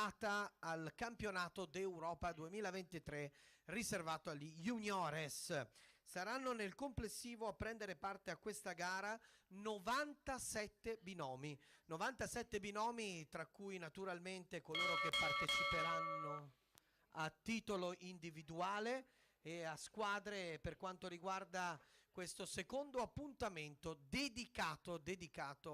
dedicata al campionato d'Europa 2023 riservato agli juniores. Saranno nel complessivo a prendere parte a questa gara 97 binomi, tra cui naturalmente coloro che parteciperanno a titolo individuale e a squadre per quanto riguarda questo secondo appuntamento dedicato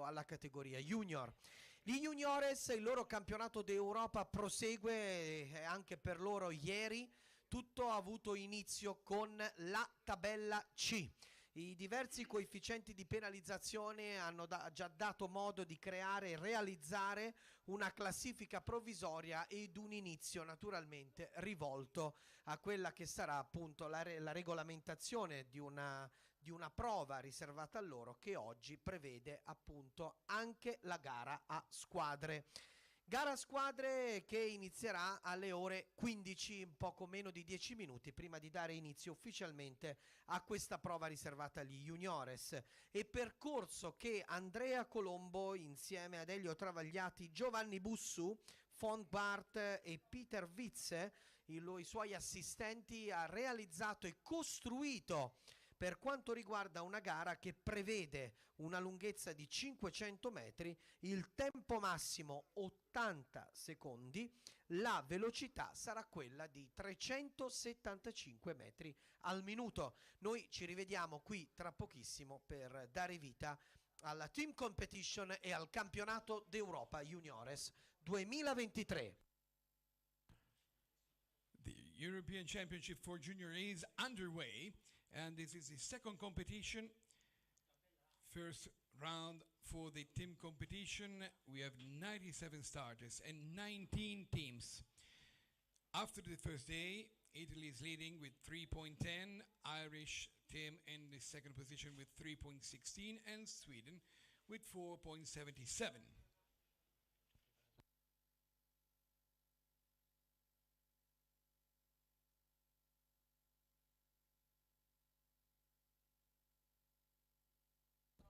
alla categoria junior. Gli juniores, il loro campionato d'Europa prosegue anche per loro ieri. Tutto ha avuto inizio con la tabella C. I diversi coefficienti di penalizzazione hanno già dato modo di creare e realizzare una classifica provvisoria ed un inizio naturalmente rivolto a quella che sarà appunto la regolamentazione di una prova riservata a loro, che oggi prevede appunto anche la gara a squadre. Gara a squadre che inizierà alle ore 15, in poco meno di 10 minuti prima di dare inizio ufficialmente a questa prova riservata agli juniores. E percorso che Andrea Colombo insieme ad Elio Travagliati, Giovanni Bussu, Font Bart e Peter Witze, i suoi assistenti, ha realizzato e costruito per quanto riguarda una gara che prevede una lunghezza di 500 metri, il tempo massimo 80 secondi, la velocità sarà quella di 375 metri al minuto. Noi ci rivediamo qui tra pochissimo per dare vita alla Team Competition e al campionato d'Europa Juniores 2023. The European Championship for Junior is underway, and this is the second competition. First round for the team competition. We have 97 starters and 19 teams. After the first day, Italy is leading with 3.10, Irish team in the second position with 3.16, and Sweden with 4.77.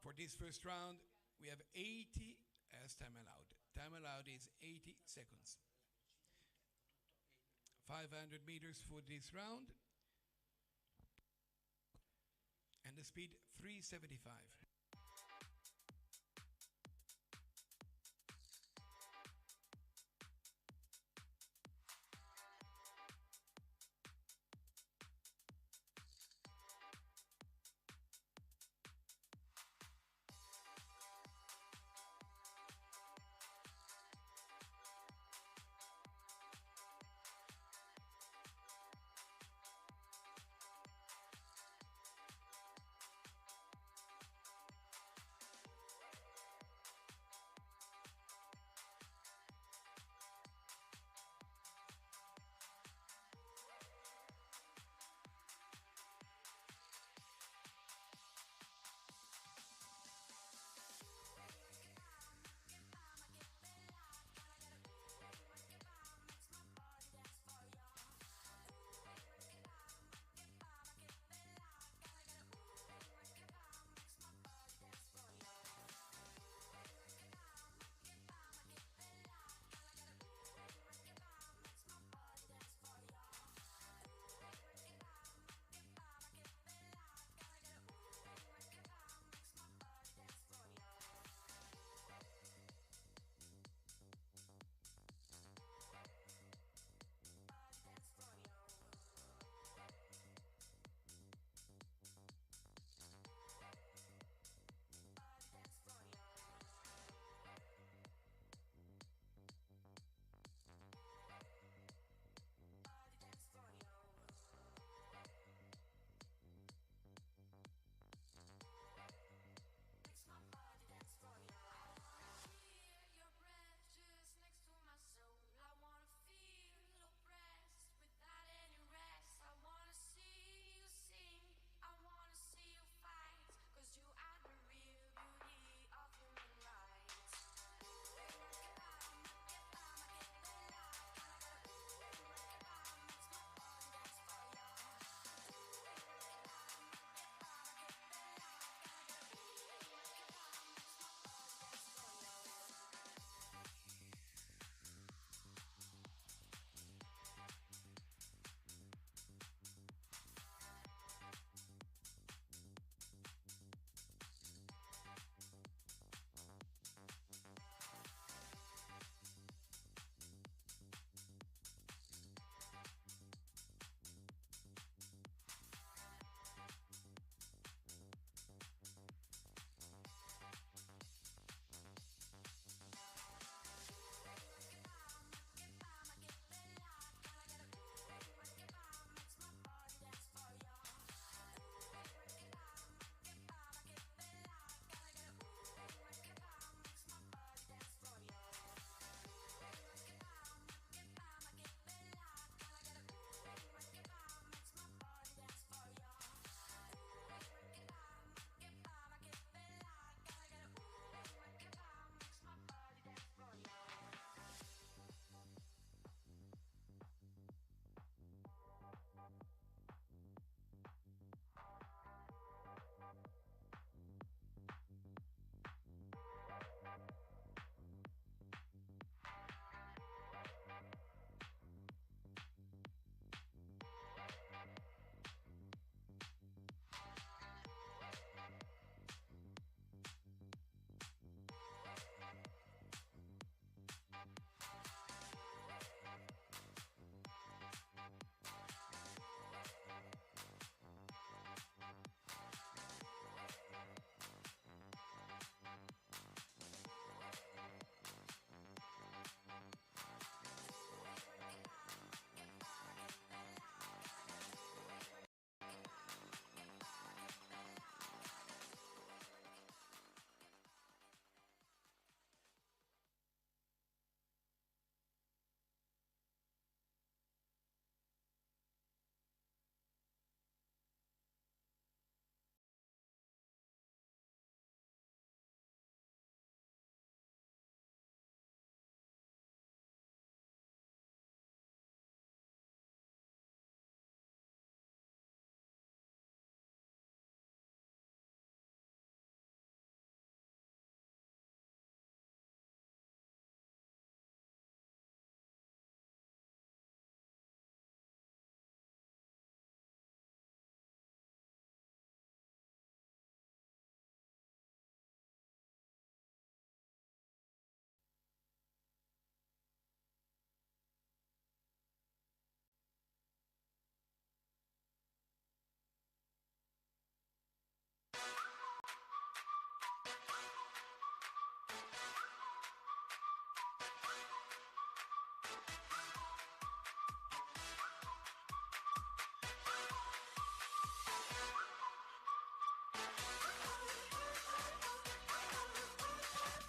For this first round, we have 80 as time allowed. Time allowed is 80 seconds. 500 meters for this round. And the speed 375.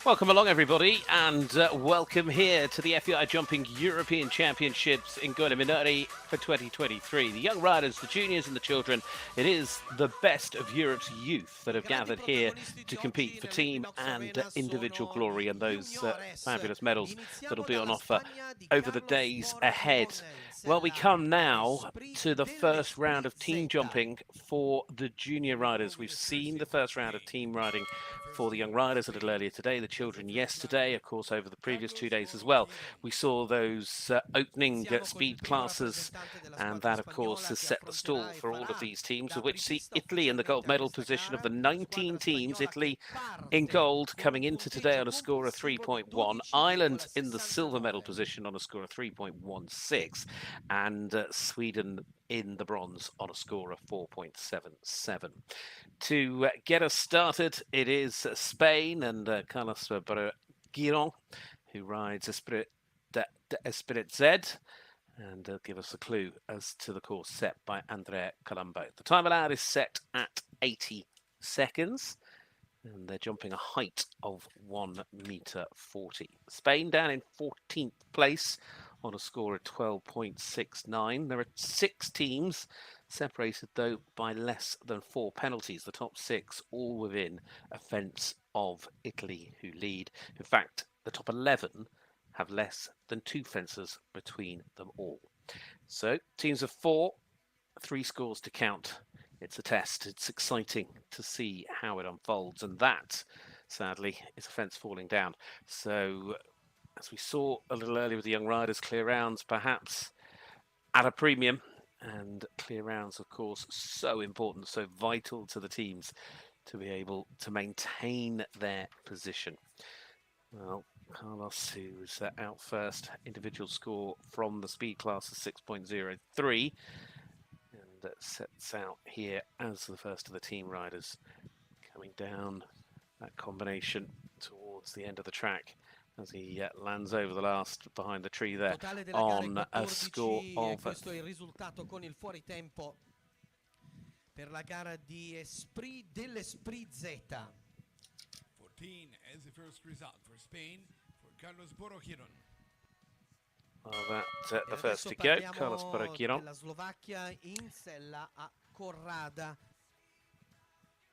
Welcome along, everybody, and welcome here to the FEI Jumping European Championships in Gorla Minore for 2023. The young riders, the juniors and the children, it is the best of Europe's youth that have gathered here to compete for team and individual glory and those fabulous medals that will be on offer over the days ahead. Well, we come now to the first round of team jumping for the junior riders. We've seen the first round of team riding for the young riders a little earlier today, the children yesterday, of course, over the previous 2 days as well. We saw those opening speed classes, and that, of course, has set the stall for all of these teams, of which see Italy in the gold medal position of the 19 teams. Italy in gold coming into today on a score of 3.1. Ireland in the silver medal position on a score of 3.16. And Sweden in the bronze on a score of 4.77. To get us started, it is Spain and Carlos Giron, who rides Esprit Z, and they'll give us a clue as to the course set by Andrea Colombo. The time allowed is set at 80 seconds, and they're jumping a height of 1 meter 40. Spain down in 14th place on a score of 12.69. There are 6 teams, separated though by less than 4 penalties. The top 6 all within a fence of Italy, who lead. In fact, the top 11 have less than 2 fences between them all. So teams of 4, 3 scores to count. It's a test. It's exciting to see how it unfolds, and that, sadly, is a fence falling down. So, as we saw a little earlier with the young riders, clear rounds perhaps at a premium, and clear rounds, of course, so important, so vital to the teams to be able to maintain their position. Well, Carlos, who's out first, individual score from the speed class of 6.03. And sets out here as the first of the team riders, coming down that combination towards the end of the track as he lands over the last behind the tree there on a score of... Questo è il risultato con il fuoritempo per la gara di dell'Esprit Z. 14 as the first result for Spain for Carlos Borogiron. Well, that's the first to go, Carlos Borogiron.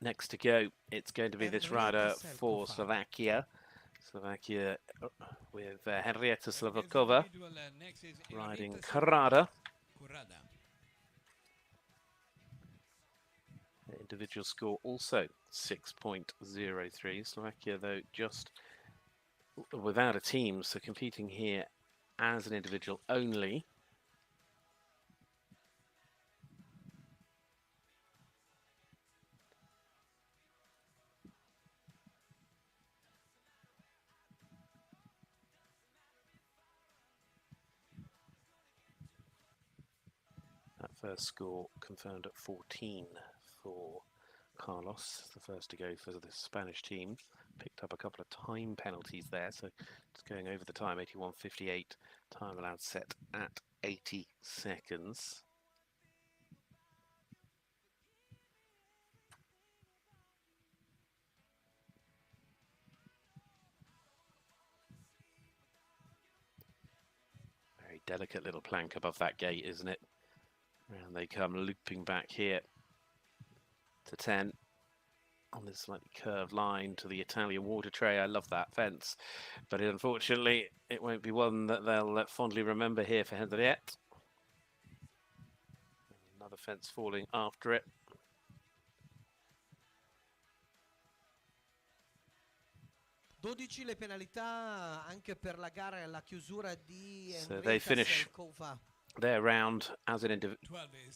Next to go, it's going to be this rider for Slovakia. Slovakia with Henrietta Slavakova riding Karada. The individual score also 6.03. Slovakia, though, just without a team, so competing here as an individual only. That first score confirmed at 14 for Carlos, the first to go for the Spanish team. Picked up a couple of time penalties there, so it's going over the time, 81.58. Time allowed set at 80 seconds. Very delicate little plank above that gate, isn't it? And they come looping back here to 10 on this slightly curved line to the Italian water tray. I love that fence, but unfortunately it won't be one that they'll fondly remember here for Henriette. Another fence falling after it. Le penalità anche per la gara alla chiusura di so they finish their round as an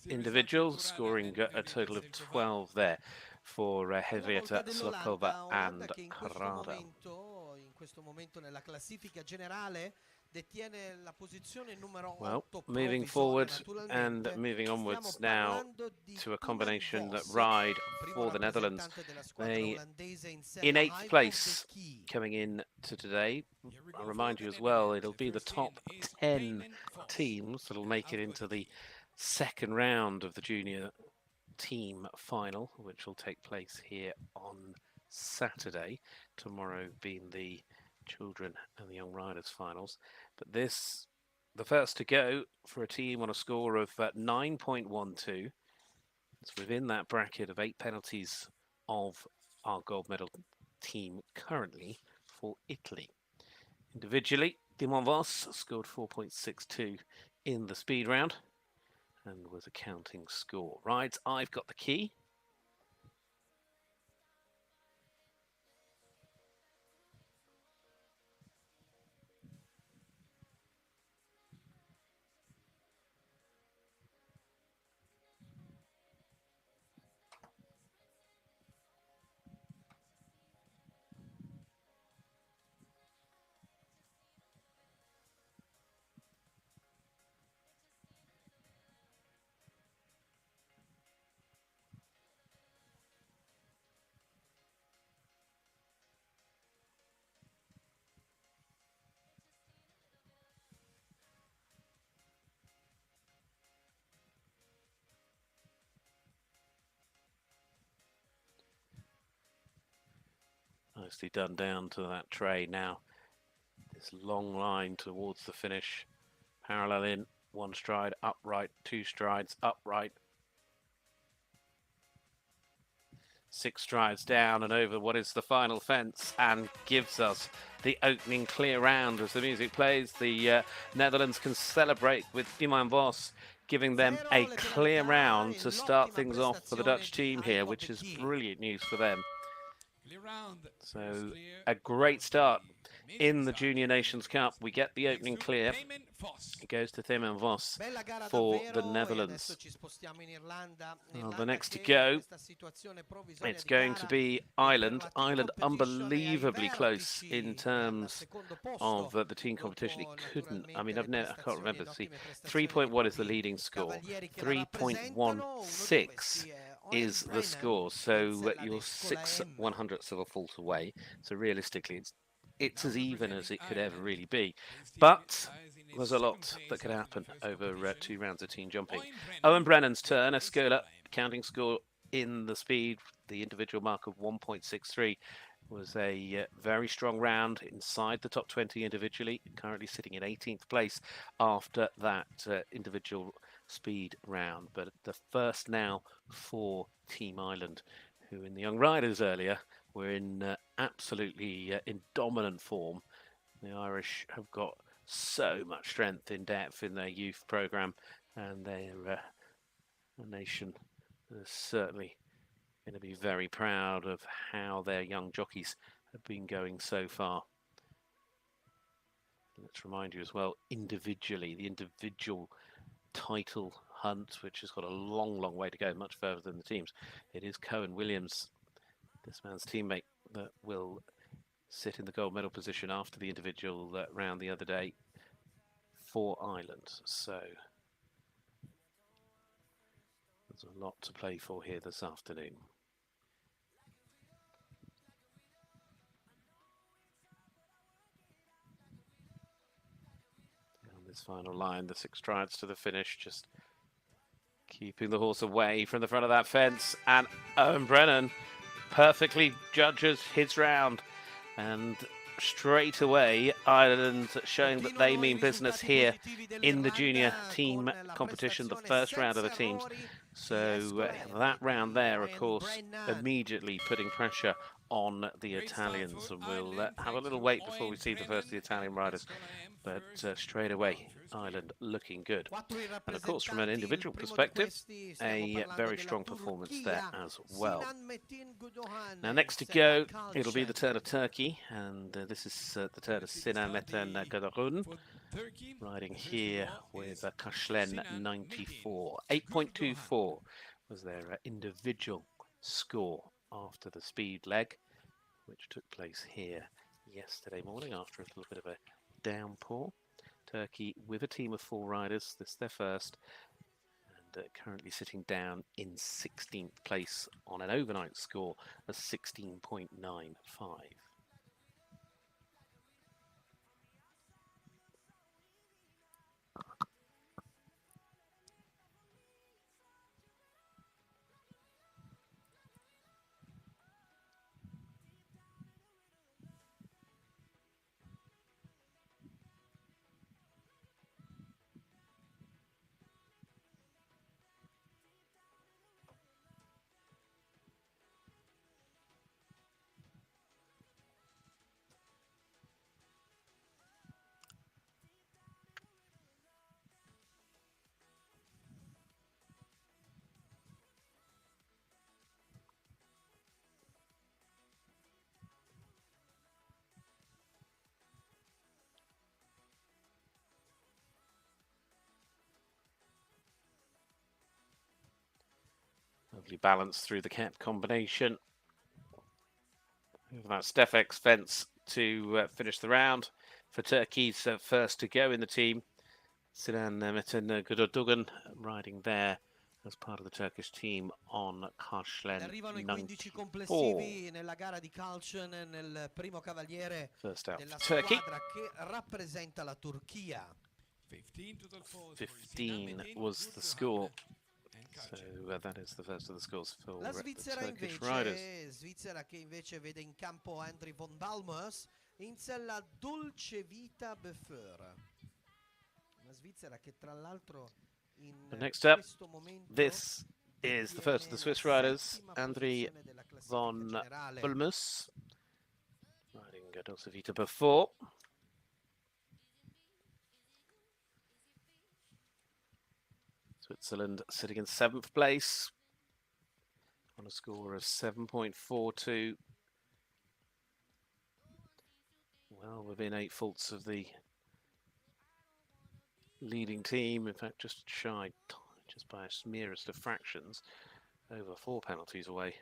individual, scoring a total of 12 there for Henrietta Slavakova and Karada. In questo momento nella classifica generale detiene la posizione numero 8. Well, moving forward and moving onwards now to a combination that ride for the Netherlands. They in 8th place coming in to today. I'll remind you as well, it'll be the top 10 teams that'll make it into the second round of the junior team final, which will take place here on Saturday, tomorrow being the children and the young riders finals. But this, the first to go for a team on a score of 9.12. It's within that bracket of 8 penalties of our gold medal team currently for Italy. Individually, Dimon Voss scored 4.62 in the speed round and was a counting score. Right, I've got the key. Nicely done down to that tray now. This long line towards the finish. Parallel in, 1 stride, upright, 2 strides, upright. 6 strides down and over what is the final fence, and gives us the opening clear round. As the music plays, the Netherlands can celebrate with Dimon Voss, giving them a clear round to start things off for the Dutch team here, which is brilliant news for them. So a great start in the Junior Nations Cup. We get the opening clear. It goes to Dimon Voss for the Netherlands. Well, the next to go, it's going to be Ireland. Ireland unbelievably close in terms of the team competition. It couldn't, I mean, I can't remember. See, 3.1 is the leading score. 3.16 is the score. So you're 6 100ths of a fault away. So realistically, it's as even as it could ever really be. But there's a lot that could happen over 2 rounds of team jumping. Owen Brennan's turn. Escalating, counting score in the speed, the individual mark of 1.63 was a very strong round inside the top 20 individually, currently sitting in 18th place after that individual speed round. But the first now for Team Ireland, who in the Young Riders earlier were in absolutely in dominant form. The Irish have got so much strength in depth in their youth programme, and they're a nation that is certainly going to be very proud of how their young jockeys have been going so far. Let's remind you as well, individually, the individual title hunt, which has got a long, long way to go, much further than the teams. It is Cohen Williams, this man's teammate, that will sit in the gold medal position after the individual round the other day for Ireland. So there's a lot to play for here this afternoon. On this final line, the 6 strides to the finish, just keeping the horse away from the front of that fence. And Owen Brennan perfectly judges his round. And straight away, Ireland showing that they mean business here in the junior team competition, the first round of the teams. So that round there, of course, immediately putting pressure on the Italians. And we'll have a little wait before we see the first of the Italian riders. But straight away, Ireland looking good. And of course, from an individual perspective, a very strong performance there as well. Now, next to go, it'll be the turn of Turkey. And this is the turn of Sinan Metin Gadarun, riding here with a Kashlen 94. 8.24 was their individual score after the speed leg, which took place here yesterday morning after a little bit of a downpour. Turkey with a team of 4 riders. This is their first, and currently sitting down in 16th place on an overnight score of 16.95. Perfectly balanced through the cap combination. That Stefek's fence to finish the round for Turkey's first to go in the team. Sinan Metin Gudodugan riding there as part of the Turkish team on Karşılen Arrivano i 15 94. complessivi nella gara di Calcium nel primo cavaliere First out della for Turkey. squadra che rappresenta la Turchia. 15 was the score. So that is the first of the scores for La the Svizzera Turkish riders. invece, Svizzera che invece vede in campo Andri von Balmers in sella Dolce Vita Befeur. Una Svizzera che tra l'altro in Next up, questo momento this is the first of the Swiss riders, Andri von Balmers, riding Dolce Vita Befeur. Switzerland sitting in 7th place on a score of 7.42. Well, within 8 faults of the leading team. In fact, just shy, just by a merest of fractions, over 4 penalties away.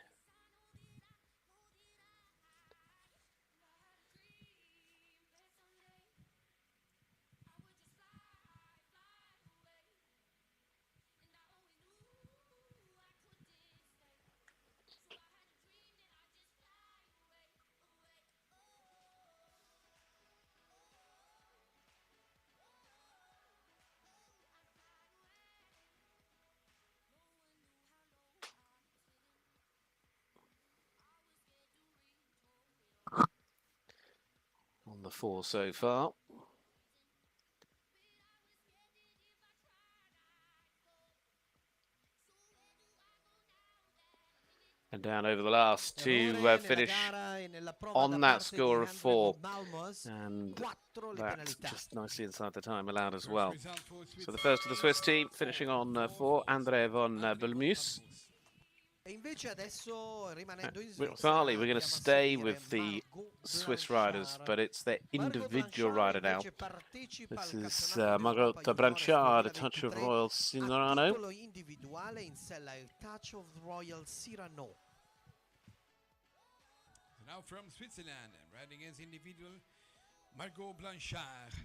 On the 4 so far. And down over the last to finish on that score of 4. And that's just nicely inside the time allowed as well. So the first of the Swiss team finishing on 4, André von Balmers. Finally, we're going to stay with the Swiss riders, but it's their individual rider now. This is Margot Blanchard, a touch of Royal Cyrano. Now from Switzerland, riding as individual, Margot Blanchard.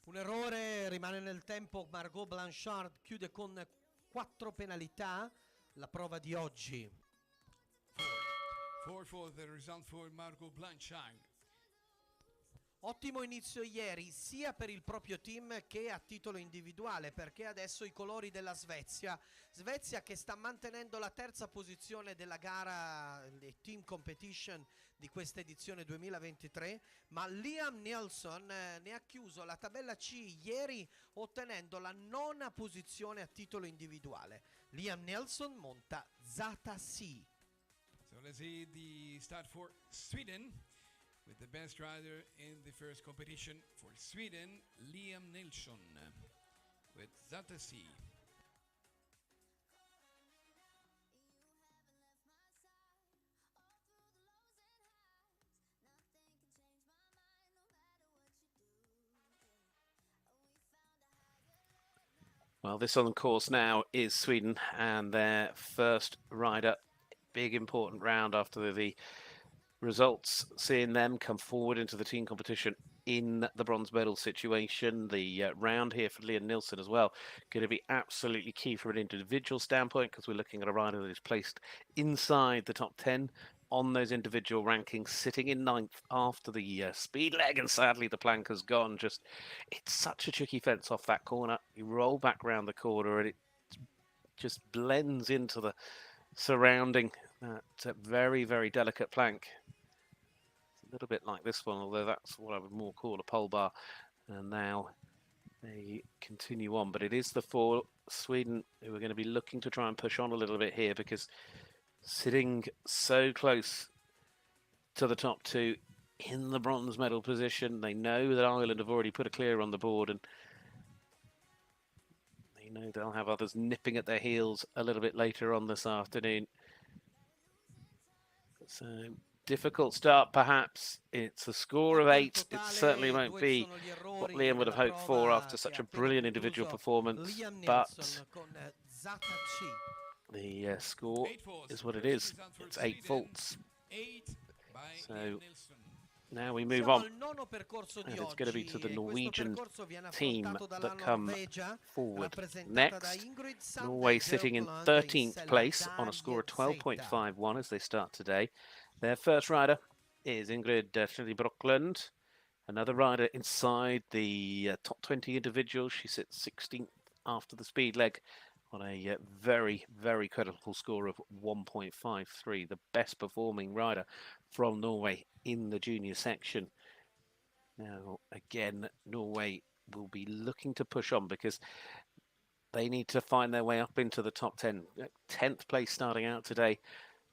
Un errore, rimane nel tempo, Margot Blanchard chiude con 4 penalità la prova di oggi. 4 for the result for Margot Blanchard. Ottimo inizio ieri sia per il proprio team che a titolo individuale, perché adesso i colori della Svezia che sta mantenendo la terza posizione della gara Team Competition di questa edizione 2023, ma Liam Nielsen ne ha chiuso la tabella C ieri ottenendo la 9ª posizione a titolo individuale. Liam Nielsen monta Zata C. So let's see the start for Sweden. With the best rider in the first competition for Sweden, Liam Nilsson with Zata C. Well, this on course now is Sweden, and their first rider big important round after the results, seeing them come forward into the team competition in the bronze medal situation. The round here for Liam Nilsson as well, going to be absolutely key from an individual standpoint, because we're looking at a rider that is placed inside the top 10 on those individual rankings, sitting in 9th after the speed leg, and sadly the plank has gone. It's such a tricky fence off that corner. You roll back round the corner and it just blends into the surrounding that very, very delicate plank. It's a little bit like this one, although that's what I would more call a pole bar. And now they continue on, but it is the 4 Sweden who are going to be looking to try and push on a little bit here, because sitting so close to the top 2 in the bronze medal position, they know that Ireland have already put a clear on the board, and they know they'll have others nipping at their heels a little bit later on this afternoon. So, difficult start perhaps. It's a score of 8. It certainly won't be what Liam would have hoped for after such a brilliant individual performance, but the score is what it is. It's 8 faults. So now we move on, and it's going to be to the Norwegian team that come forward next. Norway sitting in 13th place on a score of 12.51 as they start today. Their first rider is Ingrid Broklund, another rider inside the top 20 individuals. She sits 16th after the speed leg on a very, very credible score of 1.53, the best performing rider from Norway in the junior section. Now, again, Norway will be looking to push on because they need to find their way up into the top 10. 10th place starting out today,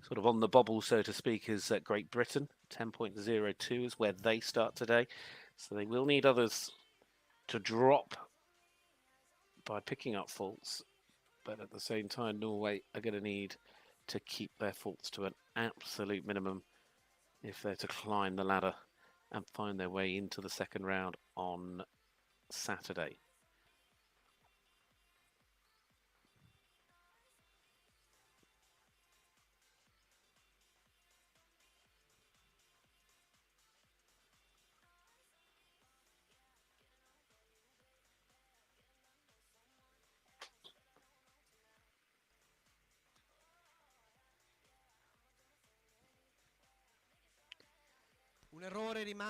sort of on the bobble, so to speak, is Great Britain. 10.02 is where they start today. So they will need others to drop by picking up faults. But at the same time, Norway are going to need to keep their faults to an absolute minimum if they're to climb the ladder and find their way into the second round on Saturday.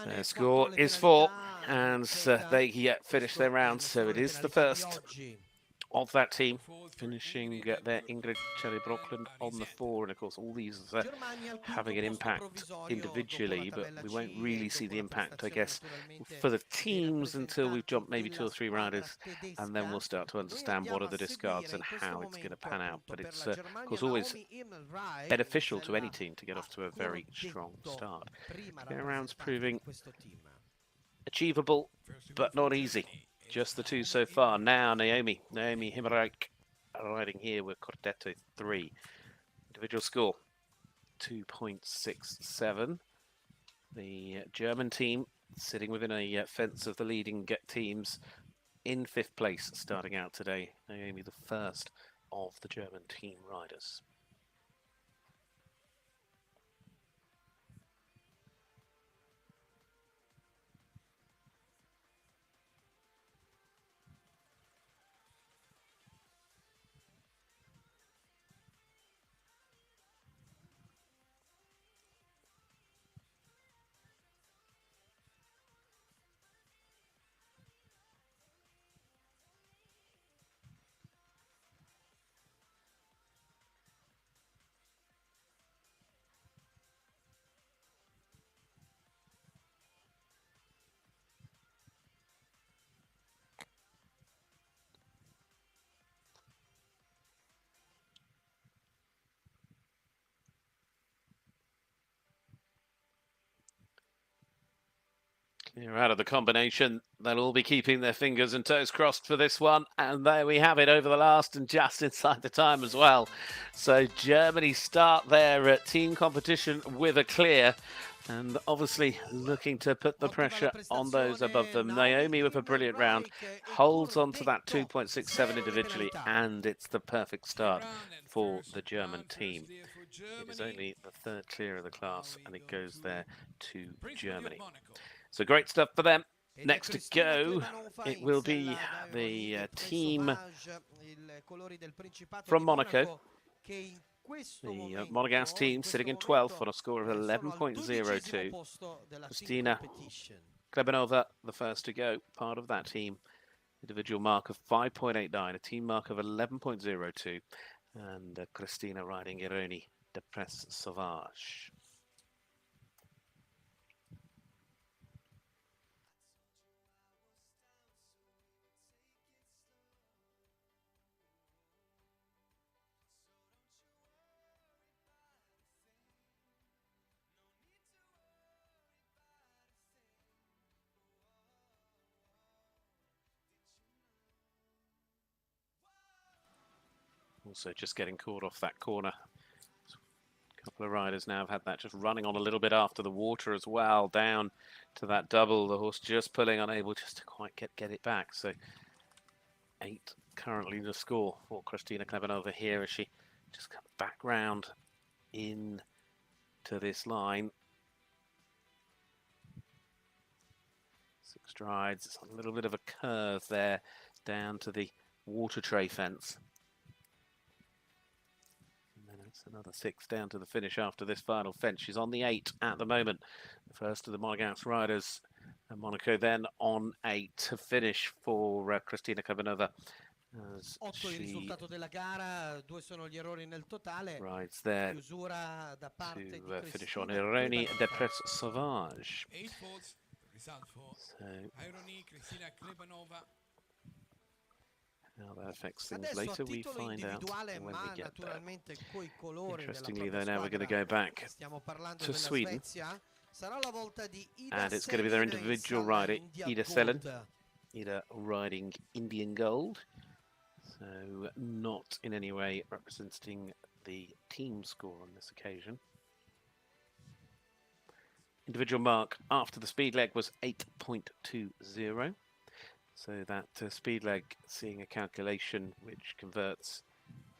Their score is 4, and they finish their round, so it is the first of that team finishing their Ingrid Broklund on the 4, and of course all these are having an impact individually, but we won't really see the impact, I guess, for the teams until we've jumped maybe 2 or 3 riders, and then we'll start to understand what are the discards and how it's going to pan out. But it's of course always beneficial to any team to get off to a very strong start. Their rounds proving achievable, but not easy. Just the 2 so far. Now Naomi Himmerich riding here with Cortetto 3. Individual score 2.67. The German team sitting within a fence of the leading teams in 5th place starting out today. Naomi the first of the German team riders. You're out of the combination. They'll all be keeping their fingers and toes crossed for this one. And there we have it, over the last and just inside the time as well. So Germany start their team competition with a clear. And obviously looking to put the pressure on those above them. Naomi with a brilliant round. Holds on to that 2.67 individually. And it's the perfect start for the German team. It is Germany. only the third clear of the class, and it goes there to Principality of Germany. Monaco. So great stuff for them. Ed è Next to Cristina go, Klebanova it in will be sella da Ironie the e Tre team Sauvage, i colori del Principato from di Monaco. Monaco, che in questo The momento, Monegasque team sitting in 12th on a score of sono al 12° 11.02. posto della team Cristina competition. Klebanova, the first to go, part of that team. Individual mark of 5.89, a team mark of 11.02. And Cristina riding Ironi de Presse Sauvage. Also just getting caught off that corner. A couple of riders now have had that just running on a little bit after the water as well, down to that double. The horse just pulling, unable just to quite get it back. So 8 currently the score for Cristina Klebanova here as she just comes back round in to this line. 6 strides. It's a little bit of a curve there down to the water tray fence. It's another 6 down to the finish after this final fence. She's on the 8 at the moment. The first of the Monegasque riders. And Monaco then on 8 to finish for Cristina Klebanova. 8 il risultato della gara, 2 sono gli errori nel totale. Rides there Chiusura da parte di finish on Cristina Ironi Klebanova. de Presse Sauvage. 8 votes, result for Ironi, Cristina Klebanova. How that affects things Adesso later, a we titolo find out individuale, when ma we get there. naturalmente coi colori della Interestingly, propria though, now we're going to squadra. go back Stiamo parlando to della Sweden. Svezia. Sarà la volta di Ida And it's going to be their Selin in individual sella rider, India Ida Gold. Selin. Ida riding Indian Gold. So not in any way representing the team score on this occasion. Individual mark after the speed leg was 8.20. So that speed leg seeing a calculation which converts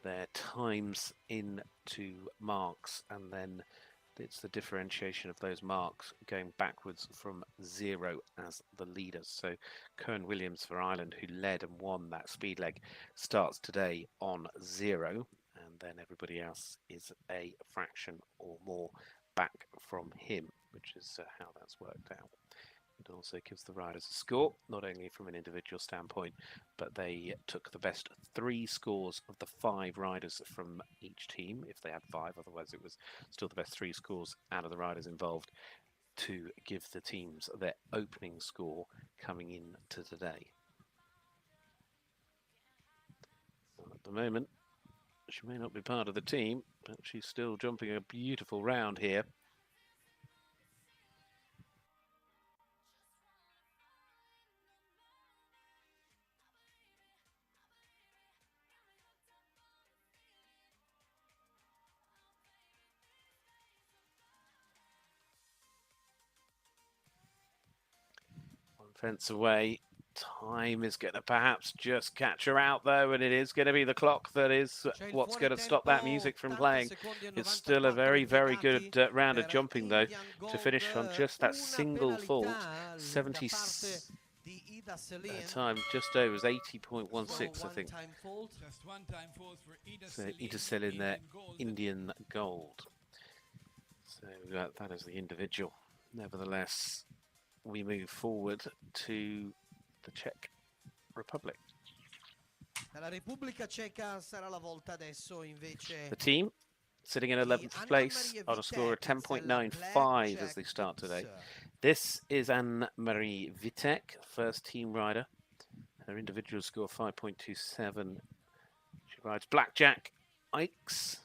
their times into marks, and then it's the differentiation of those marks going backwards from 0 as the leaders. So Cohen Williams for Ireland, who led and won that speed leg, starts today on 0, and then everybody else is a fraction or more back from him, which is how that's worked out. It also gives the riders a score, not only from an individual standpoint, but they took the best 3 scores of the 5 riders from each team, if they had 5, otherwise it was still the best 3 scores out of the riders involved, to give the teams their opening score coming in to today. Well, at the moment, she may not be part of the team, but she's still jumping a beautiful round here. Fence away. Time is going to perhaps just catch her out, though, and it is going to be the clock that is what's going to stop that music from playing. It's still a very, very good round of jumping, though, to finish on just that single fault. 70 time, just over, 80.16, I think. Just one time fault for Ida So Selin, Ida Selin there, Gold. Indian Gold. So that is the individual. Nevertheless, we move forward to the Czech Republic. Dalla Repubblica Ceca sarà la volta adesso invece. The team sitting in 11th place on a score of 10.95 as they start today. This is Anne-Marie Vitek, first team rider. Her individual score 5.27. She rides Blackjack Ikes.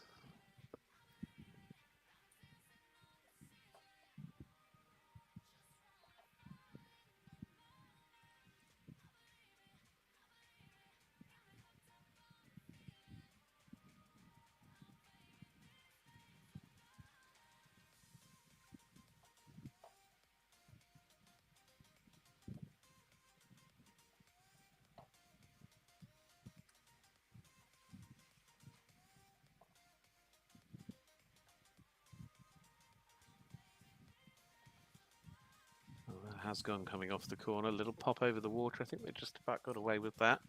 has gone coming off the corner. A little pop over the water. I think they just about got away with that.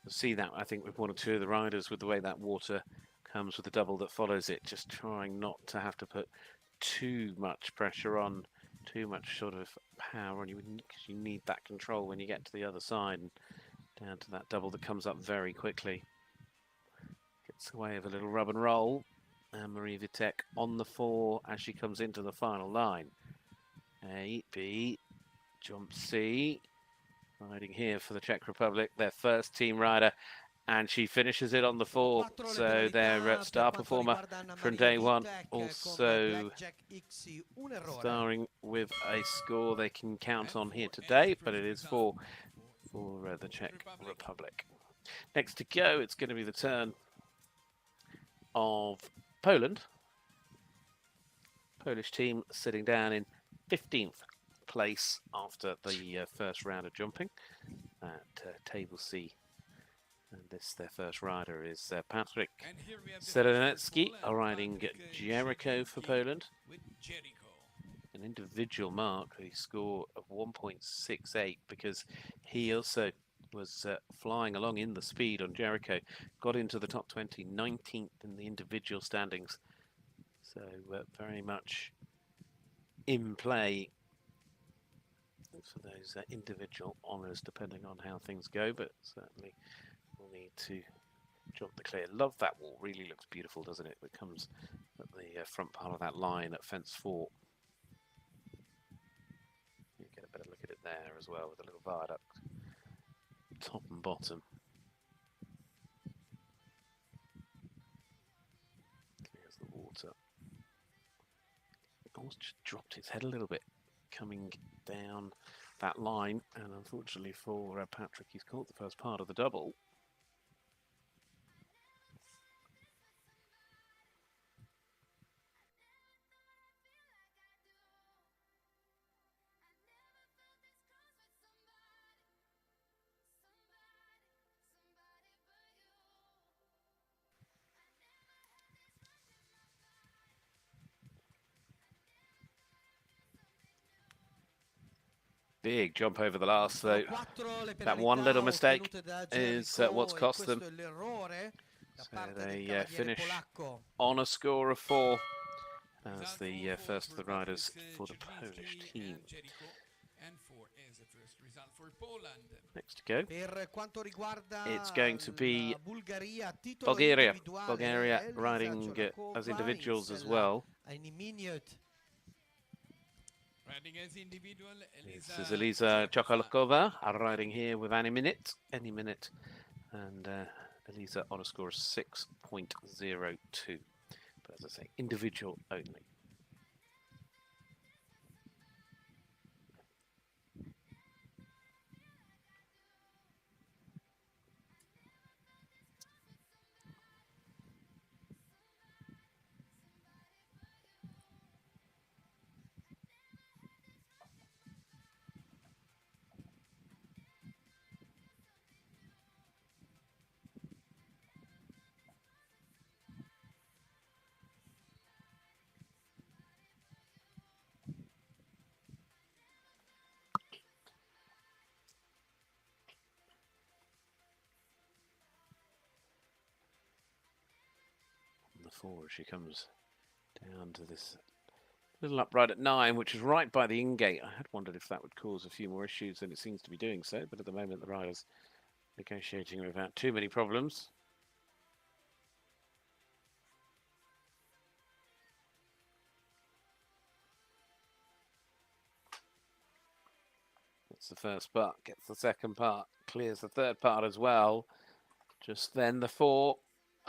You'll see that, I think, with one or two of the riders, with the way that water comes with the double that follows it, just trying not to have to put too much pressure on, too much sort of power on you, because you need that control when you get to the other side and down to that double that comes up very quickly. Gets away with a little rub and roll. And Marie Vitek on the 4 as she comes into the final line. A, B, jump C. Riding here for the Czech Republic, their first team rider. And she finishes it on the 4. So their star performer from day one. Also starring with a score they can count on here today. But it is for the Czech Republic. Next to go, it's going to be the turn of Poland. Polish team sitting down in 15th place after the first round of jumping at table C. And their first rider is Patryk Serenecki, riding Jericho for Poland. An individual mark, a score of 1.68, because he also was flying along in the speed on Jericho, got into the top 20, 19th in the individual standings. So very much in play for those individual honours, depending on how things go, but certainly we'll need to jump the clear. Love that wall, really looks beautiful, doesn't it? It comes at the front part of that line at fence 4. You get a better look at it there as well, with a little viaduct top and bottom. There's the water. Almost just dropped its head a little bit coming down that line, and unfortunately for Patryk, he's caught the first part of the double. Big jump over the last, though. That one little mistake is what's cost them. So they finish on a score of 4 as the first of the riders for the Polish team. Next to go, it's going to be Bulgaria. Bulgaria riding as individuals as well. This is Elisa Chokolakova riding here with any minute, and Elisa on a score of 6.02. But as I say, individual only. Forward she comes down to this little upright at 9, which is right by the in-gate. I had wondered if that would cause a few more issues than it seems to be doing so, but at the moment the rider's negotiating without too many problems. Gets the first part, gets the second part, clears the third part as well. Just then the 4.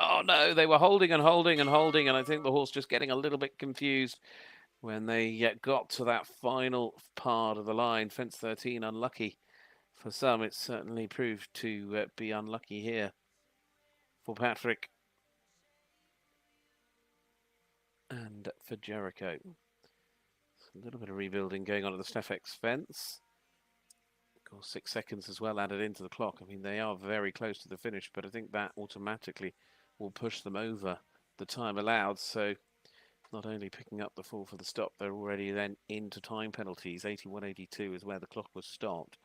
Oh no, they were holding and holding and holding, and I think the horse just getting a little bit confused when they got to that final part of the line. Fence 13, unlucky for some. It certainly proved to be unlucky here for Patryk and for Jericho. A little bit of rebuilding going on at the Stefex fence. Of course, 6 seconds as well added into the clock. I mean, they are very close to the finish, but I think that automatically will push them over the time allowed. So not only picking up the fall for the stop, they're already then into time penalties. 81.82 is where the clock was stopped.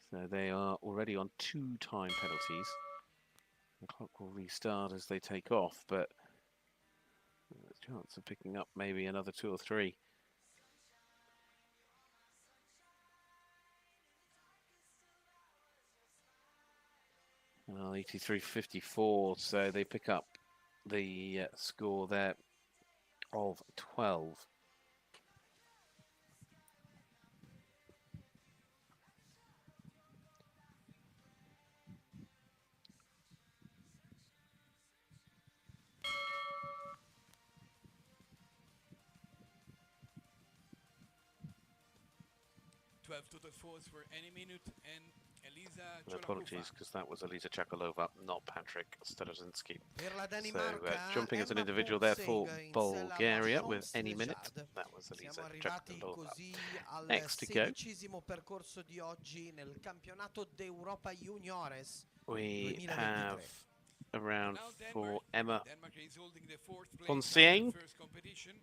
So they are already on 2 time penalties. The clock will restart as they take off, but there's a chance of picking up maybe another 2 or 3. Well, 83.54, so they pick up the score there of 12. Total force for any minute, and Elisa Apologies, because that was Elisa Chakalova, not Patrick Starazinski. Per la So Danimarca, jumping as an Emma individual there for Pulsing in Bulgaria la with any minute. Chance That was Elisa Siamo arrivati Chakalova. così al Next to go, 16° percorso di oggi nel campionato d'Europa Juniores we 2023. have around Now for Emma Denmark is holding the 4th place Ponsing. in the first competition.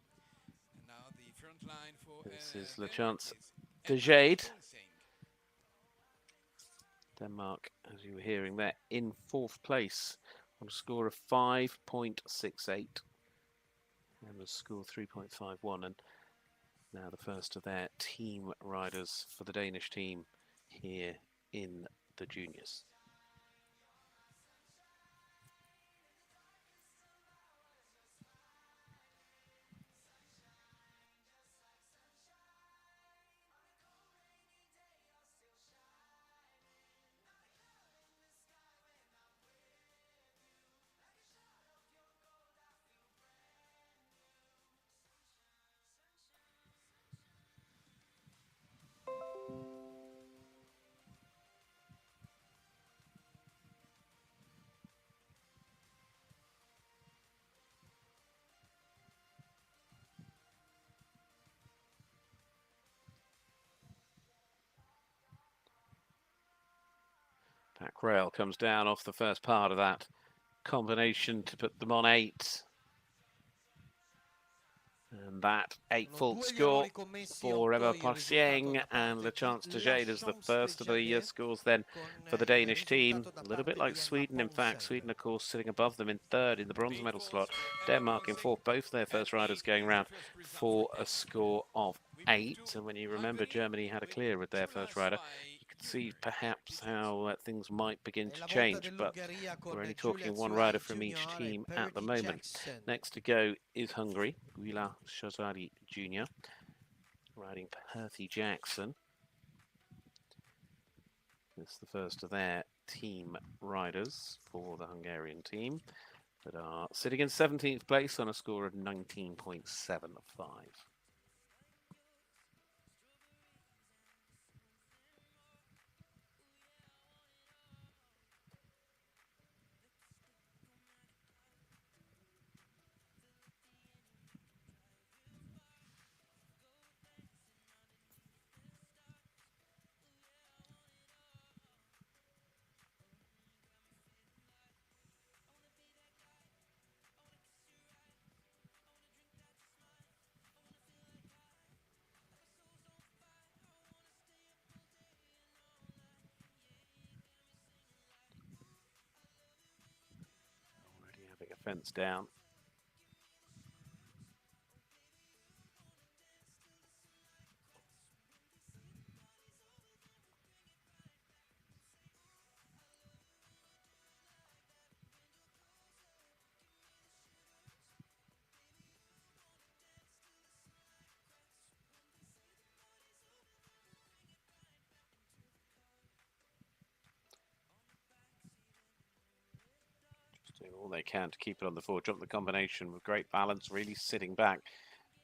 And now the front line for This is La Denmark Chance is de Emma Jade. Ponsing. Denmark, as you were hearing there, in 4th place on a score of 5.68. Emma's score 3.51, and now the first of their team riders for the Danish team here in the juniors. Back rail comes down off the first part of that combination to put them on 8. And that 8-fault score for Emma Ponsing and La Chance de Jade is the first of the scores then for the Danish team. A little bit like Sweden, in fact. Sweden, of course, sitting above them in 3rd in the bronze medal slot. Denmark in 4th. Both their first riders going round for a score of 8. And when you remember Germany had a clear with their first rider, see perhaps how things might begin to change, but we're only talking one rider from each team at the moment. Next to go is Hungary, Gorla Shazari Jr. riding Perthy Jackson. This is the first of their team riders for the Hungarian team that are sitting in 17th place on a score of 19.75. Having a fence down. Doing all they can to keep it on the floor. Jump the combination with great balance, really sitting back.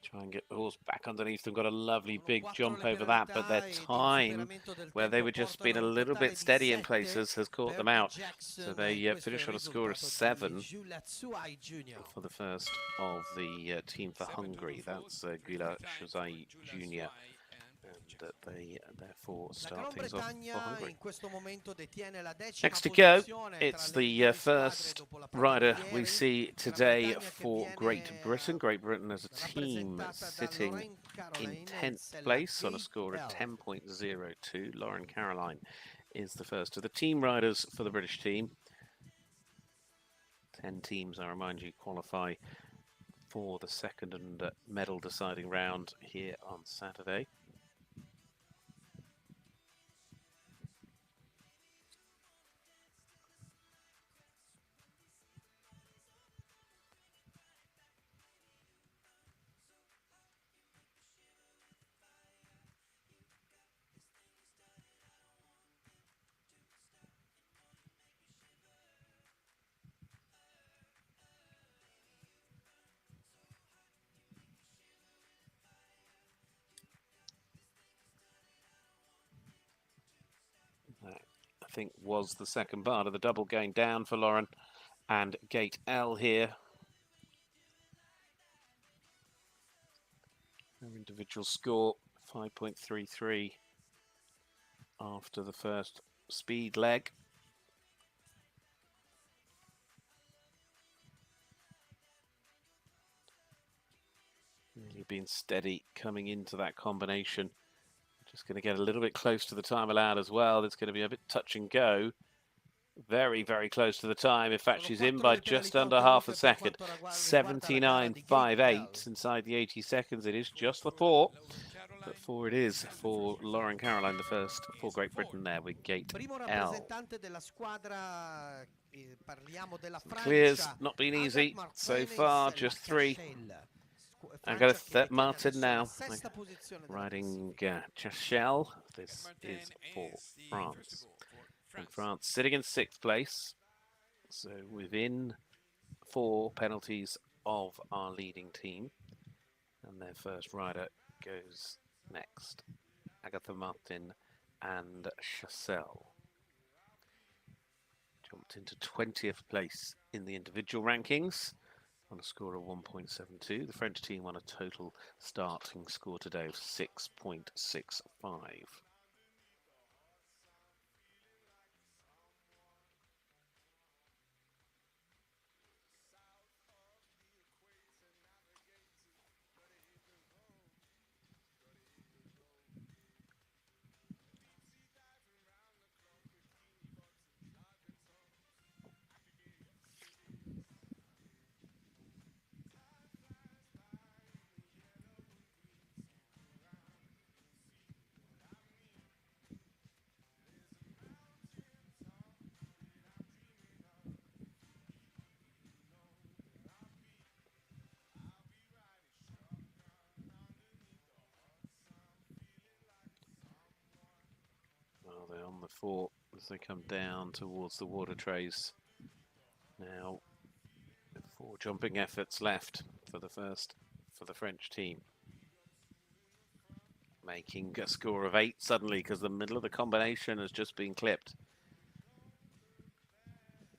Try and get the horse back underneath them. Got a lovely big jump over that, but their time, where they were just being a little bit steady in places, has caught them out. So they finish on a score of 7 for the first of the team for Hungary. That's Gorla Shazai Jr. And they therefore La start Gran things off for Bretagna Hungary. in questo momento detiene la decima Next to go, posizione it's tra le the migliori squadre first dopo la partita rider di we ieri. see Gran today Bretagna che for Great Britain. Great Britain as a team rappresentata da sitting Lorraine in Caroline 10th e place on a Gate score of L. 10.02. Lauren Caroline is the first of the team riders for the British team. 10 teams, I remind you, qualify for the second and medal deciding round here on Saturday. I think was the second part of the double going down for Lauren and Gate L here. Her individual score 5.33 after the first speed leg. Really been steady coming into that combination. Just going to get a little bit close to the time allowed as well. It's going to be a bit touch and go. Very, very close to the time. In fact, she's in by just under half a second. 79.58 inside the 80 seconds. It is just the 4. But 4 it is for Lauren Caroline, the first for Great Britain there with Gate L. Clears not been easy so far, just 3. Agatha Martin now riding Chachel. This is for France. And France sitting in 6th place, so within 4 penalties of our leading team. And their first rider goes next. Agatha Martin and Chachel. Jumped into 20th place in the individual rankings on a score of 1.72. The French team on a total starting score today of 6.65. Well, they're on the 4 as they come down towards the water trays. Now, 4 jumping efforts left for the French team. Making a score of 8 suddenly because the middle of the combination has just been clipped.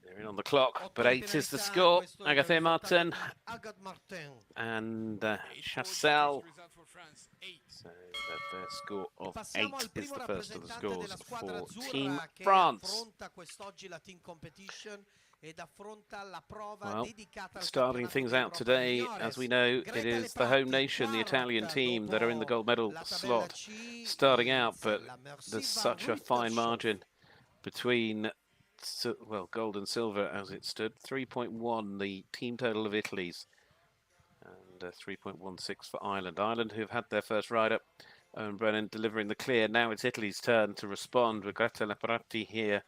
They're in on the clock, but 8 is the score. Agatha Martin and Chachel. So that their score of 8 is the first of the scores for Team France. Well, starting things out today, as we know, it is the home nation, the Italian team, that are in the gold medal slot starting out, but there's such a fine margin between, well, gold and silver as it stood. 3.1 the team total of Italy's, and 3.16 for Ireland. Ireland, who have had their first rider, Owen Brennan, delivering the clear. Now it's Italy's turn to respond with Greta Laparati here,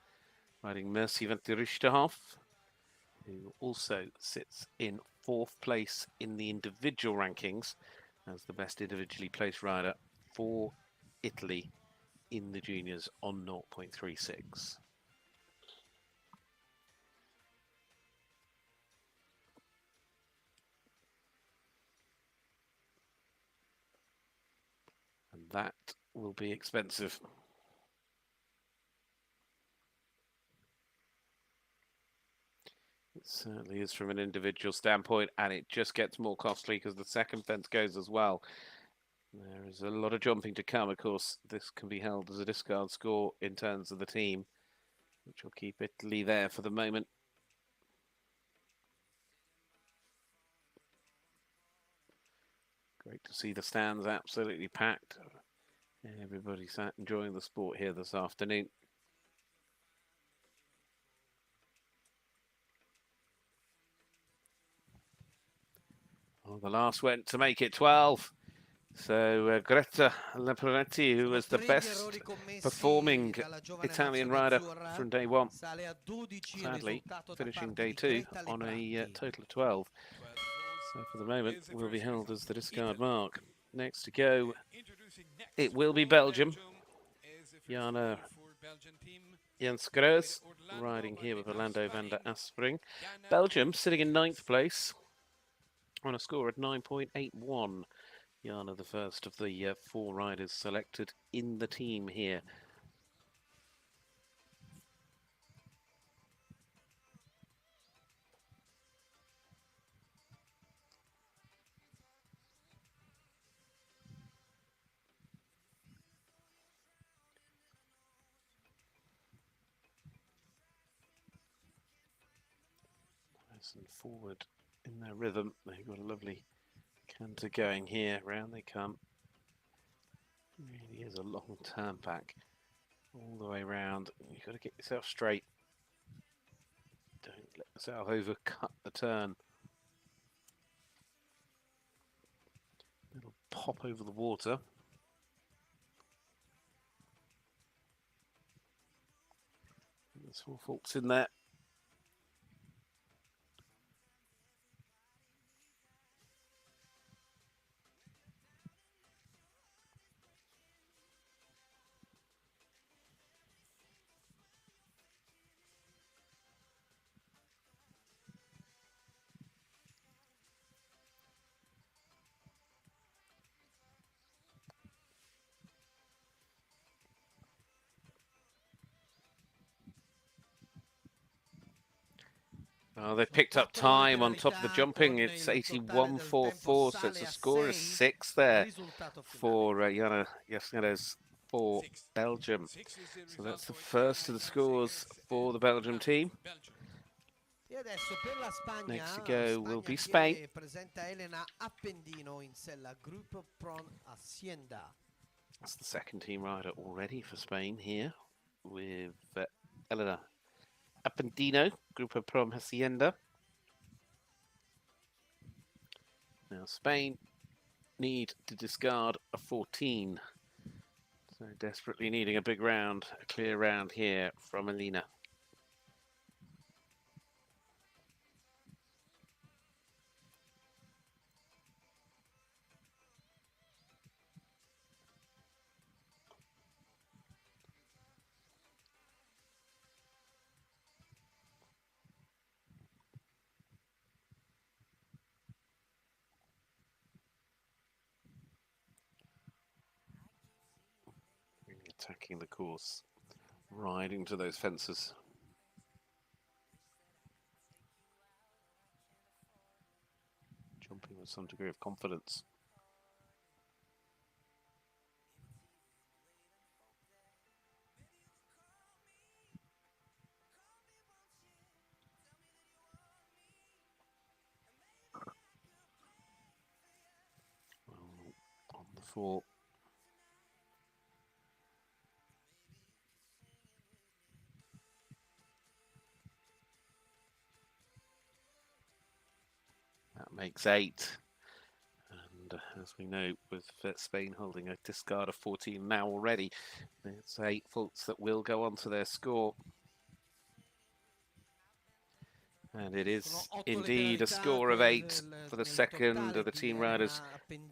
riding Mercy van der Riechterhof, who also sits in 4th place in the individual rankings as the best individually placed rider for Italy in the juniors on 0.36. And that will be expensive. It certainly is from an individual standpoint, and it just gets more costly because the second fence goes as well. There is a lot of jumping to come. Of course, this can be held as a discard score in terms of the team, which will keep Italy there for the moment. Great to see the stands absolutely packed. Everybody sat enjoying the sport here this afternoon. Oh, the last went to make it 12. So Greta Leporetti, who was the best performing Italian rider from day one, sadly finishing day two on a total of 12. So for the moment, will be held as the discard mark. Next to go, it will be Belgium. Jana Jens riding here with Orlando van der Aspering. Belgium sitting in 9th place on a score of 9.81. Jana, the first of the 4 riders selected in the team here. Nice and forward in their rhythm. They've got a lovely canter going here. Round they come. Really is a long turn back all the way round. You've got to get yourself straight. Don't let yourself overcut the turn. Little pop over the water. There's 4 faults in there. Oh, they picked up time on top of the jumping. It's 81.44, so it's a score of 6 there for Jana Jasneres for Belgium. So that's the first of the scores for the Belgium team. Next to go will be Spain. That's the second team rider already for Spain here with Elena Appendino, Grupo Prom Hacienda. Now Spain need to discard a 14. So desperately needing a big round, a clear round here from Elena. Attacking the course, riding to those fences. Jumping with some degree of confidence. Well, on the 4. That makes 8. And as we know, with Spain holding a discard of 14 now already, it's 8 faults that will go onto their score. And it is indeed a score of 8 for the second of the team riders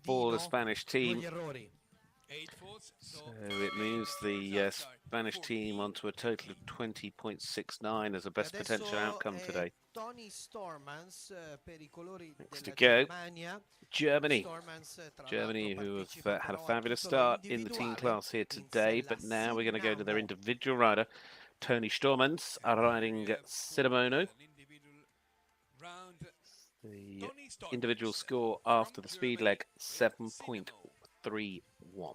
for the Spanish team. So it moves the Spanish team onto a total of 20.69 as a best potential outcome today. Next to go, Germany. Germany, who have had a fabulous start in the team class here today, but now we're going to go to their individual rider. Tony Stormans are riding Cidamono. The individual score after the speed leg, 7.3. 7.3-1.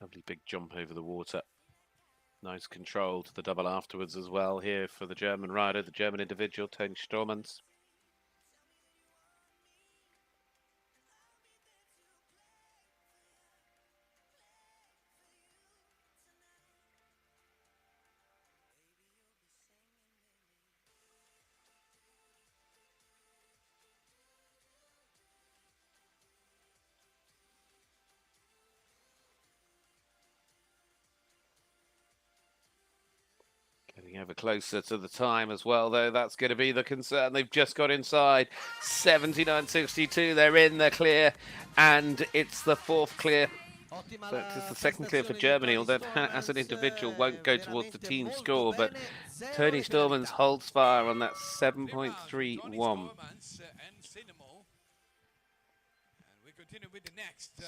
Lovely big jump over the water. Nice control to the double afterwards as well here for the German rider, the German individual, Tony Stormans. Getting ever closer to the time as well, though. That's going to be the concern. They've just got inside. 79.62. They're in, they're clear. And it's the fourth clear. So it's the second clear for Germany, although as an individual won't go towards the team score. But Tony Stormans holds fire on that 7.31.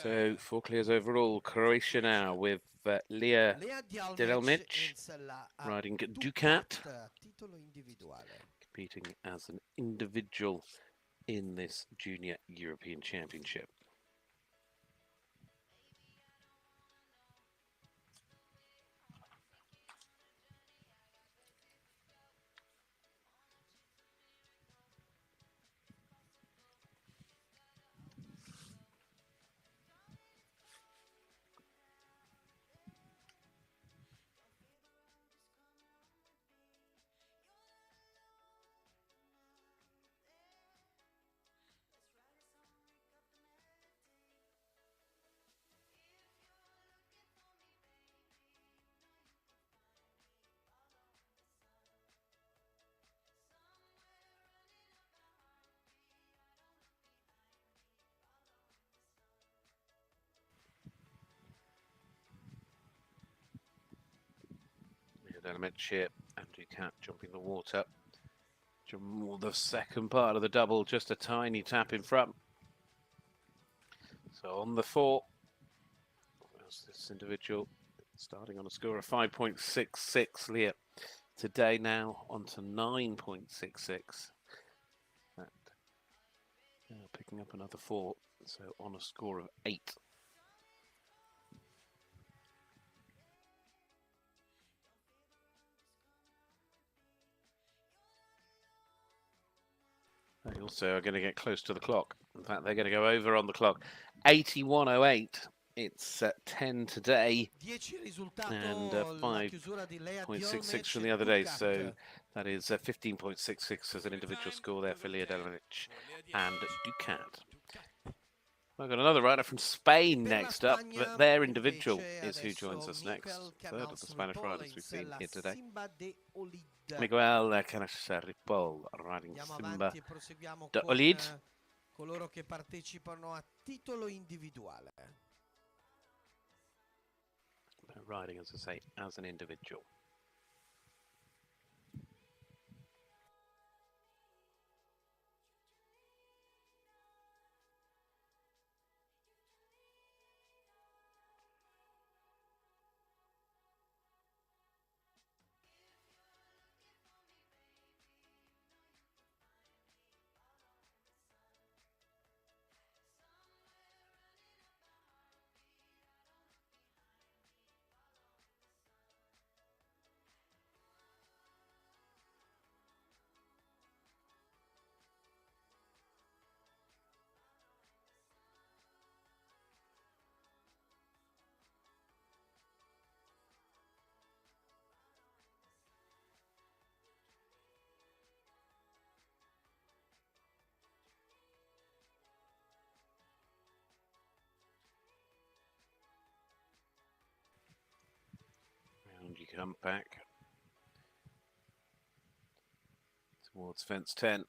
So 4 clears overall. Croatia now with Leah Delmic riding Ducat, competing as an individual in this Junior European Championship. Element here, and Ducat jumping the water. The second part of the double, just a tiny tap in front. So on the 4, this individual starting on a score of 5.66. Leah today now on to 9.66. Picking up another 4, so on a score of 8. They also are going to get close to the clock. In fact, they're going to go over on the clock. 81.08. It's 10 today and 5.66 from the other day. So that is 15.66 as an individual score there for Leah Delmic and Ducat. I've got another rider from Spain next up, but their individual is who joins us next. Third of the Spanish riders we've seen here today. Miguel Canasaripol riding Simba de Olid. Coloro che partecipano a titolo individuale. Riding, as I say, as an individual. She come back towards fence 10.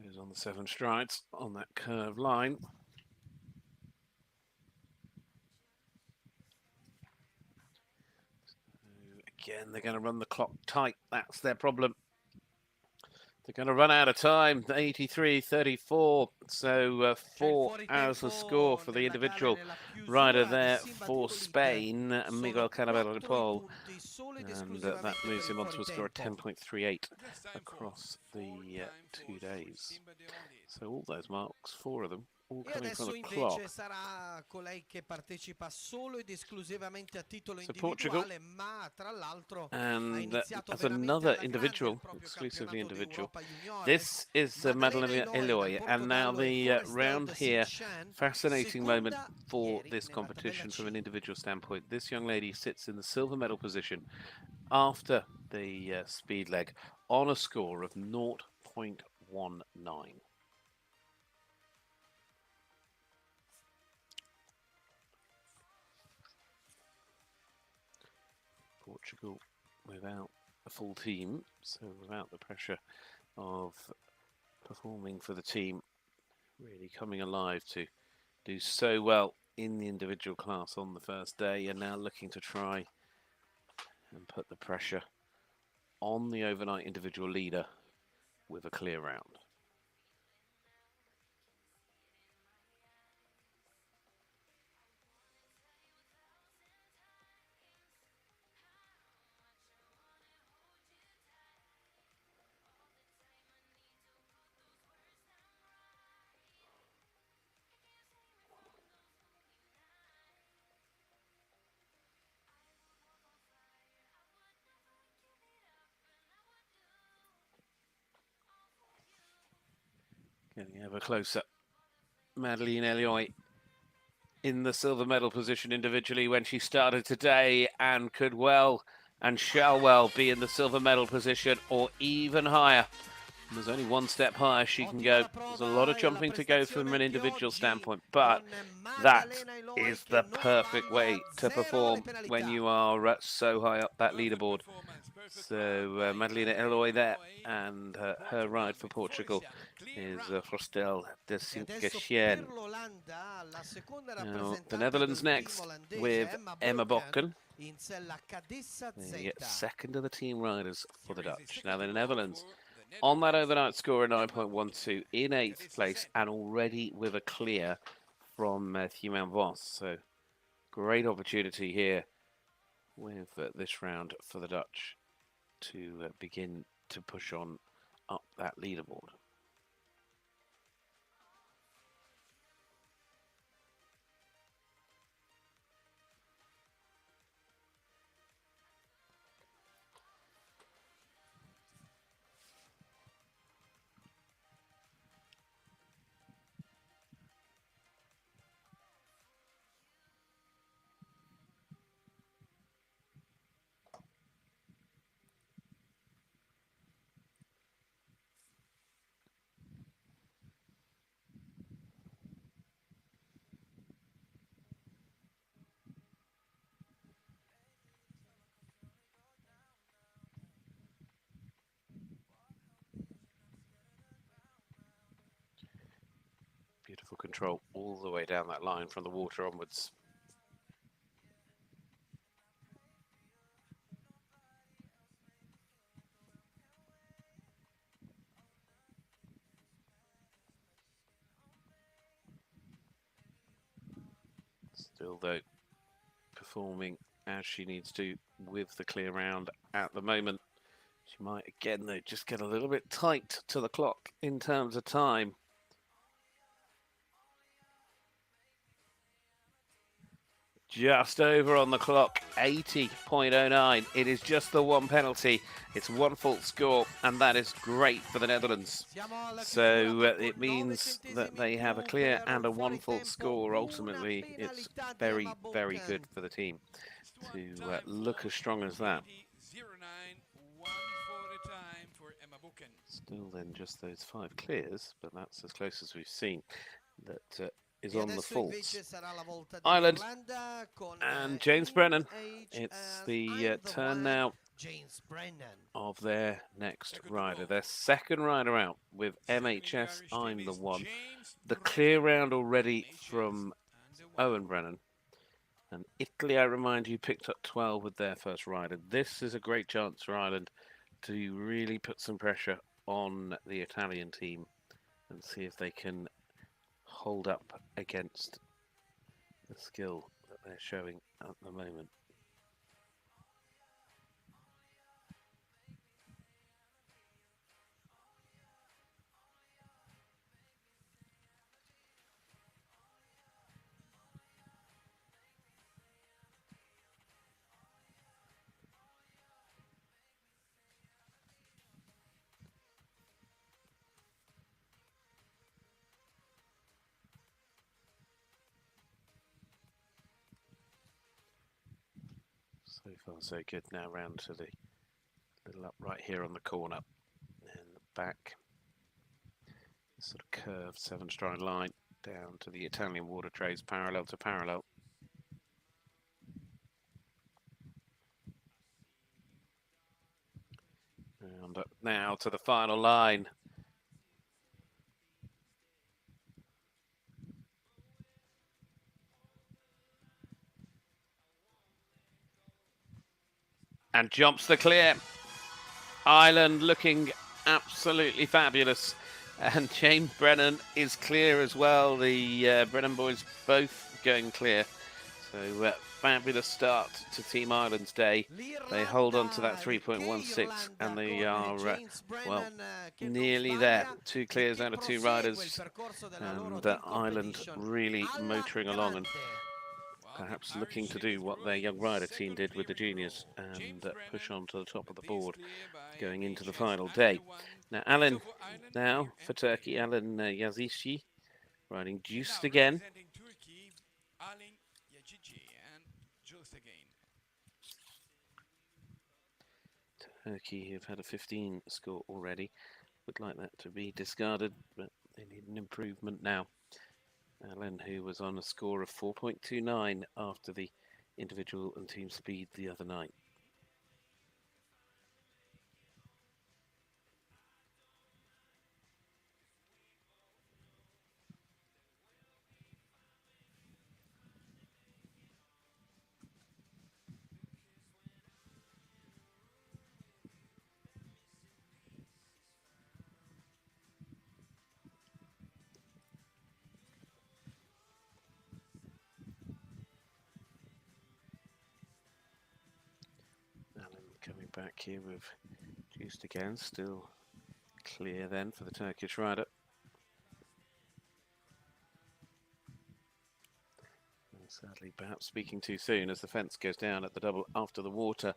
Goes on the 7 strides on that curved line. Again, they're going to run the clock tight. That's their problem. They're going to run out of time. 83-34. So 4 as the score for the individual rider there for Spain, Miguel Cannavero de Paul. And that moves him on to a score of 10.38 across the 2 days. So all those marks, 4 of them, all coming from the clock. Sarà colei che partecipa solo ed esclusivamente a titolo Portugal, individuale, ma tra l'altro and that's another individual, exclusively individual. This is Madeleine Eloy, and now the round here, fascinating moment for this competition from an individual standpoint. This young lady sits in the silver medal position after the speed leg on a score of 0.19. Portugal without a full team, so without the pressure of performing for the team, really coming alive to do so well in the individual class on the first day, and now looking to try and put the pressure on the overnight individual leader with a clear round. Getting ever closer. Madeleine Eloy in the silver medal position individually when she started today, and could well and shall well be in the silver medal position or even higher. There's only one step higher she can go. There's a lot of jumping to go from an individual standpoint, but that is the perfect way to perform when you are so high up that leaderboard. So Madeleine Eloy there, and her ride for Portugal is Frostel de Sint-Gatienne. The Netherlands next with Emma Bokken, the second of the team riders for the Dutch. Now the Netherlands on that overnight score of 9.12 in 8th place, and already with a clear from Thibaut Vos. So great opportunity here with this round for the Dutch to begin to push on up that leaderboard. Beautiful control all the way down that line from the water onwards. Still though, performing as she needs to with the clear round at the moment. She might again though just get a little bit tight to the clock in terms of time. Just over on the clock, 80.09. It is just the one penalty. It's one fault score, and that is great for the Netherlands. So it means that they have a clear and a one fault score. Ultimately, it's very, very good for the team to look as strong as that. Still then just those 5 clears, but that's as close as we've seen that is E on the adesso faults. invece sarà la volta Ireland dell'Irlanda con and James Brennan. NHS. It's the I'm the turn one, now James Brennan. of their next Second to rider. go. Their second rider out with Second in the MHS. Irish team I'm the is one. James The Brennan. clear round already NHS from and the one. Owen Brennan. And Italy, I remind you, picked up 12 with their first rider. This is a great chance for Ireland to really put some pressure on the Italian team and see if they can hold up against the skill that they're showing at the moment. So far, so good. Now round to the little upright here on the corner and the back. This sort of curved 7-stride line down to the Italian water trays, parallel to parallel. And up now to the final line. And jumps the clear. Ireland looking absolutely fabulous. And James Brennan is clear as well. The Brennan boys both going clear. So fabulous start to Team Ireland's day. They hold on to that 3.16 and they are, well, nearly there. 2 clears out of 2 riders. And Ireland really motoring along and perhaps looking to do what their young rider team did with the juniors and push on to the top of the board going into the final day. Now Alan, now for Turkey, Alan Yazici riding juiced again. Turkey have had a 15 score already. Would like that to be discarded, but they need an improvement now. Alan, who was on a score of 4.29 after the individual and team speed the other night. Coming back here with juiced again, still clear then for the Turkish rider. And sadly, perhaps speaking too soon as the fence goes down at the double after the water.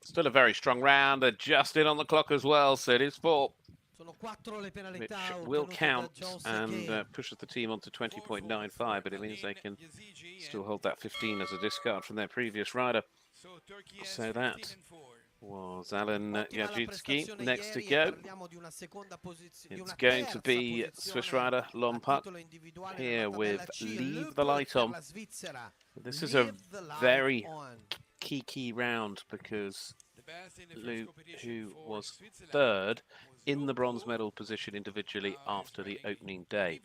Still a very strong round, adjusted on the clock as well, so it is 4. Which will count and pushes the team on to 20.95, but it means they can still hold that 15 as a discard from their previous rider. So that was Alan Jajicki. Next to go, it's going to be Swiss rider Lompuck here with Leave the Light On. This is a very key round because Luke, who was 3rd in the bronze medal position individually after the opening day,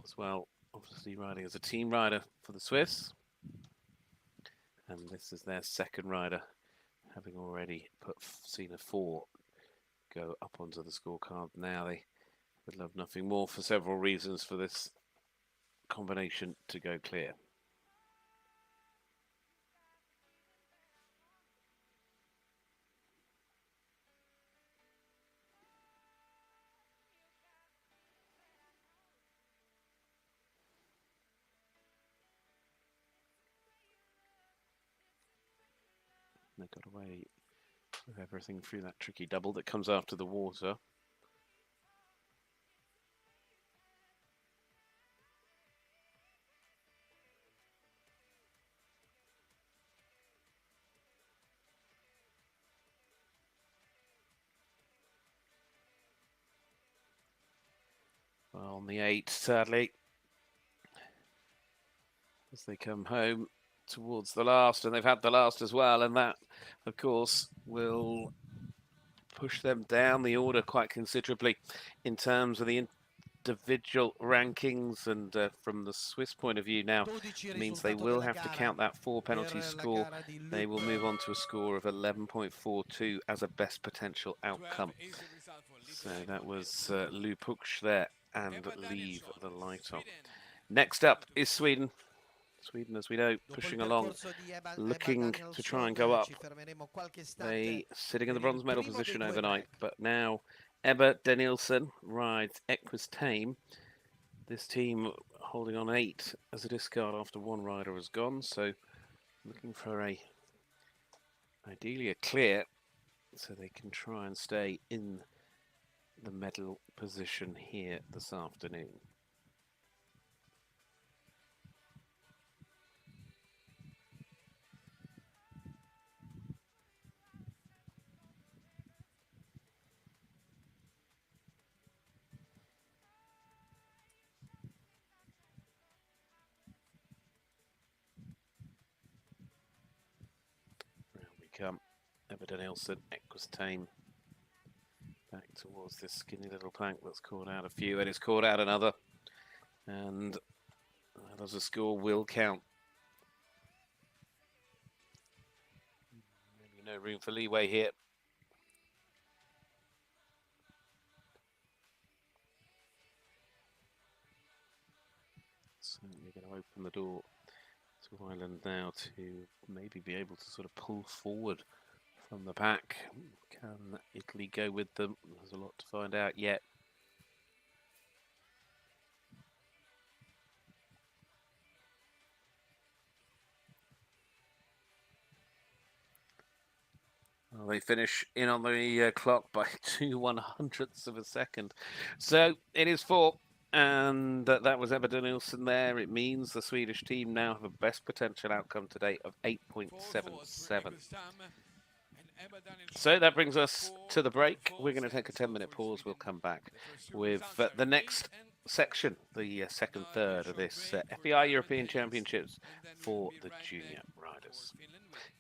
as well obviously riding as a team rider for the Swiss, and this is their second rider, having already seen a 4 go up onto the scorecard. Now they would love nothing more for several reasons for this combination to go clear. They got away with everything through that tricky double that comes after the water. Well, on the 8, sadly, as they come home towards the last, and they've had the last as well, and that, of course, will push them down the order quite considerably in terms of the individual rankings. And from the Swiss point of view now, means they will have to count that 4 penalty score. They will move on to a score of 11.42 as a best potential outcome. So that was Lou Puch there, and leave the light on. Next up is Sweden. Sweden, as we know, pushing along, looking to try and go up. They sitting in the bronze medal position overnight, but now Ebba Danielsson rides Equus Tame. This team holding on 8 as a discard after one rider has gone, so looking for ideally a clear, so they can try and stay in the medal position here this afternoon. Round we come. Ebba Danielsson, Equus Tame. Back towards this skinny little plank that's caught out a few, and it's caught out another. And as a score will count. Maybe no room for leeway here. Certainly going to open the door to Ireland now to maybe be able to sort of pull forward from the pack. Can Italy go with them? There's a lot to find out yet. Well, they finish in on the clock by 2/100ths of a second. So it is 4. And that was Ebba Danielsson there. It means the Swedish team now have a best potential outcome today of 8.77. So that brings us to the break. We're going to take a 10-minute pause. We'll come back with the next section, the second third of this FEI European Championships for the junior riders.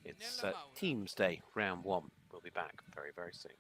It's Teams Day, round 1. We'll be back very, very soon.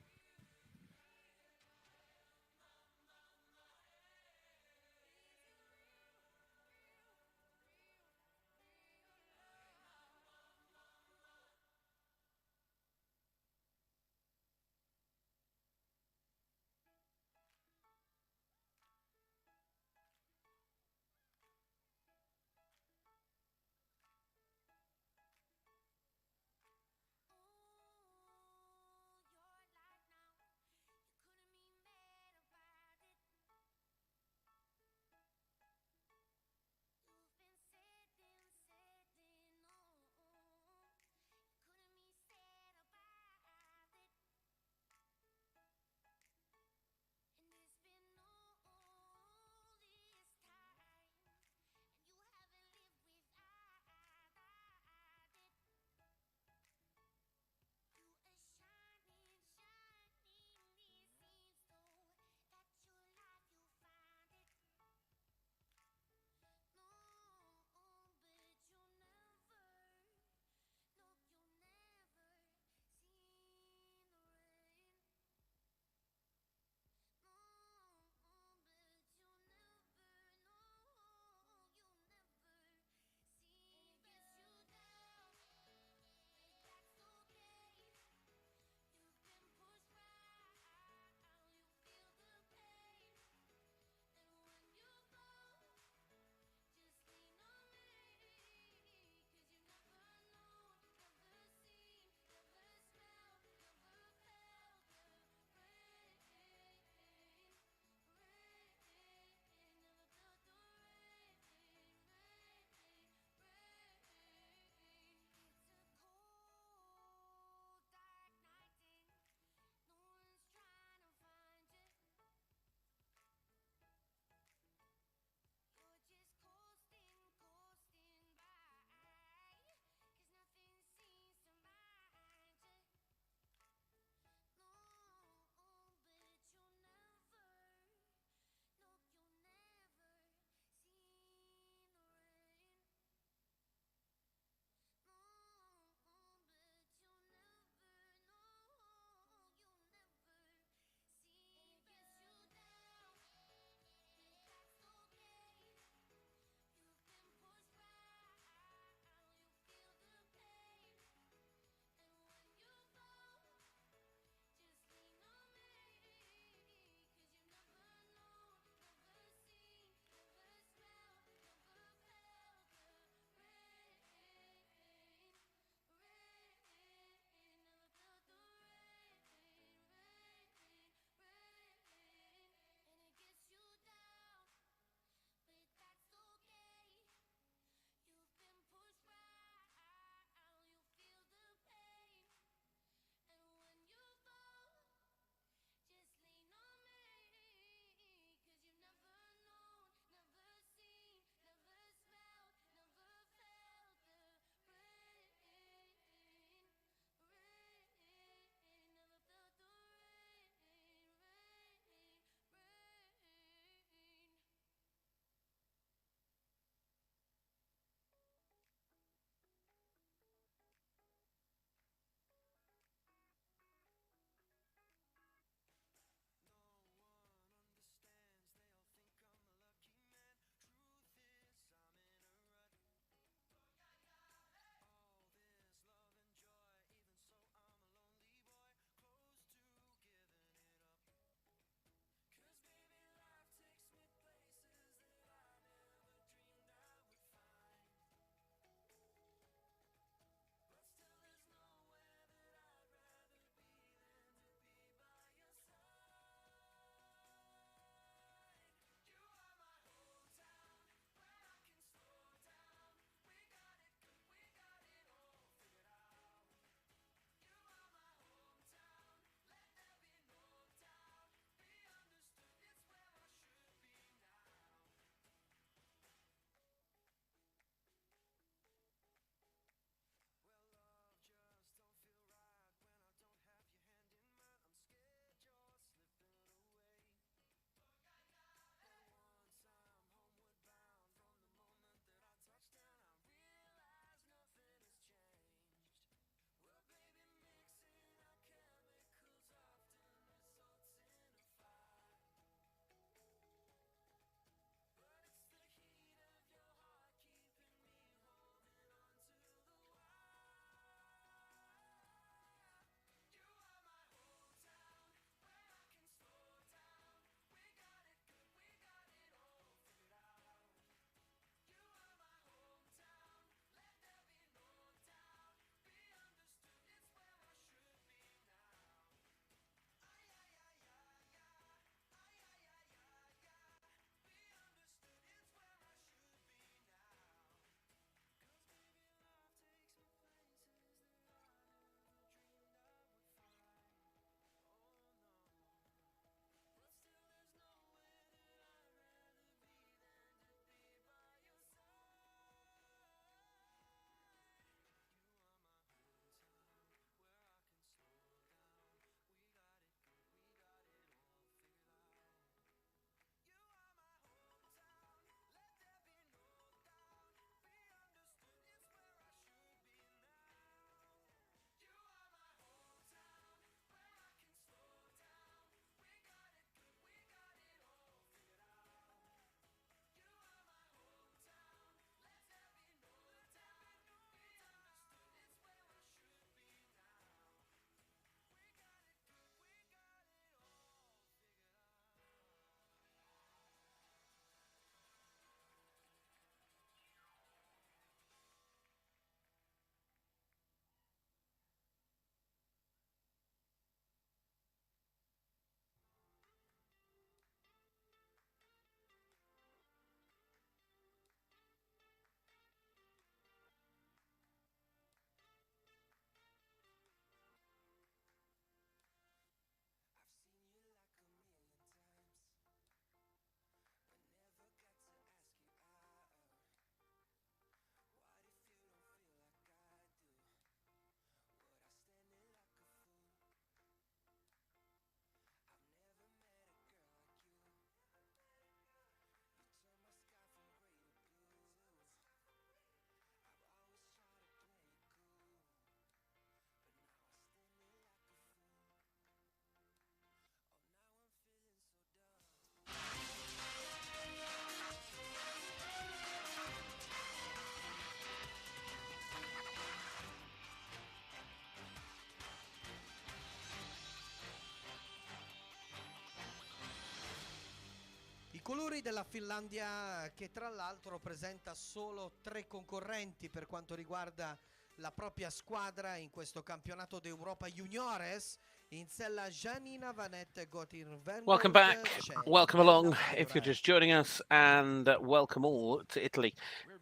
colori della Finlandia, che tra l'altro presenta solo 3 concorrenti per quanto riguarda la propria squadra in questo campionato d'Europa Juniores. In sella Janina Vanette Gotin. Welcome back, welcome along if you're just joining us, and welcome all to Italy,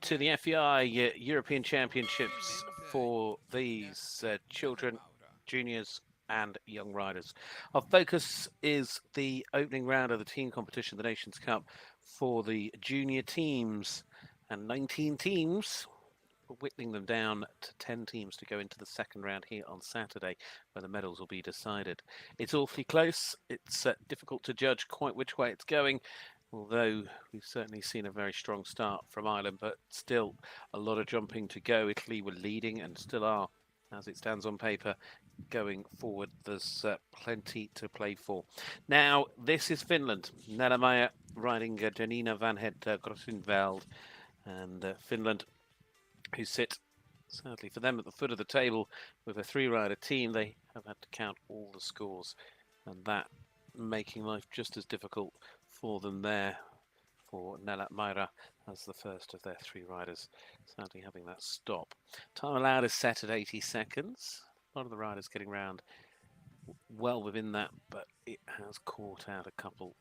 to the FEI European Championships for these children, juniors and young riders. Our focus is the opening round of the team competition, the Nations Cup, for the junior teams, and 19 teams, whittling them down to 10 teams to go into the second round here on Saturday, where the medals will be decided. It's awfully close. It's difficult to judge quite which way it's going, although we've certainly seen a very strong start from Ireland, but still a lot of jumping to go. Italy were leading and still are, as it stands on paper, going forward. There's plenty to play for. Now, this is Finland. Nella Meyer riding Janina van het Grossenveld, and Finland, who sit, sadly for them, at the foot of the table with a 3-rider team. They have had to count all the scores, and that making life just as difficult for them there, for Nella Meyer as the first of their 3 riders, sadly having that stop. Time allowed is set at 80 seconds. A lot of the riders getting round well within that, but it has caught out a couple.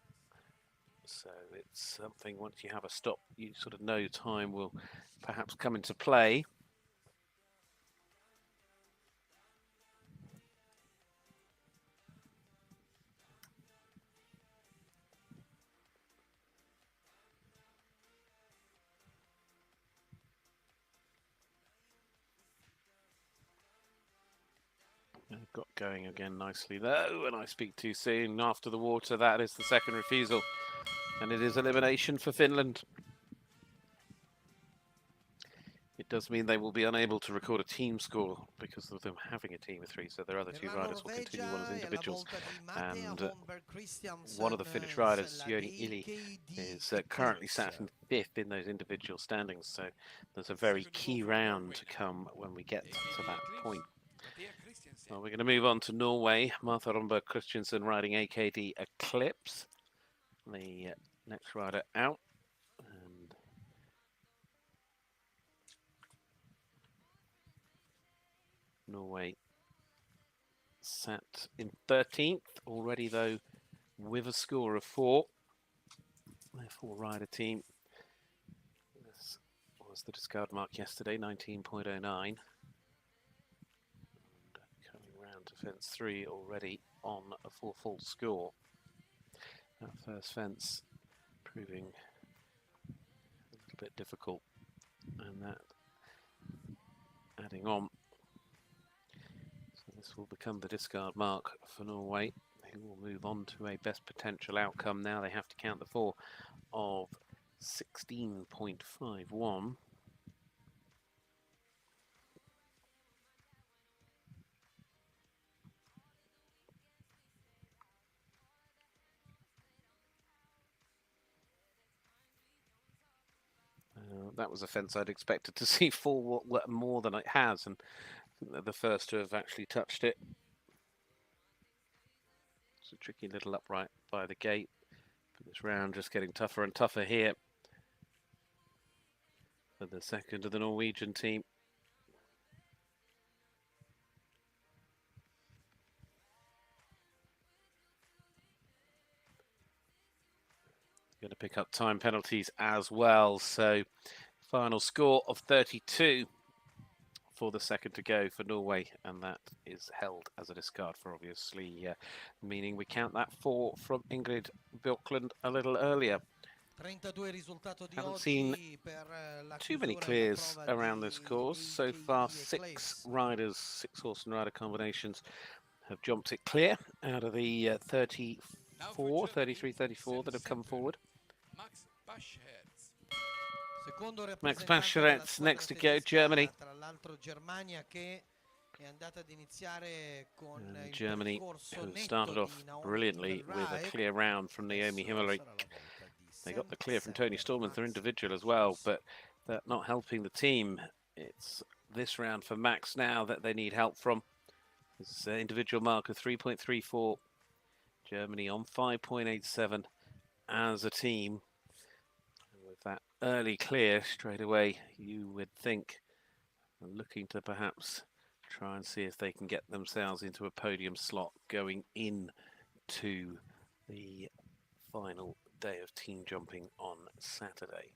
So it's something, once you have a stop, you sort of know time will perhaps come into play. Got going again nicely though, and I speak too soon. After the water, that is the second refusal, and it is elimination for Finland. It does mean they will be unable to record a team score because of them having a team of 3, so their other 2 riders will continue on as individuals. And one of the Finnish riders, Joni Ili, is currently sat in 5th in those individual standings, so there's a very key round to come when we get to that point. Well, we're going to move on to Norway. Martha Romberg Christensen riding AKD Eclipse, the next rider out. And Norway sat in 13th already, though, with a score of 4. Their 4-rider team. This was the discard mark yesterday, 19.09. To fence 3 already on a 4 full score. That first fence proving a little bit difficult, and that adding on. So this will become the discard mark for Norway, who will move on to a best potential outcome. Now they have to count the 4 of 16.51. That was a fence I'd expected to see fall more than it has, and I think they're the first to have actually touched it. It's a tricky little upright by the gate, but this round just getting tougher and tougher here for the second of the Norwegian team. Going to pick up time penalties as well, so final score of 32 for the second to go for Norway, and that is held as a discard for obviously meaning we count that 4 from Ingrid Björklund a little earlier. Haven't seen too many clears around this course so far. 6 riders, 6 horse and rider combinations have jumped it clear out of the 33, 34 that have come forward. Max Pascherets next to go, Germany. And Germany, who started off brilliantly with a clear round from Naomi Himmelreich. They got the clear from Tony Stormont, their individual as well, but that not helping the team. It's this round for Max now that they need help from. It's an individual mark of 3.34. Germany on 5.87 as a team. that early clear straight away, you would think, looking to perhaps try and see if they can get themselves into a podium slot going in to the final day of team jumping on Saturday.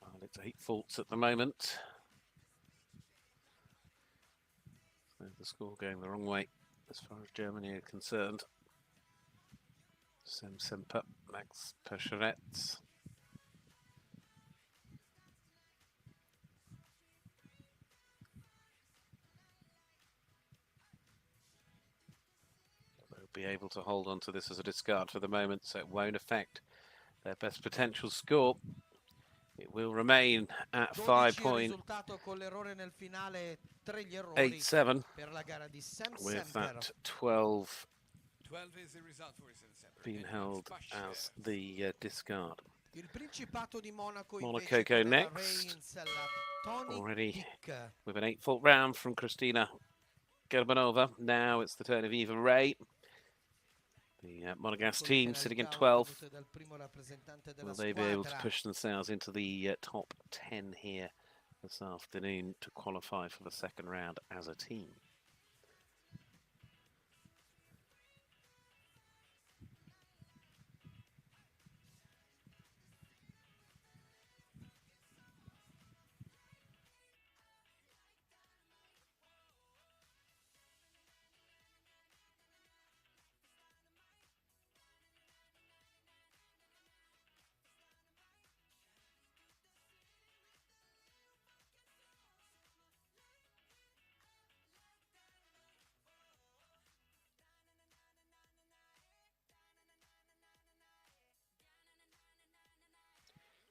Well, it's 8 faults at the moment. So the score going the wrong way as far as Germany are concerned. Sem Semper, Max Pescheretz. They'll be able to hold on to this as a discard for the moment, so it won't affect their best potential score. It will remain at 5.87 with that 12 is the result for Sem Semper. being held as the discard. Il Principato di Monaco Monaco go next, already with an 8-fault round from Kristina Gerbanova. Now it's the turn of Eva Ray. The Monegasque team sitting in 12th. Will they be able to push themselves into the top 10 here this afternoon to qualify for the second round as a team?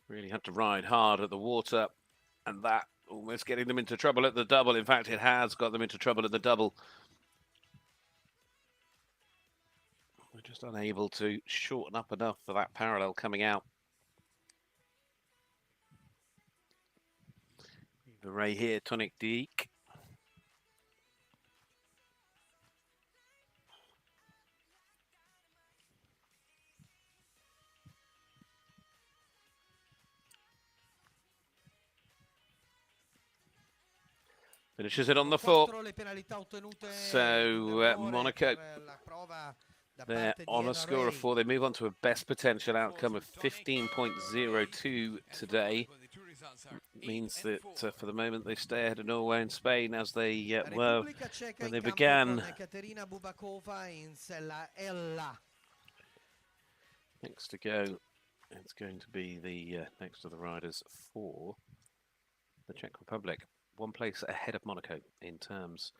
Really had to ride hard at the water, and that almost getting them into trouble at the double. In fact, it has got them into trouble at the double. We're just unable to shorten up enough for that parallel coming out. The Ray here, Tonic Deek. Finishes it on the 4. So Monaco, they're on a score of 4. They move on to a best potential outcome of 15.02 today. Means that for the moment they stay ahead of Norway and Spain as they were when they began. Next to go, it's going to be the next of the riders for the Czech Republic. One place ahead of Monaco in terms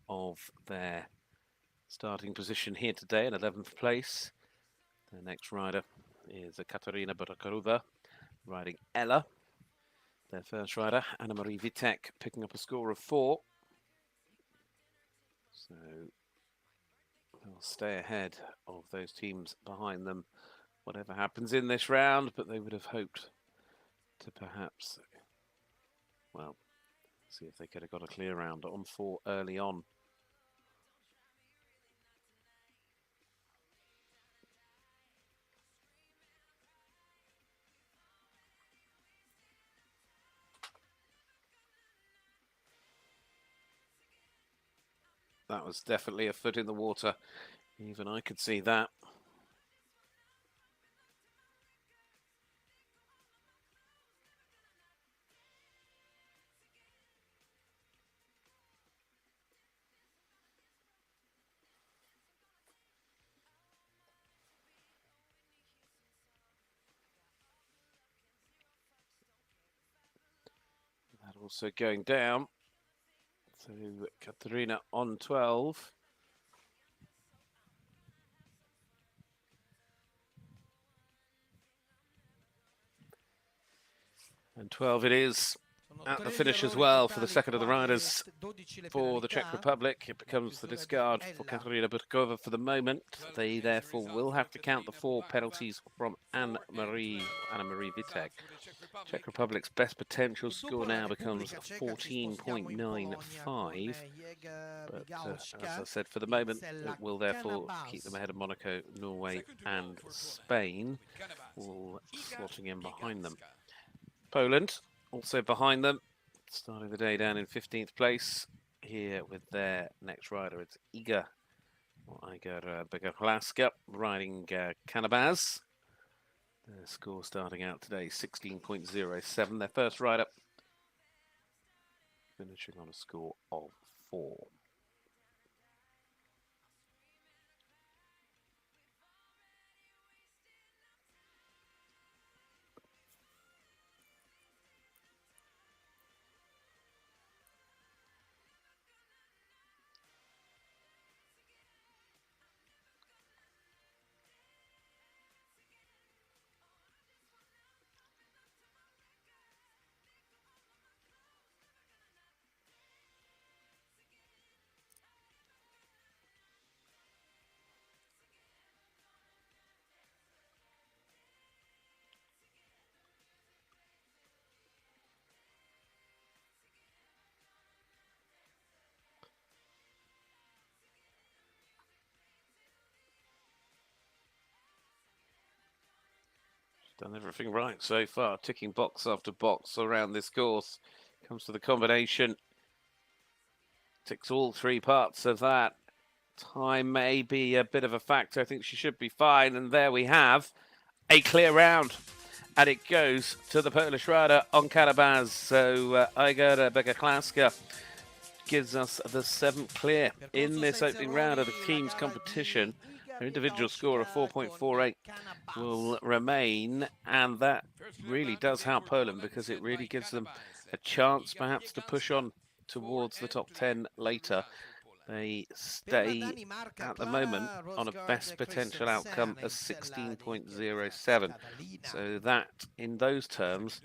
of their starting position here today in 11th place. The next rider is Katarina Botakarova riding Ella. Their first rider, Anna-Marie Vitek, picking up a score of 4. So they'll stay ahead of those teams behind them, whatever happens in this round, but they would have hoped to perhaps, well, see if they could have got a clear round on 4 early on. That was definitely a foot in the water. Even I could see that. That also going down. So Katarina on 12. And 12 it is. at the finish as well for the second of the riders for the Czech Republic. It becomes the discard for Katarina Budkova for the moment. They therefore will have to count the 4 penalties from Anna-Marie Vitek. Czech Republic's best potential score now becomes 14.95. But as I said, for the moment, it will therefore keep them ahead of Monaco, Norway and Spain, all slotting in behind them. Poland also behind them, starting the day down in 15th place. Here with their next rider, it's Iga Begalaska riding Kanabaz. Their score starting out today, 16.07. Their first rider finishing on a score of 4. Done everything right so far, ticking box after box around this course. Comes to the combination, ticks all 3 parts of that. Time may be a bit of a factor. I think she should be fine. And there we have a clear round. And it goes to the Polish rider on Kanabaz. So Iga Begalaska gives us the 7th clear in this opening round of the team's competition. Her individual score of 4.48 will remain, and that really does help Poland because it really gives them a chance perhaps to push on towards the top 10 later. They stay at the moment on a best potential outcome of 16.07. So that, in those terms,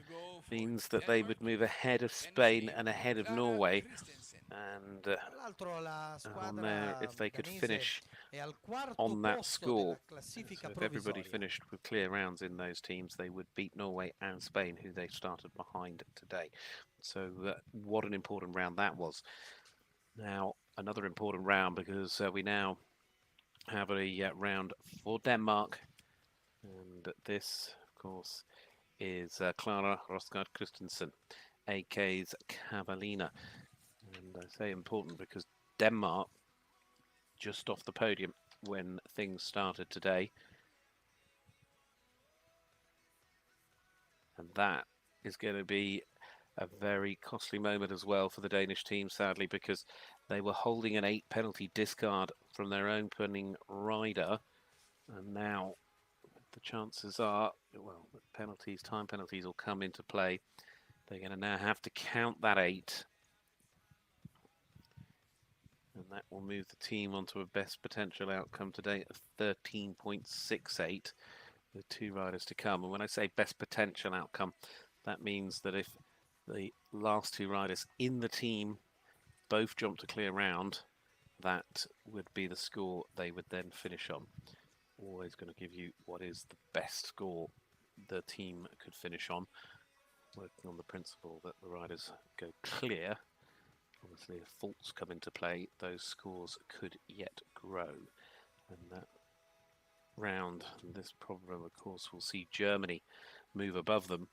means that they would move ahead of Spain and ahead of Norway. And on there, if they could finish on that score, so if everybody finished with clear rounds in those teams, they would beat Norway and Spain, who they started behind today. So what an important round that was. Now, another important round because we now have a round for Denmark. And this, of course, is Clara Rosgaard Christensen, AK's Cavallina. And I say important because Denmark, just off the podium when things started today. And that is going to be a very costly moment as well for the Danish team, sadly, because they were holding an 8 penalty discard from their opening rider. And now the chances are, well, penalties, time penalties will come into play. They're going to now have to count that 8. And that will move the team onto a best potential outcome today of 13.68 with 2 riders to come. And when I say best potential outcome, that means that if the last 2 riders in the team both jump to clear round, that would be the score they would then finish on. Always going to give you what is the best score the team could finish on, working on the principle that the riders go clear. Obviously, if faults come into play, those scores could yet grow. And that round, this problem, of course, will see Germany move above them.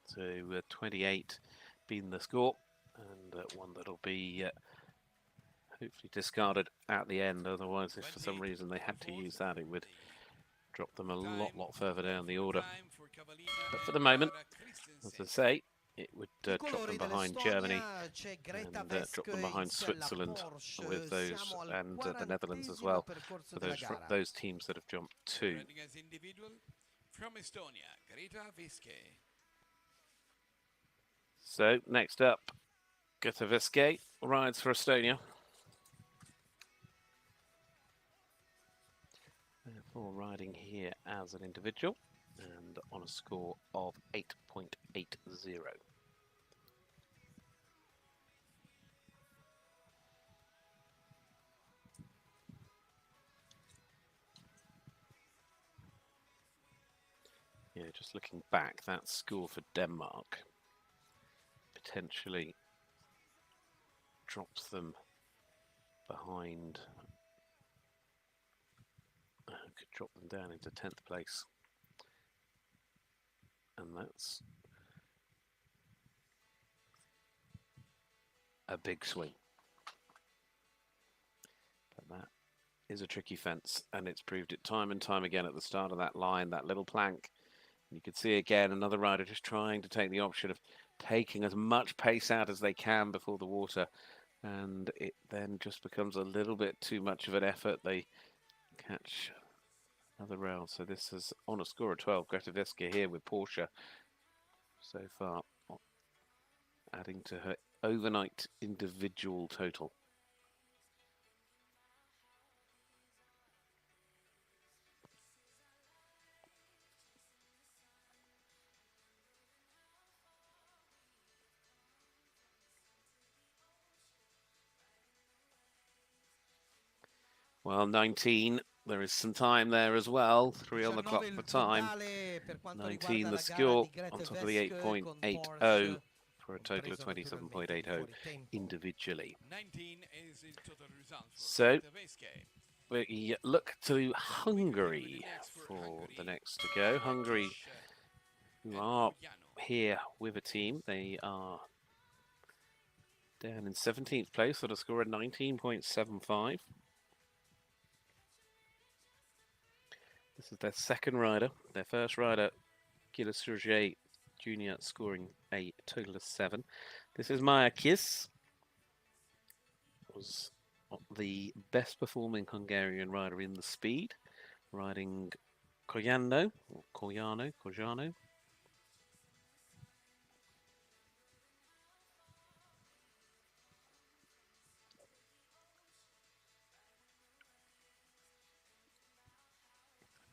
So 28 being the score, and one that'll be hopefully discarded at the end. Otherwise, if for some reason they had to use that, it would drop them a lot further down the order. But for the moment, as I say, it would drop them behind Germany and drop them behind Switzerland with those, and the Netherlands as well, for those teams that have jumped 2. So next up, Greta Viske rides for Estonia. Therefore riding here as an individual and on a score of 8.80. Yeah, just looking back, that score for Denmark potentially drops them behind. Could drop them down into 10th place. And that's a big swing. But that is a tricky fence, and it's proved it time and time again at the start of that line, that little plank. You could see again another rider just trying to take the option of taking as much pace out as they can before the water, and it then just becomes a little bit too much of an effort. They catch another rail. So this is on a score of 12. Greta Viska here with Porsche so far, adding to her overnight individual total. Well, 19, there is some time there as well. 3 on the clock for time. 19 the score on top of the 8.80 for a total of 27.80 individually. 19 is the total result for So Greta Viska. we look to Hungary for the next to go. Hungary, who are here with a team, they are down in 17th place at a score of 19.75. This is their second rider. Their first rider, Gila Serge Jr., scoring a total of 7. This is Maya Kiss. Was the best performing Hungarian rider in the speed, riding Cojano.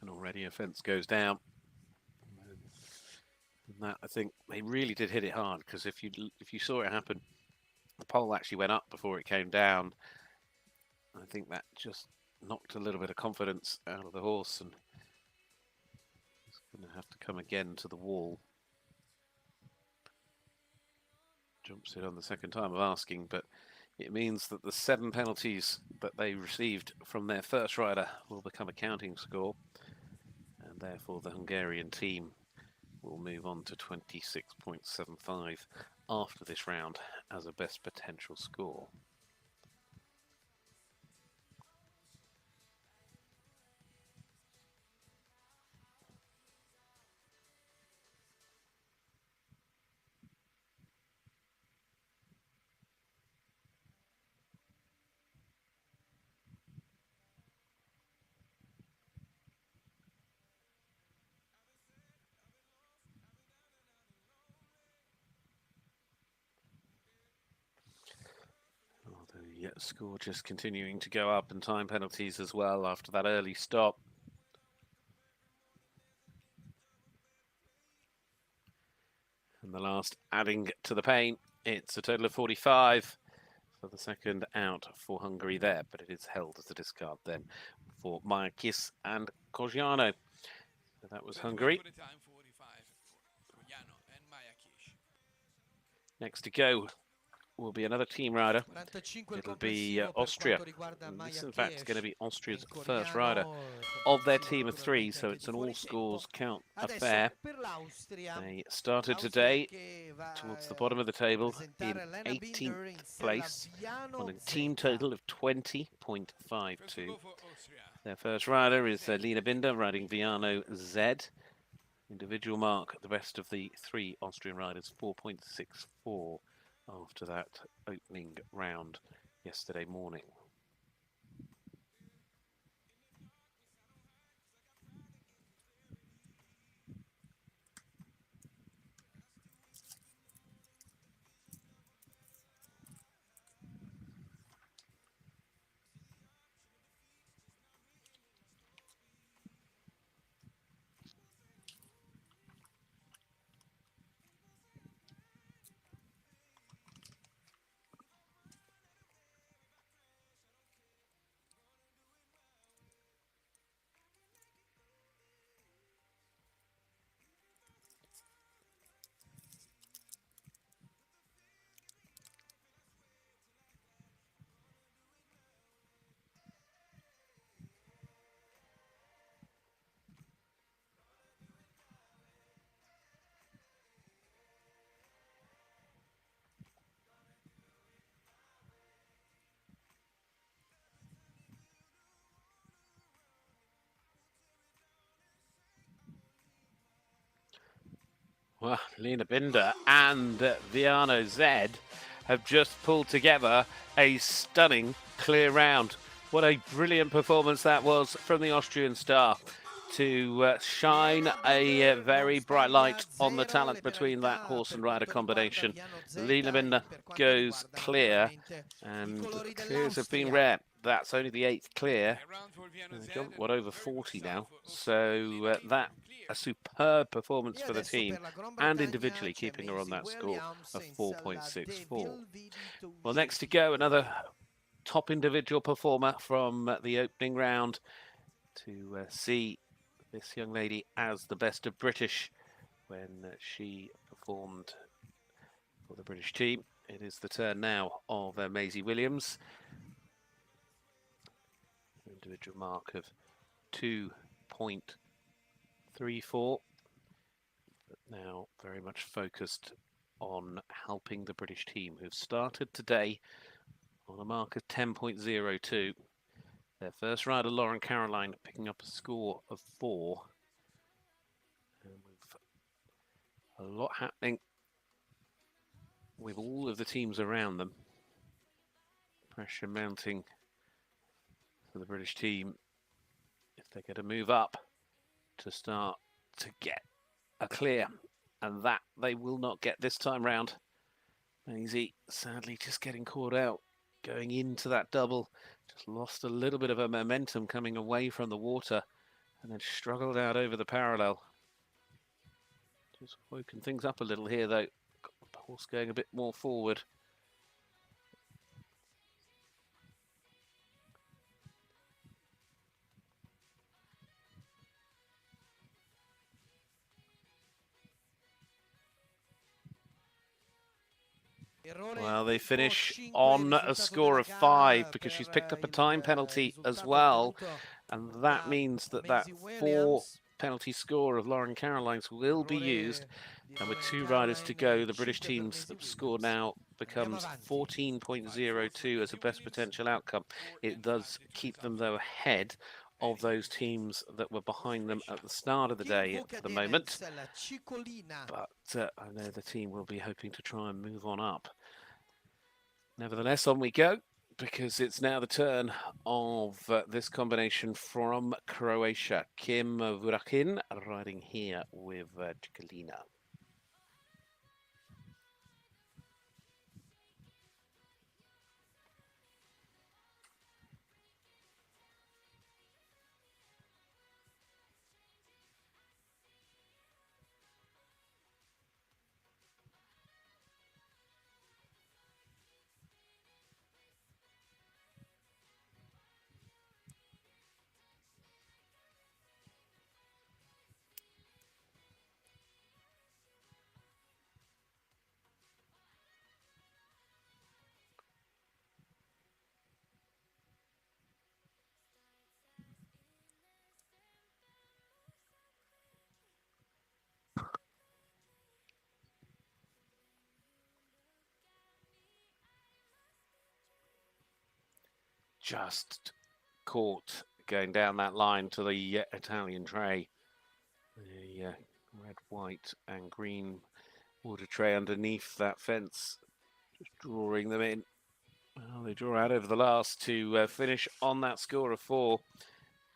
And already a fence goes down. And that, I think they really did hit it hard, because if you saw it happen, the pole actually went up before it came down. I think that just knocked a little bit of confidence out of the horse, and he's going to have to come again to the wall. Jumps it on the second time of asking, but it means that the 7 penalties that they received from their first rider will become a counting score, and therefore the Hungarian team will move on to 26.75 after this round as a best potential score. The score just continuing to go up, and time penalties as well after that early stop. And the last adding to the pain, it's a total of 45 for the second out for Hungary there, but it is held as a discard then for Maya Kiss and Cojano. So that was Hungary. Next to go will be another team rider. It'll be Austria. And this, in fact, is going to be Austria's first rider of their team of 3, so it's an all-scores count affair. They started today towards the bottom of the table in 18th place on a team total of 20.52. Their first rider is Lena Binder, riding Viano Z. Individual mark, the best of the 3 Austrian riders, 4.64. After that opening round yesterday morning. Well, Lena Binder and Viano Zed have just pulled together a stunning clear round. What a brilliant performance that was from the Austrian star to shine a very bright light on the talent between that horse and rider combination. Lena Binder goes clear, and clears have been rare. That's only the 8th clear. They've jumped, what, over 40 now. So that a superb performance for the team and individually keeping her on that score of 4.64. Well, next to go, another top individual performer from the opening round to see this young lady as the best of British when she performed for the British team. It is the turn now of Maisie Williams. Individual mark of 2.34, but now very much focused on helping the British team, who've started today on a mark of 10.02. Their first rider, Lauren Caroline, picking up a score of 4. And with a lot happening with all of the teams around them. Pressure mounting for the British team if they're going to move up to start to get a clear, and that they will not get this time round. Maisie sadly just getting caught out going into that double, just lost a little bit of her momentum coming away from the water and then struggled out over the parallel. Just woken things up a little here though. Got the horse going a bit more forward. Well, they finish on a score of 5 because she's picked up a time penalty as well. And that means that that 4 penalty score of Lauren Caroline's will be used. And with 2 riders to go, the British team's score now becomes 14.02 as a best potential outcome. It does keep them, though, ahead of those teams that were behind them at the start of the day for the moment. But I know the team will be hoping to try and move on up. Nevertheless, on we go, because it's now the turn of this combination from Croatia. Kim Vurakin riding here with Cikalina. Just caught going down that line to the Italian tray. The red, white and green water tray underneath that fence, just drawing them in. Well, they draw out over the last to finish on that score of 4.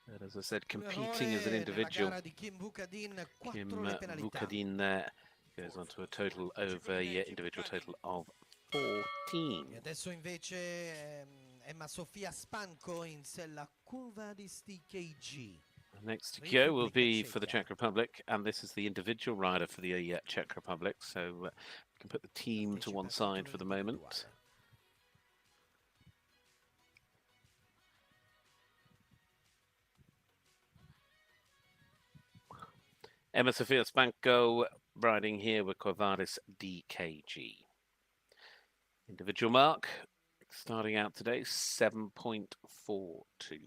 But as I said, competing as an individual. Kim Vukadin there goes on to a total over individual total of 14. Adesso invece Emma Sofia Spanco in sella curva di kg. Next to go will be for the Czech Republic, and this is the individual rider for the Czech Republic, so we can put the team to one side for the moment. Emma Sofia Spanco riding here with Corvaris DKG. Individual mark, starting out today, 7.42.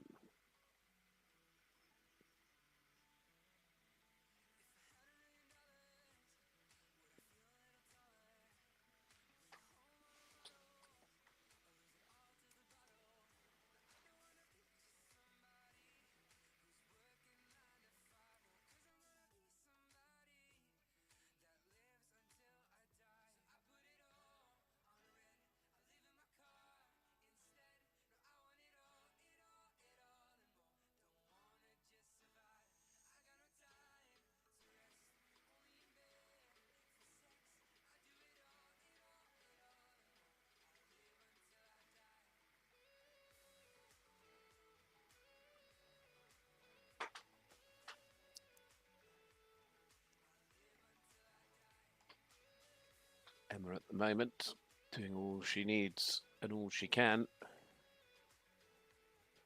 Emma at the moment, doing all she needs and all she can.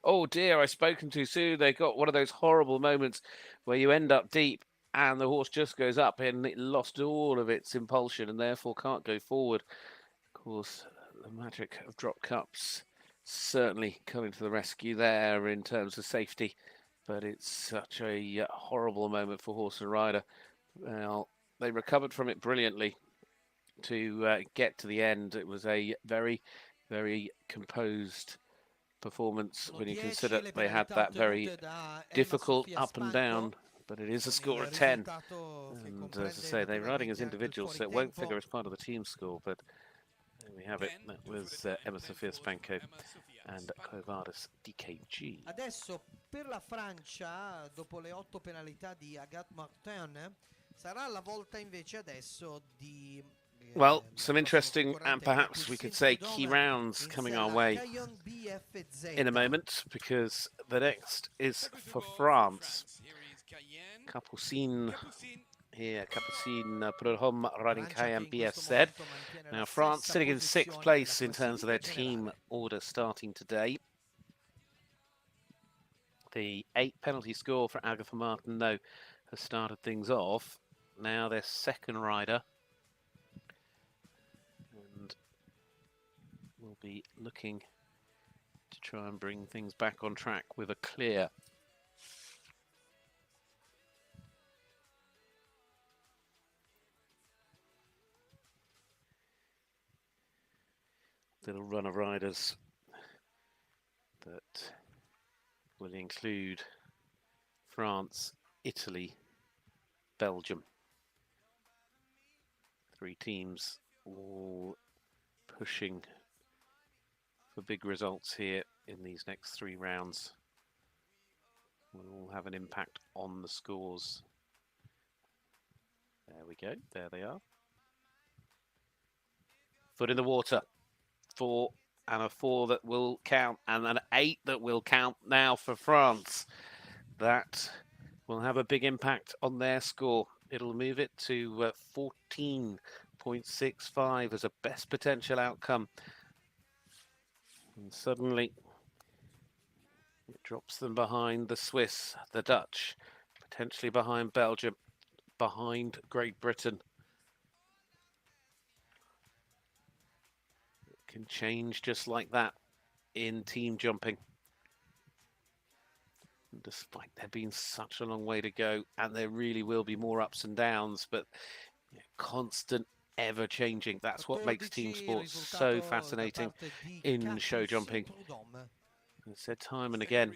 Oh dear, I've spoken too soon. They got one of those horrible moments where you end up deep and the horse just goes up and it lost all of its impulsion and therefore can't go forward. Of course, the magic of drop cups certainly coming to the rescue there in terms of safety, but it's such a horrible moment for horse and rider. Well, they recovered from it brilliantly to get to the end. It was a very, very composed performance when you consider they had that very difficult up and down, but it is a score of 10. And as I say, they're riding as individuals, so it won't figure as part of the team score, but there we have it. That was Emma Sofia Spanko and Covadis DKG. Adesso per la Francia, dopo le 8 penalità di Agathe Martin, sarà la volta invece adesso di well, some interesting and perhaps we could say key rounds coming our way in a moment, because the next is for France. Capucine here, Capucine Prudhomme riding Cayenne BFZ. Now France sitting in 6th place in terms of their team order starting today. The 8 penalty score for Agathe Martin, though, has started things off. Now their second rider. And we'll be looking to try and bring things back on track with a clear. Little run of riders that will include France, Italy, Belgium. 3 teams all pushing for big results here in these next 3 rounds. Will all have an impact on the scores. There we go, there they are. Foot in the water. 4 and a 4 that will count, and an 8 that will count now for France. That will have a big impact on their score. It'll move it to 14.65 as a best potential outcome. And suddenly it drops them behind the Swiss, the Dutch, potentially behind Belgium, behind Great Britain. Can change just like that in team jumping. Despite there being such a long way to go, and there really will be more ups and downs, but constant, ever changing. That's what makes team sports so fascinating in show jumping. I've said time and again,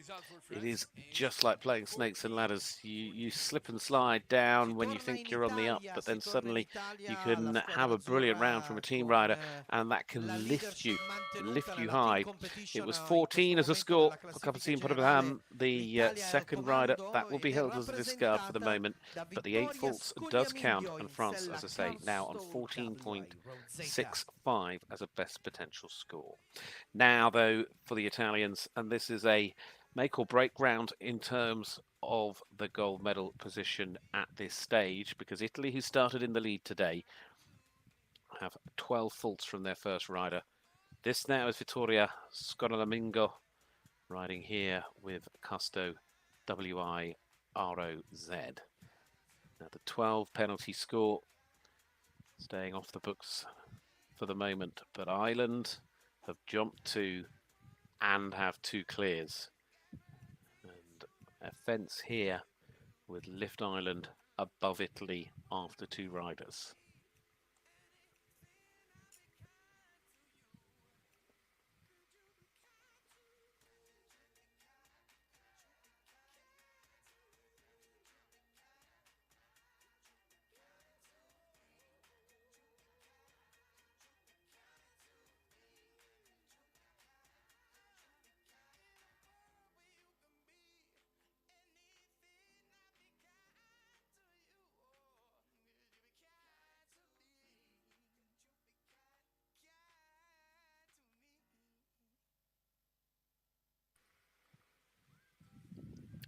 it is just like playing snakes and ladders. You slip and slide down when you think you're on the up, but then suddenly you can have a brilliant round from a team rider, and that can lift you high. It was 14 as a score for Competiton Prudhomme, the second rider. That will be held as a discard for the moment, but the 8 faults does count, and France, as I say, now on 14.65 as a best potential score. Now, though, for the Italians, and this is a make or break round in terms of the gold medal position at this stage, because Italy, who started in the lead today, have 12 faults from their first rider. This now is Vittoria Scornamingo riding here with Custo WIROZ. Now the 12 penalty score staying off the books for the moment, but Ireland have jumped 2 and have 2 clears. And a fence here with Lift Ireland above Italy after 2 riders.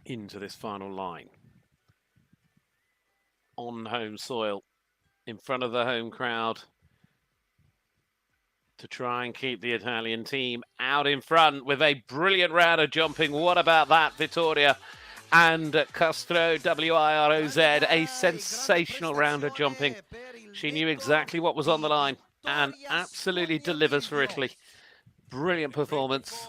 Into this final line. On home soil, in front of the home crowd, to try and keep the Italian team out in front with a brilliant round of jumping. What about that, Vittoria? And Castro, W-I-R-O-Z, a sensational round of jumping. She knew exactly what was on the line and absolutely delivers for Italy. Brilliant performance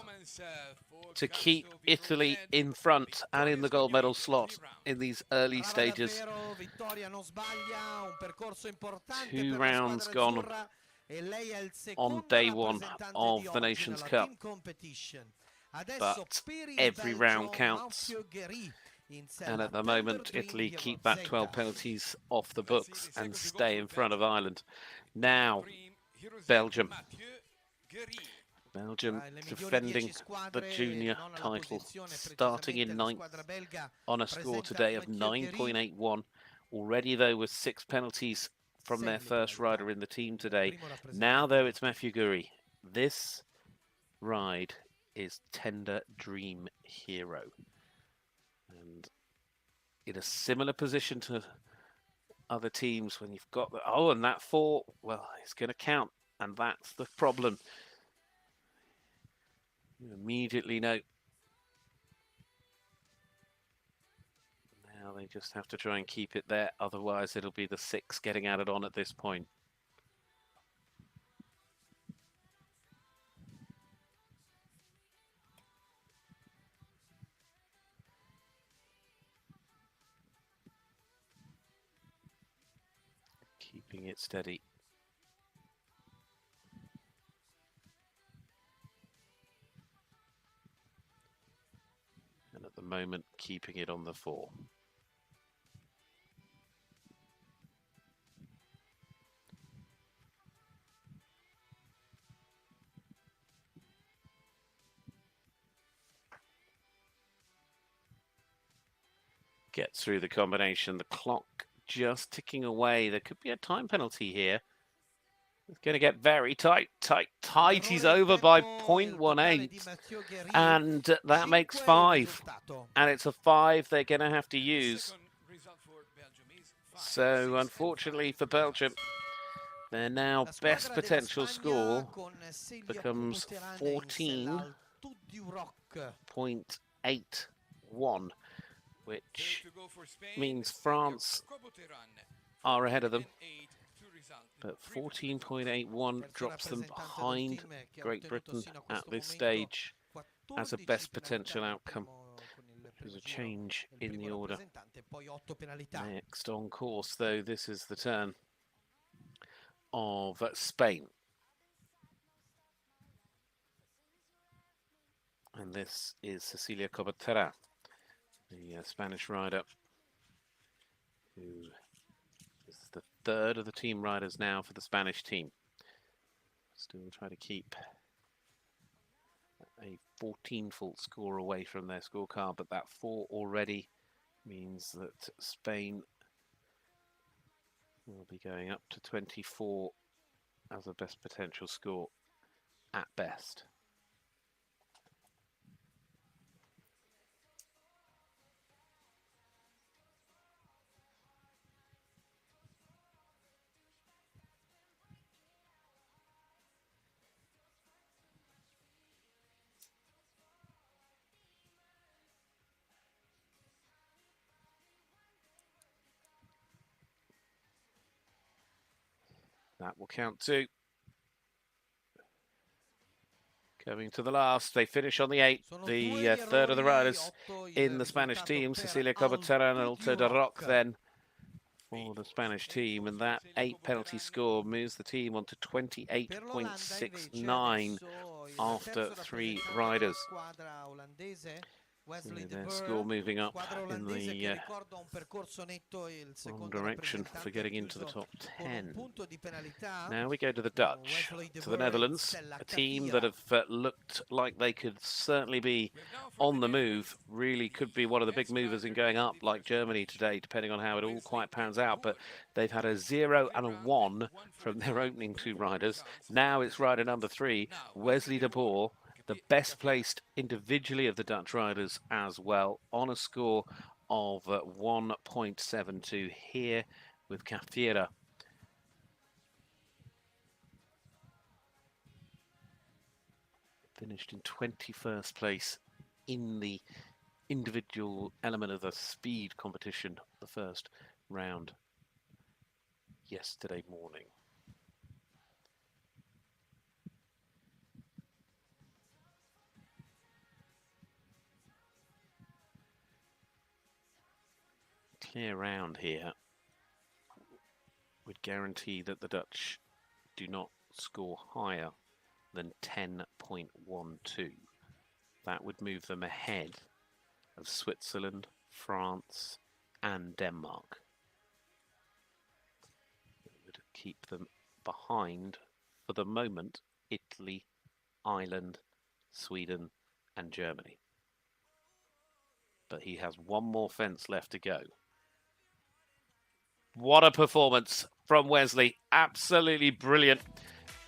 to keep Italy in front and in the gold medal slot in these early stages. 2 rounds gone on day 1 of the Nations Cup. But every round counts. And at the moment, Italy keep that 12 penalties off the books and stay in front of Ireland. Now, Belgium. Belgium defending the junior title, starting in 9th on a score today of 9.81. Already, though, with 6 penalties from their first rider in the team today. Now, though, it's Mathieu Goury. This ride is Tender Dream Hero. And in a similar position to other teams when you've got the... Oh, and that 4, well, it's going to count. And that's the problem. You immediately know. Now they just have to try and keep it there. Otherwise, it'll be the 6 getting added on at this point. Keeping it steady. And at the moment, keeping it on the 4. Gets through the combination. The clock just ticking away. There could be a time penalty here. It's going to get very tight. He's over by 0.18. And that makes 5. And it's a 5 they're going to have to use. So, unfortunately for Belgium, their now best potential score becomes 14.81, which means France are ahead of them. But 14.81 drops them behind Great Britain at this stage as a best potential outcome. There's a change in the order. Next on course, though, this is the turn of Spain. And this is Cecilia Cobertera, the Spanish rider, who is the 3rd of the team riders now for the Spanish team. Still try to keep a 14-fault score away from their scorecard, but that 4 already means that Spain will be going up to 24 as a best potential score at best. That will count 2. Coming to the last, they finish on the 8th. The 3rd of the riders in the Spanish team, Cecilia Cobertera and Alto de Rock, then for the Spanish team. And that 8 penalty score moves the team on to 28.69 after 3 riders. Their score moving up in the wrong direction for getting into the top 10. Now we go to the Dutch, to the Netherlands, a team that have looked like they could certainly be on the move, really could be one of the big movers in going up, like Germany today, depending on how it all quite pans out. But they've had a 0 and a 1 from their opening 2 riders. Now it's rider number 3, Wesley de Boer, the best placed individually of the Dutch riders as well, on a score of 1.72 here with Caffiera. finished in 21st place in the individual element of the speed competition, the first round yesterday morning. Clear round here would guarantee that the Dutch do not score higher than 10.12. That would move them ahead of Switzerland, France and Denmark. It would keep them behind, for the moment, Italy, Ireland, Sweden and Germany. But he has one more fence left to go. What a performance from Wesley. Absolutely brilliant.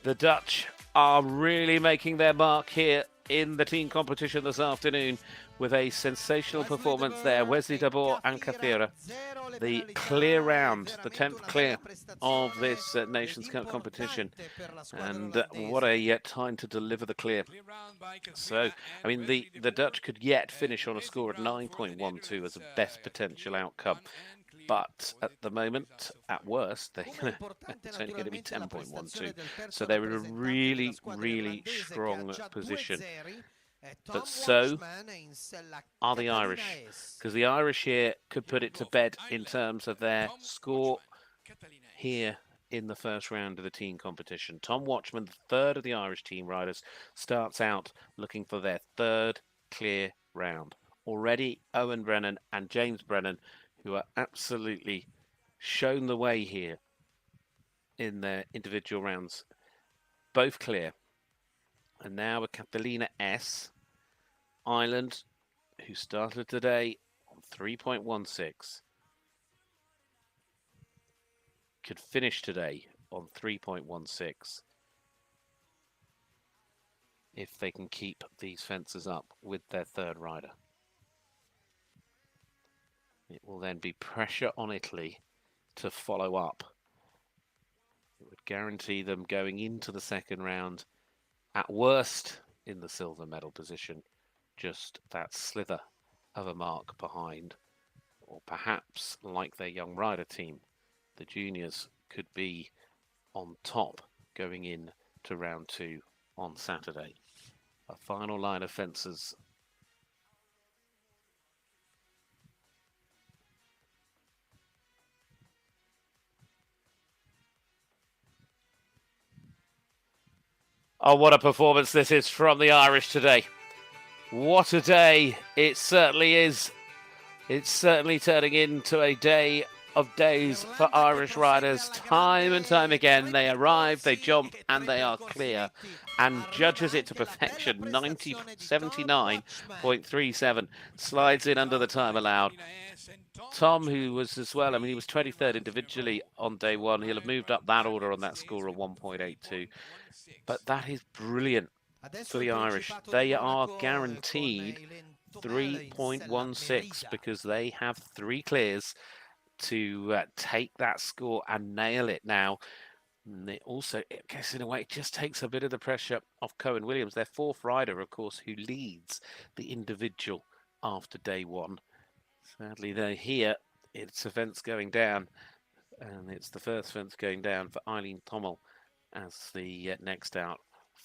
The Dutch are really making their mark here in the team competition this afternoon with a sensational performance there. Wesley de Boer and Cathera. The clear round, the 10th clear of this Nations Cup competition. And what a time to deliver the clear. So, I mean, the Dutch could yet finish on a score of 9.12 as a best potential outcome. But at the moment, at worst, it's only going to be 10.12. So they're in a really, really strong position. But so are the Irish, because the Irish here could put it to bed in terms of their score here in the first round of the team competition. Tom Watchman, the third of the Irish team riders, starts out looking for their third clear round. Already Owen Brennan and James Brennan, who are absolutely shown the way here in their individual rounds, both clear. And now with Catalina S, Ireland, who started today on 3.16, could finish today on 3.16 if they can keep these fences up with their third rider. It will then be pressure on Italy to follow up. It would guarantee them going into the second round, at worst, in the silver medal position, just that slither of a mark behind. Or perhaps, like their young rider team, the juniors could be on top going in to round 2 on Saturday. A final line of fences. Oh, what a performance this is from the Irish today. What a day it certainly is. It's certainly turning into a day of days for Irish riders. Time and time again, they arrive, they jump, and they are clear. And judges it to perfection. 79.37 slides in under the time allowed. Tom, who was as well, I mean, he was 23rd individually on day one. He'll have moved up that order on that score of 1.82. But that is brilliant for the Irish. They are guaranteed 3.16 because they have 3 clears to take that score and nail it now. And it also, I guess in a way, it just takes a bit of the pressure off Cohen Williams, their 4th rider, of course, who leads the individual after day one. Sadly, they're here. It's a fence going down, and it's the first fence going down for Eileen Tommel as the next out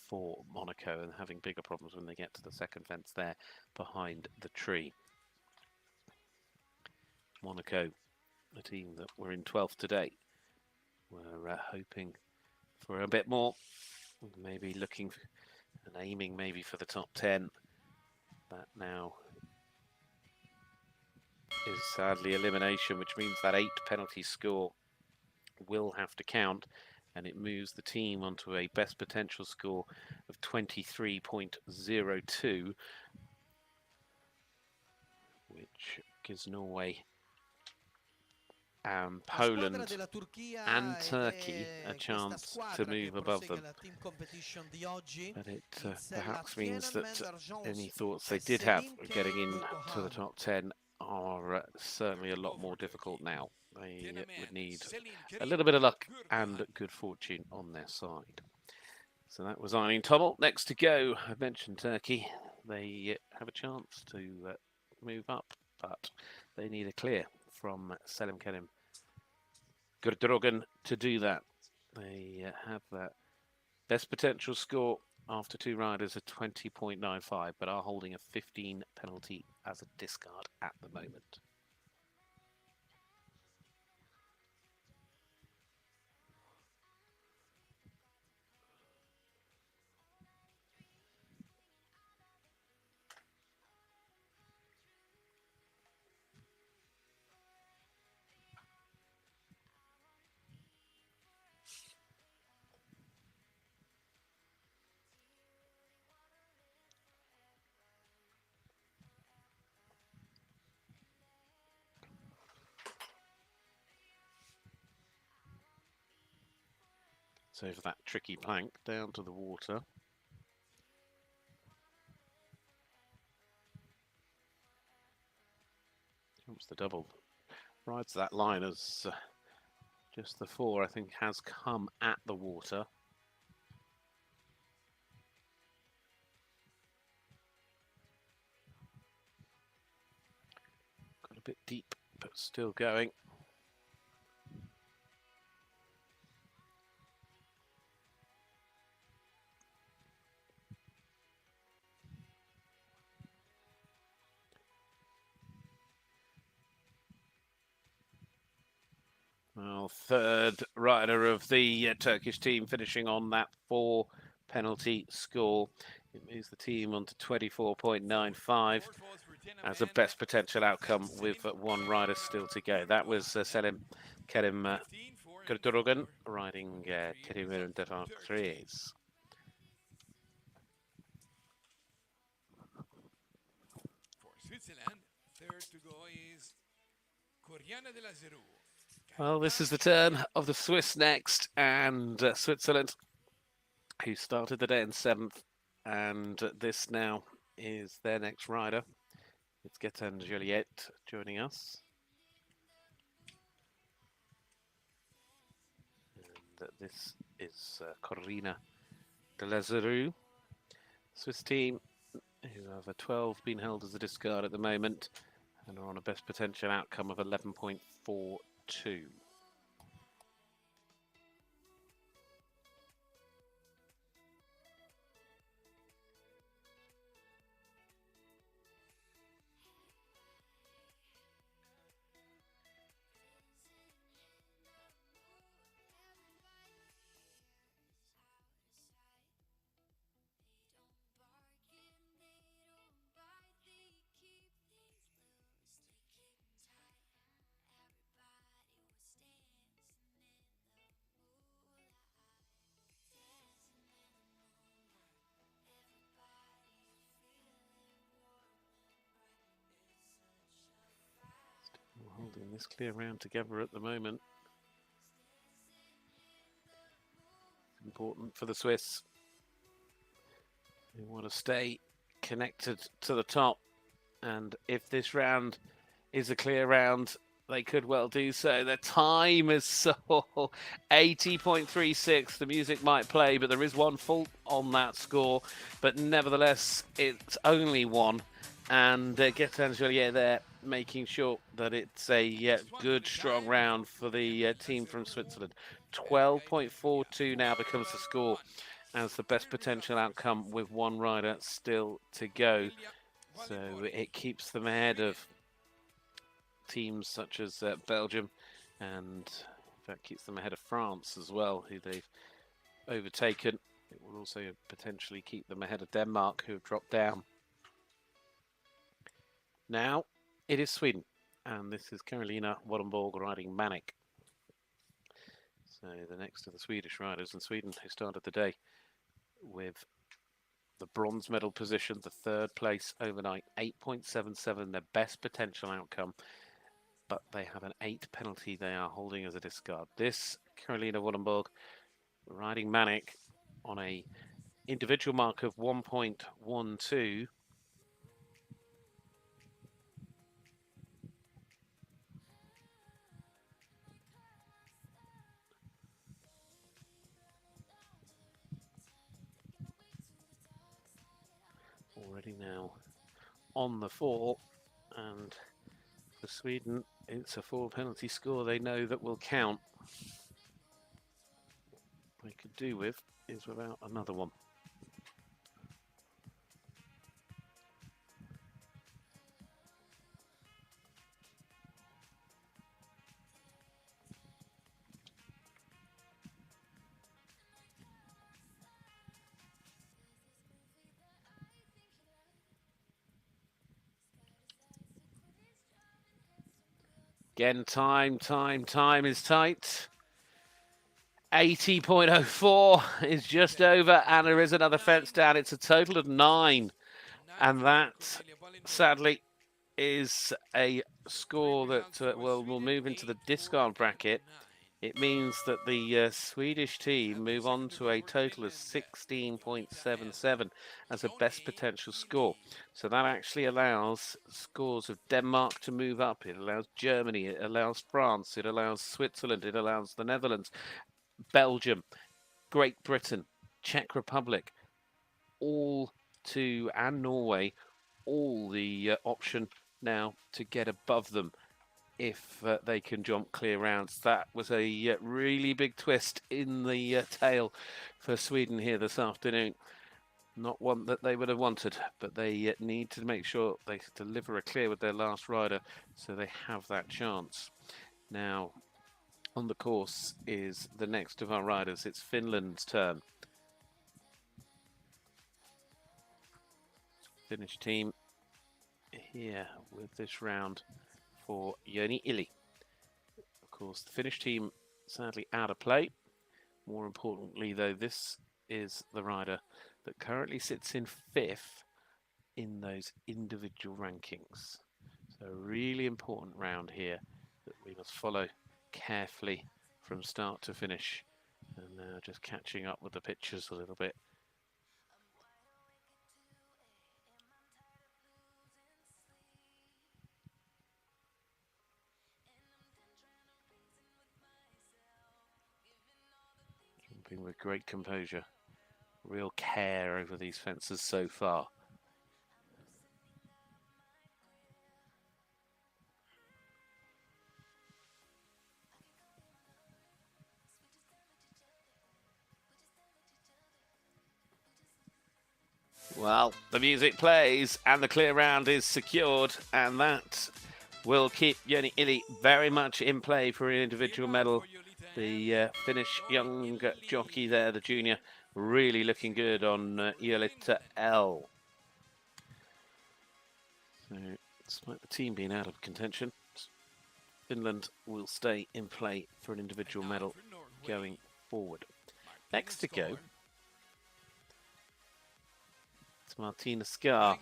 for Monaco, and having bigger problems when they get to the second fence there behind the tree. Monaco, the team that were in 12th today, were hoping for a bit more, maybe looking and aiming maybe for the top 10. That now is sadly elimination, which means that 8 penalty score will have to count, and it moves the team onto a best potential score of 23.02, which gives Norway and Poland and Turkey a chance to move above them. But it perhaps means that any thoughts they did have of getting into the top 10 are certainly a lot more difficult now. They would need a little bit of luck and good fortune on their side. So that was Eileen Tommel. Next to go, I mentioned Turkey. They have a chance to move up, but they need a clear from Selim Kerim Gurdrogan to do that. They have that best potential score after 2 riders of 20.95, but are holding a 15 penalty as a discard at the moment. So for that tricky plank down to the water. Jumps the double. Rides that line as just the 4, I think, has come at the water. Got a bit deep, but still going. Well, third rider of the Turkish team finishing on that 4 penalty score. It moves the team on to 24.95 as a best potential outcome with 1 rider still to go. That was Selim Kerim Gurdrogan riding Kerim Devantres. For Switzerland, third to go is Coriana de la Zerou. Well, this is the turn of the Swiss next, and Switzerland, who started the day in 7th, and this now is their next rider. It's Gaëtan Joliette joining us. And this is Corina de la Zerou. Swiss team, who have a 12 being held as a discard at the moment, and are on a best potential outcome of 11.42. Holding this clear round together at the moment. Important for the Swiss, who want to stay connected to the top, and if this round is a clear round, they could well do so. Their time is so 80.36. The music might play, but there is one fault on that score, but nevertheless it's only 1, and Gaëtan Joliette there making sure that it's a good strong round for the team from Switzerland. 12.42 now becomes the score as the best potential outcome with 1 rider still to go. So it keeps them ahead of teams such as Belgium, and in fact keeps them ahead of France as well, who they've overtaken. It will also potentially keep them ahead of Denmark, who have dropped down. Now it is Sweden, and this is Carolina Wallenborg riding Manic. So the next of the Swedish riders, in Sweden, who started the day with the bronze medal position, the 3rd place overnight, 8.77, their best potential outcome, but they have an 8 penalty they are holding as a discard. This Carolina Wallenborg riding Manic on a individual mark of 1.12. already now on the 4, and for Sweden, it's a 4 penalty score they know that will count. They could do with is without another one. Again, time is tight. 80.04 is just over, and there is another fence down. It's a total of 9, and that, sadly, is a score that will move into the discard bracket. It means that the Swedish team move on to a total of 16.77 as a best potential score. So that actually allows scores of Denmark to move up. It allows Germany, it allows France, it allows Switzerland, it allows the Netherlands, Belgium, Great Britain, Czech Republic, and Norway, all the option now to get above them if they can jump clear rounds. That was a really big twist in the tail for Sweden here this afternoon. Not one that they would have wanted, but they need to make sure they deliver a clear with their last rider so they have that chance. Now, on the course is the next of our riders. It's Finland's turn. Finnish team here with this round for Joni Illi. Of course, the Finnish team sadly out of play. More importantly, though, this is the rider that currently sits in 5th in those individual rankings. So a really important round here that we must follow carefully from start to finish. And now just catching up with the pictures a little bit. Jumping with great composure. Real care over these fences so far. Well, the music plays and the clear round is secured, and that will keep Joni Illi very much in play for an individual medal. The Finnish young jockey there, the junior, really looking good on Jolita L. So, despite the team being out of contention, Finland will stay in play for an individual medal going forward. Next to go, it's Martina Skar.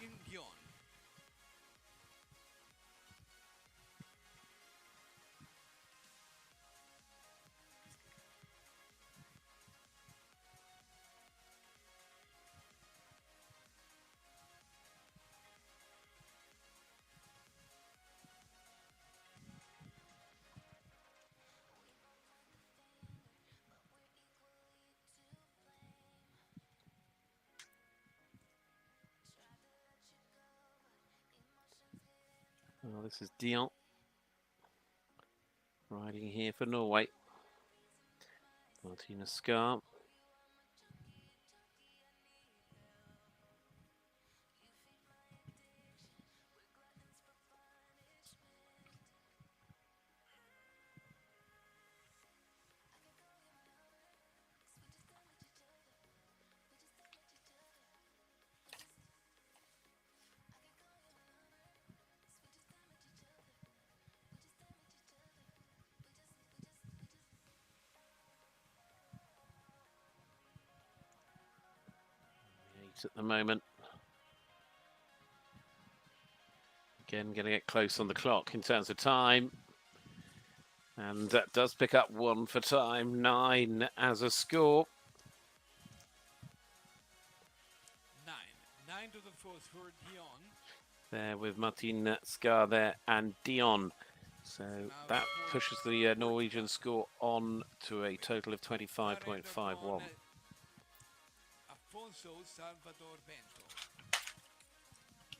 Well, this is Dion riding here for Norway. Martina Skar. At the moment. Again, going to get close on the clock in terms of time. And that does pick up 1 for time, 9 as a score. 9 to the 4th for Dion. There with Martina Skar there and Dion. So that pushes the Norwegian score on to a total of 25.51.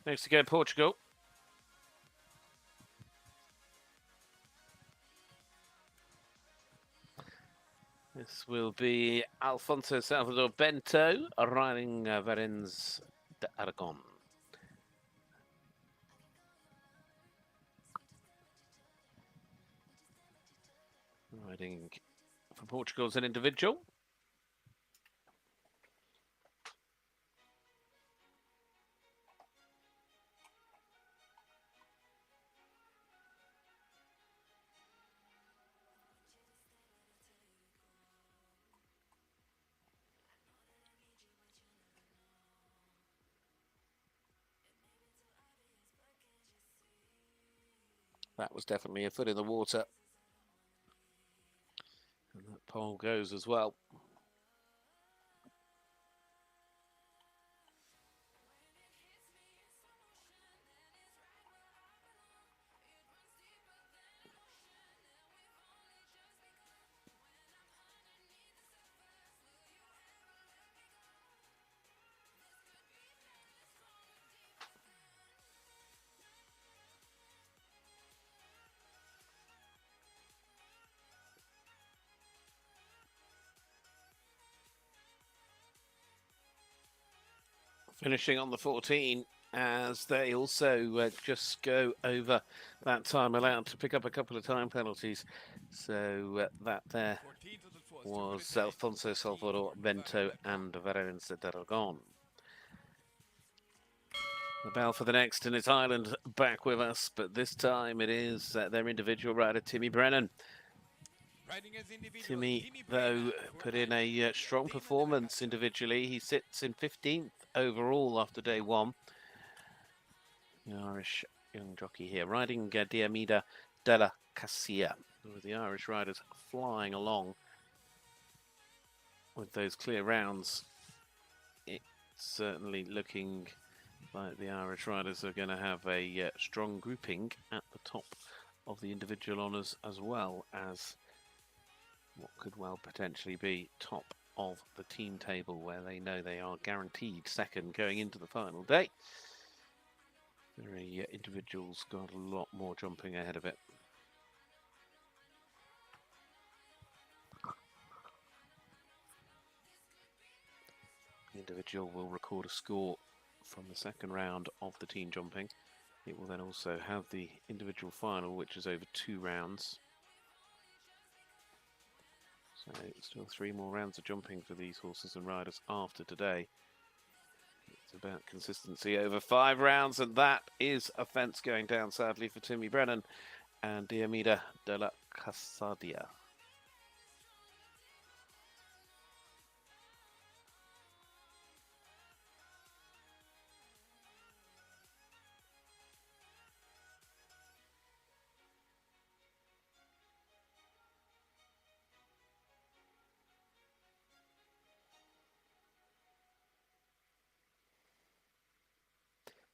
Next to go, Portugal. This will be Alfonso Salvador Bento riding Varennes de Aragon. Riding for Portugal as an individual. That was definitely a foot in the water. And that pole goes as well. Finishing on the 14 as they also just go over that time allowed to pick up a couple of time penalties. So that there was Alfonso Salvador Bento and Varennes de Aragon. The bell for the next, and it's Ireland back with us, but this time it is their individual rider, Timmy Brennan. Timmy, though, put in a strong performance individually. He sits in 15th overall after day one. The Irish young jockey here, riding Diamida della Cassia. With the Irish riders flying along with those clear rounds. It's certainly looking like the Irish riders are going to have a strong grouping at the top of the individual honours, as well as what could well potentially be top of the team table, where they know they are guaranteed second going into the final day. The individuals got a lot more jumping ahead of it. The individual will record a score from the second round of the team jumping. It will then also have the individual final, which is over 2 rounds. So still 3 more rounds of jumping for these horses and riders after today. It's about consistency over 5 rounds, and that is a fence going down, sadly, for Timmy Brennan and Diamida della Cassadia.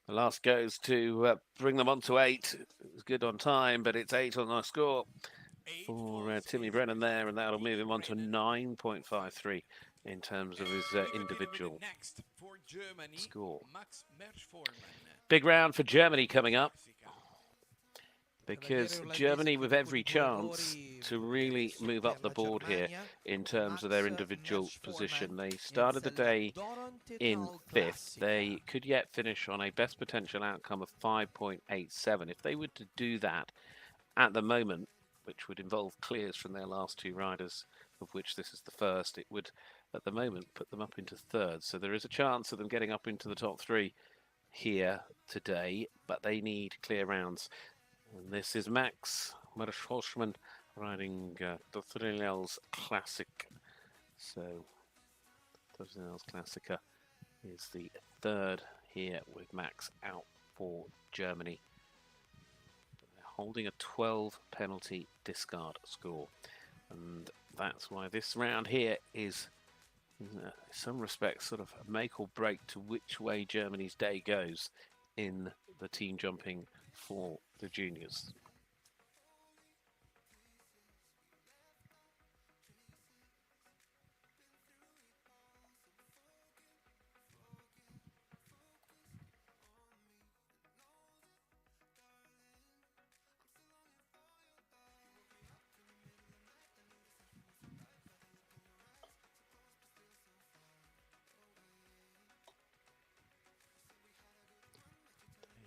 The last goes to bring them on to 8. It was good on time, but it's 8 on the score for Timmy Brennan there, and that'll move him on to 9.53 in terms of his individual score. Big round for Germany coming up, because Germany with every chance to really move up the board here in terms of their individual position. They started the day in 5th. They could yet finish on a best potential outcome of 5.87. If they were to do that at the moment, which would involve clears from their last 2 riders, of which this is the first, it would at the moment put them up into 3rd. So there is a chance of them getting up into the top 3 here today, but they need clear rounds. And this is Max Marschholzmann riding Dothrel's Classic. So Dothrel's Classica is the 3rd here with Max out for Germany. They're holding a 12 penalty discard score. And that's why this round here is, in some respects, sort of a make or break to which way Germany's day goes in the team jumping for the juniors.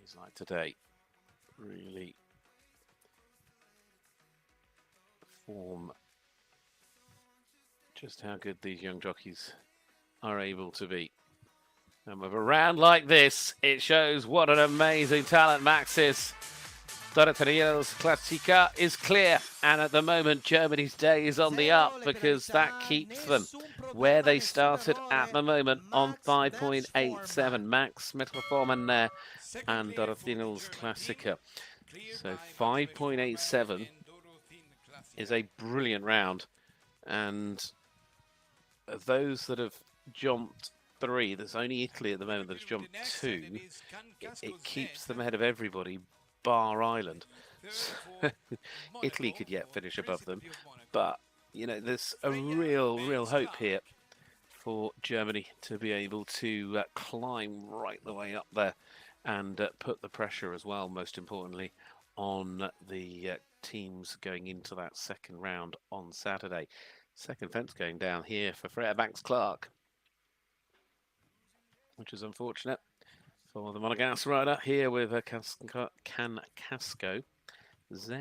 days like today really form just how good these young jockeys are able to be. And with a round like this, it shows what an amazing talent Max is. Daniel's Classica is clear, and at the moment Germany's day is on the up because that keeps them where they started at the moment on 5.87. Max Metroforman there and Daniel's Classica. So 5.87 is a brilliant round, and those that have jumped 3, there's only Italy at the moment that's jumped 2. It keeps them ahead of everybody bar Ireland. So Italy could yet finish above them, but you know, there's a real hope here for Germany to be able to climb right the way up there and put the pressure as well, most importantly, on the teams going into that second round on Saturday. Second fence going down here for Freya Banks-Clark, which is unfortunate for the Monegasque rider here with a Can Casco Z.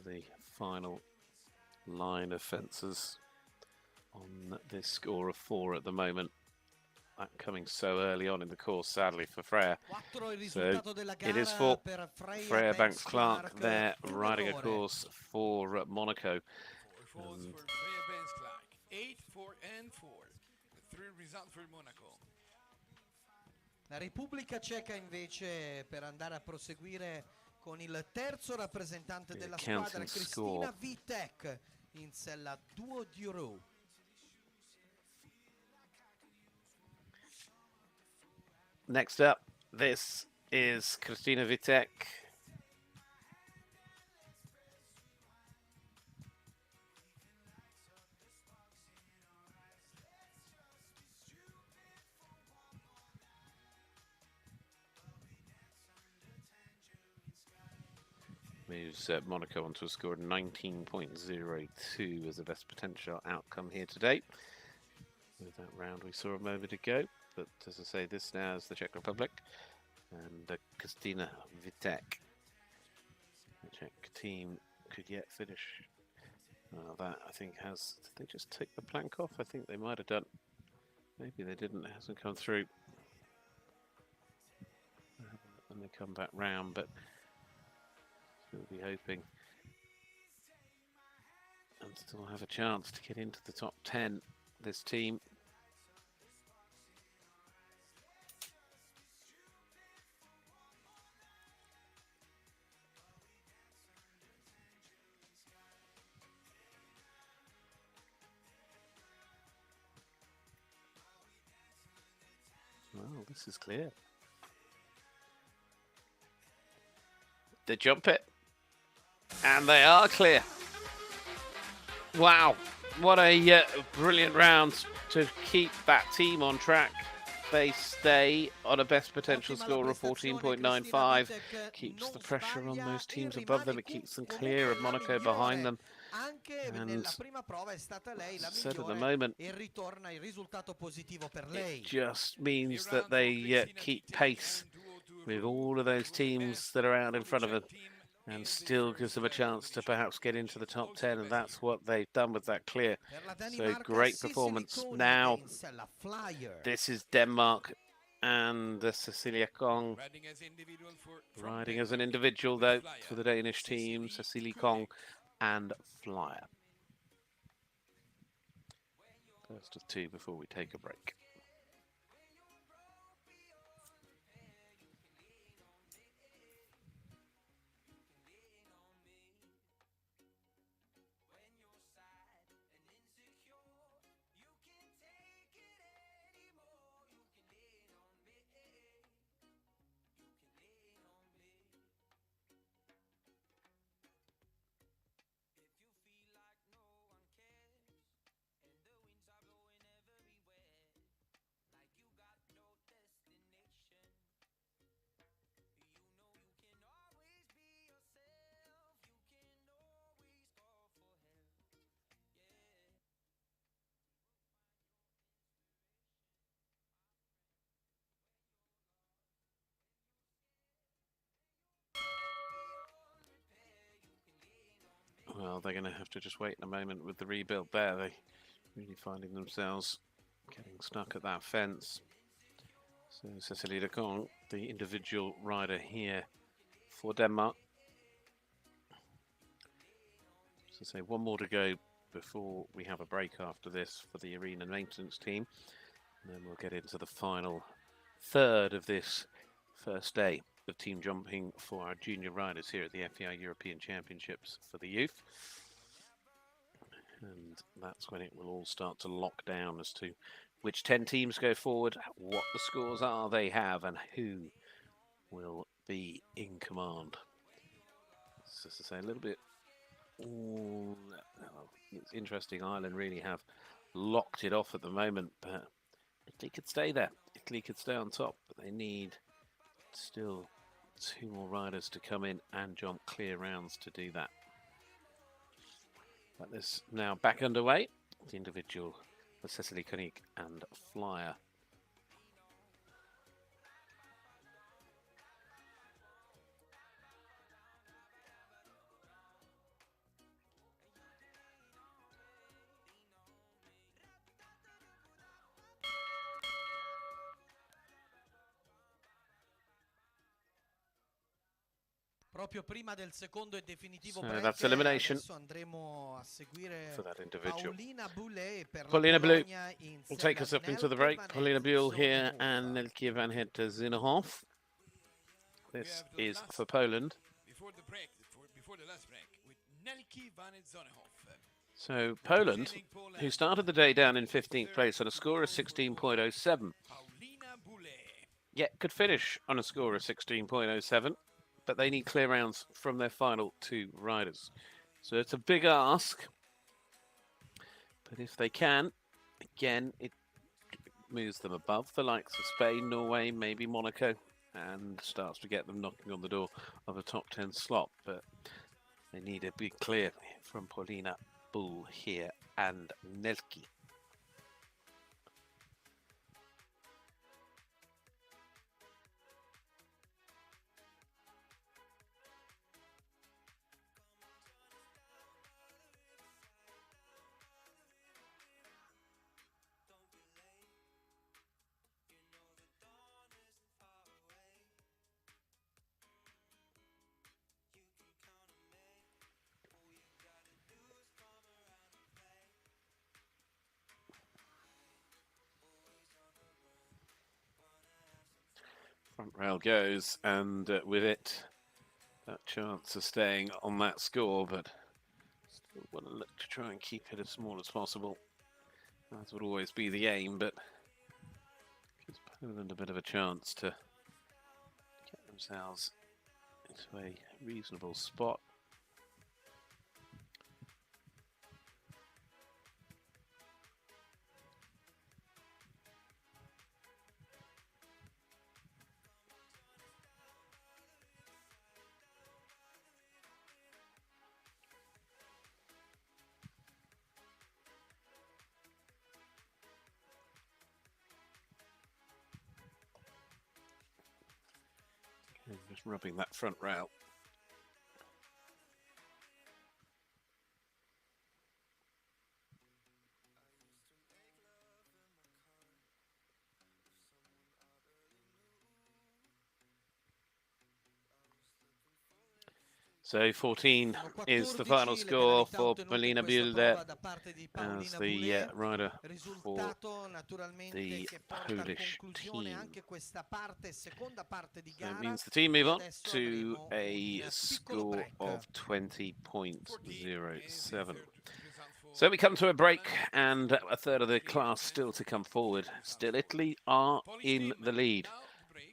The final line of fences on this score of 4 at the moment. That coming so early on in the course, sadly, for Freya. So it is for Freya Banks-Clark there, riding a course for Monaco. 4 for Freya Banks-Clark, 8, 4 and 4. The 3 result for Monaco. La Repubblica Ceca invece, per andare a proseguire con il terzo rappresentante della squadra, Kristina Witek, in sella Duo Duro. Next up, this is Kristina Witek. Moves Monaco onto a score of 19.02 as the best potential outcome here today. With that round we saw a moment ago, but as I say, this now is the Czech Republic and Kristina Witek. The Czech team could yet finish. That I think has. Did they just take the plank off? I think they might have done. Maybe they didn't. It hasn't come through. And they come back round, but. We'll be hoping and still have a chance to get into the top 10, this team. Well, this is clear. They jump it. And they are clear. Wow, what a brilliant round to keep that team on track. They stay on a best potential score of 14.95. Keeps the pressure on those teams above them. It keeps them clear of Monaco behind them. And said at the moment, it just means that they keep pace with all of those teams that are out in front of them. And still gives them a chance to perhaps get into the top 10, and that's what they've done with that clear. So great performance. Now, this is Denmark and Cecilia Kong. Riding as an individual, though, for the Danish team, Cecilia Kong and Flyer. First of 2 before we take a break. Well, they're going to have to just wait a moment with the rebuild there. They really finding themselves getting stuck at that fence. So Cecilie de Kong, the individual rider here for Denmark. So say one more to go before we have a break after this for the arena maintenance team. And then we'll get into the final third of this first day of team jumping for our junior riders here at the FEI European Championships for the youth. And that's when it will all start to lock down as to which 10 teams go forward, what the scores are they have, and who will be in command. So to say a little bit, it's interesting. Ireland really have locked it off at the moment, but Italy could stay there. Italy could stay on top, but they need still 2 more riders to come in and jump clear rounds to do that. But this now back underway. The individual with Cecilie Koenig and Flyer. Proprio prima del secondo e definitivo So break, that's elimination adesso andremo a seguire for that individual. Paolina Boulet per la Paulina Blue Bologna will take us up into the break. Paulina Buell here and Nelke van het Zinnerhoff. This is for Poland. Before the break, before the last break, with Nelke van het Zinnerhoff. So Poland, who started the day down in 15th place on a score of 16.07, Paulina Boulet. yet could finish on a score of 16.07, but they need clear rounds from their final 2 riders. So it's a big ask, but if they can, again, it moves them above the likes of Spain, Norway, maybe Monaco, and starts to get them knocking on the door of a top 10 slot. But they need a big clear from Paulina Bull here and Nelke. Front rail goes, and with it, that chance of staying on that score, but still want to look to try and keep it as small as possible. That would always be the aim, but gives Poland a bit of a chance to get themselves into a reasonable spot. Just rubbing that front rail. So 14 is the final score for Paulina Buell as the rider for the Polish team. So it means the team move on to a score of 20.07. So we come to a break, and a third of the class still to come forward. Still, Italy are in the lead,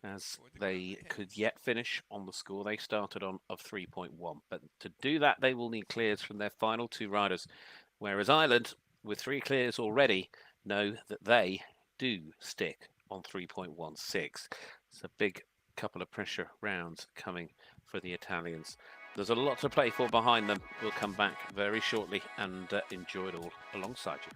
as they could yet finish on the score they started on of 3.1. But to do that, they will need clears from their final 2 riders, whereas Ireland, with 3 clears already, know that they do stick on 3.16. It's a big couple of pressure rounds coming for the Italians. There's a lot to play for behind them. We'll come back very shortly and enjoy it all alongside you.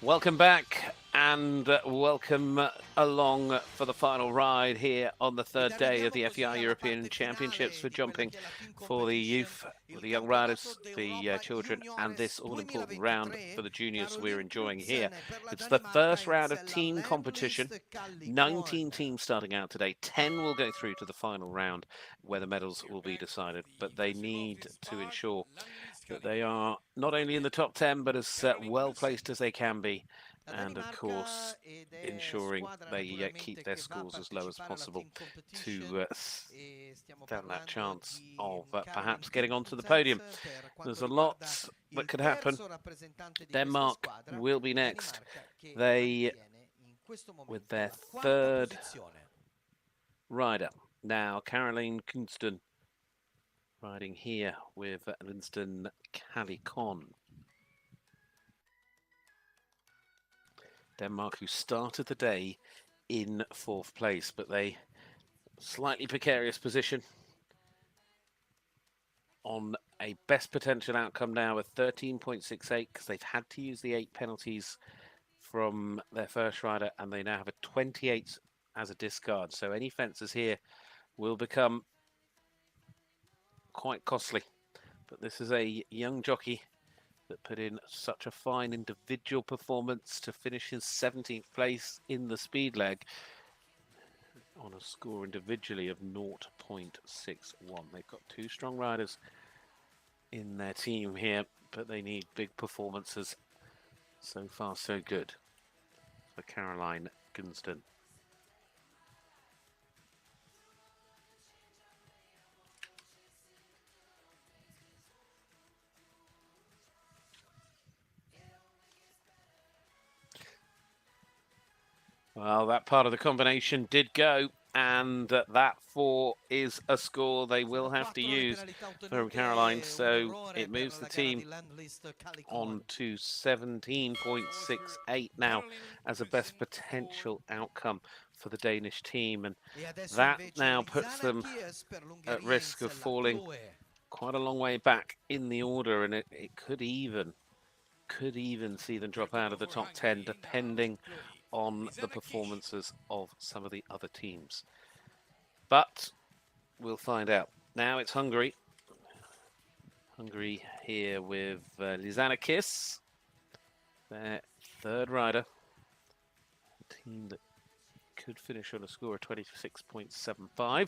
Welcome back and welcome along for the final ride here on the third day of the FEI European Championships for jumping for the youth, the young riders, the children, and this all-important round for the juniors we're enjoying here. It's the first round of team competition. 19 teams starting out today. 10 will go through to the final round where the medals will be decided, but they need to ensure that they are not only in the top 10 but as well placed as they can be, and of course ensuring they keep their scores as low as possible to stand that chance of perhaps getting onto the podium. There's a lot that could happen. Denmark will be next. They, with their third rider now, Caroline Kunston, riding here with Winston Calicon. Denmark, who started the day in 4th place, but they slightly precarious position on a best potential outcome now with 13.68 because they've had to use the 8 penalties from their first rider, and they now have a 28 as a discard. So any fences here will become quite costly. But this is a young jockey that put in such a fine individual performance to finish his 17th place in the speed leg on a score individually of 0.61. They've got 2 strong riders in their team here, but they need big performances. So far, so good for Caroline Gunston. Well, that part of the combination did go, and that 4 is a score they will have to use for Caroline, so it moves the team on to 17.68 now as a best potential outcome for the Danish team, and that now puts them at risk of falling quite a long way back in the order, and it could even see them drop out of the top 10 depending on the performances of some of the other teams. But we'll find out. Now it's Hungary. Hungary here with Lizanakis, their third rider. A team that could finish on a score of 26.75,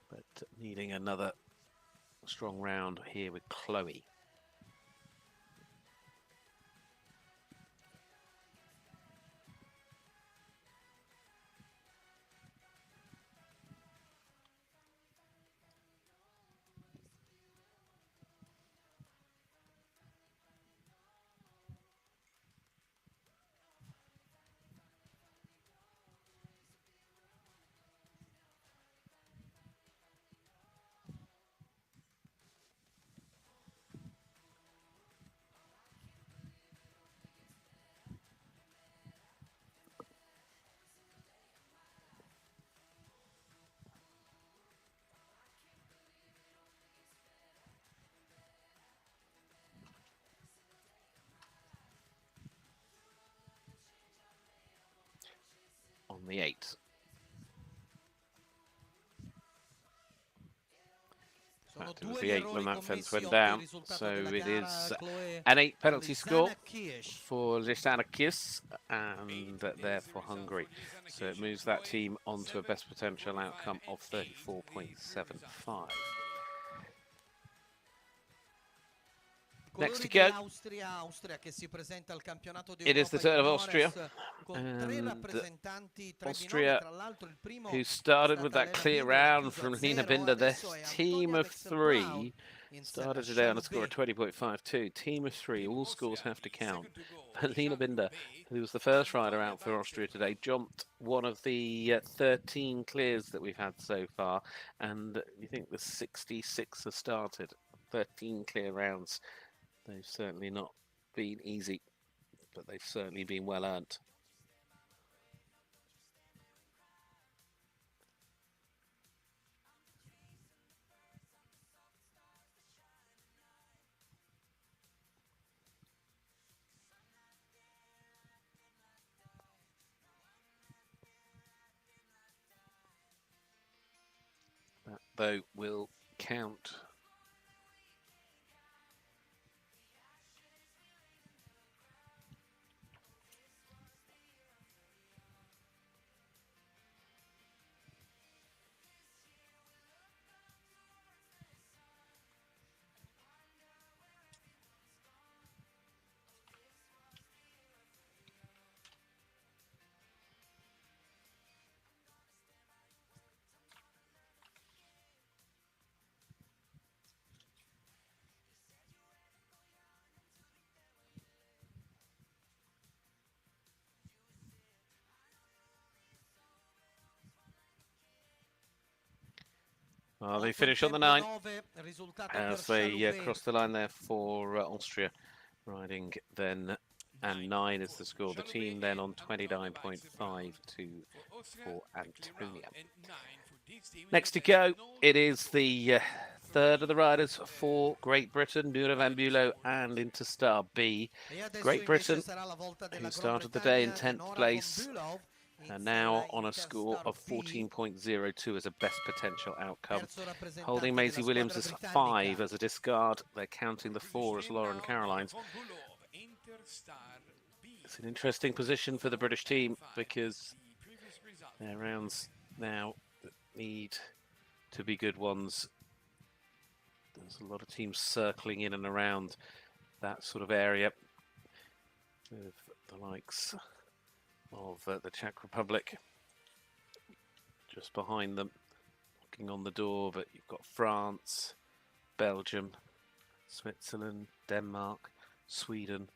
but needing another strong round here with Chloe. On the 8. It was the 8 when that fence went down, so it is an 8 penalty score for Lizanakis and therefore Hungary. So it moves that team onto a best potential outcome of 34.75. Next to go, it is the turn of Austria. And Austria, who started with that clear round from Lina Binder, their team of 3 started today on a score of 20.52. Team of 3, all scores have to count. But Lina Binder, who was the first rider out for Austria today, jumped one of the 13 clears that we've had so far. And you think the 66 have started, 13 clear rounds. They've certainly not been easy, but they've certainly been well earned. though, will count. Well, they finish on the 9 as they cross the line there for Austria, riding then, and 9 is the score. The team then on 29.52 for Antonia. Next to go, it is the third of the riders for Great Britain, Minore van Bülow and Interstar B. Great Britain, who started the day in 10th place, and now on a score of 14.02 as a best potential outcome. Holding Maisie Williams as 5 as a discard. They're counting the 4 as Lauren Caroline's. It's an interesting position for the British team because their rounds now need to be good ones. There's a lot of teams circling in and around that sort of area with the likes of the Czech Republic just behind them, knocking on the door, but you've got France, Belgium, Switzerland, Denmark, Sweden,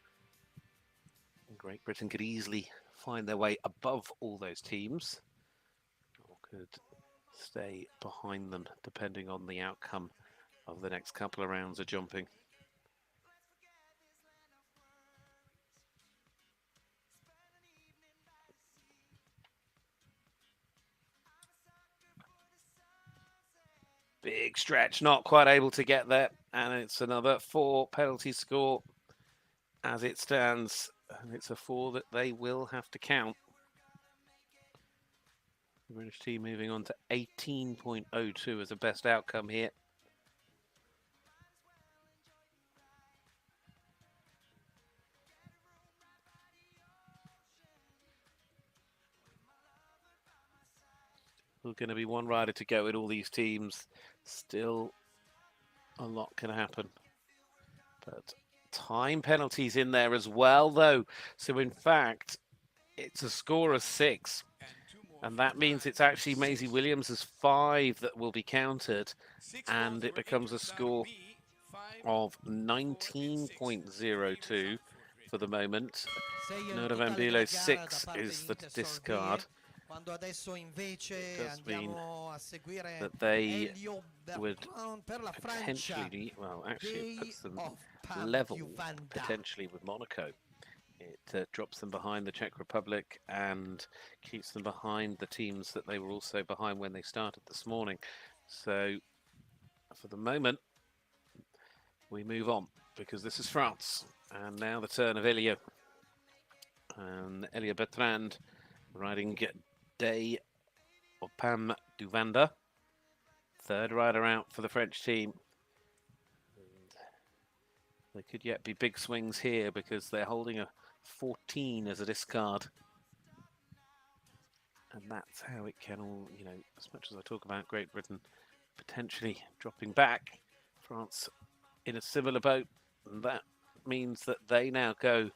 and Great Britain could easily find their way above all those teams, or could stay behind them depending on the outcome of the next couple of rounds of jumping. Big stretch, not quite able to get there, and it's another 4 penalty score as it stands, and it's a 4 that they will have to count. The British team moving on to 18.02 as a best outcome here. There's going to be one rider to go in all these teams. Still a lot can happen. But time penalties in there as well, though. So, in fact, it's a score of 6. And that means it's actually Maisie Williams' 5 that will be counted. And it becomes a score of 19.02 for the moment. Minore van Bülow 6 is the discard. It does mean that they would potentially, well, actually it puts them level potentially with Monaco. It drops them behind the Czech Republic and keeps them behind the teams that they were also behind when they started this morning. So for the moment, we move on because this is France. And now the turn of Elia. And Elia Bertrand riding Day or Pam Duvanda, third rider out for the French team. And there could yet be big swings here because they're holding a 14 as a discard. And that's how it can all, you know, as much as I talk about Great Britain potentially dropping back, France in a similar boat. And that means that they now go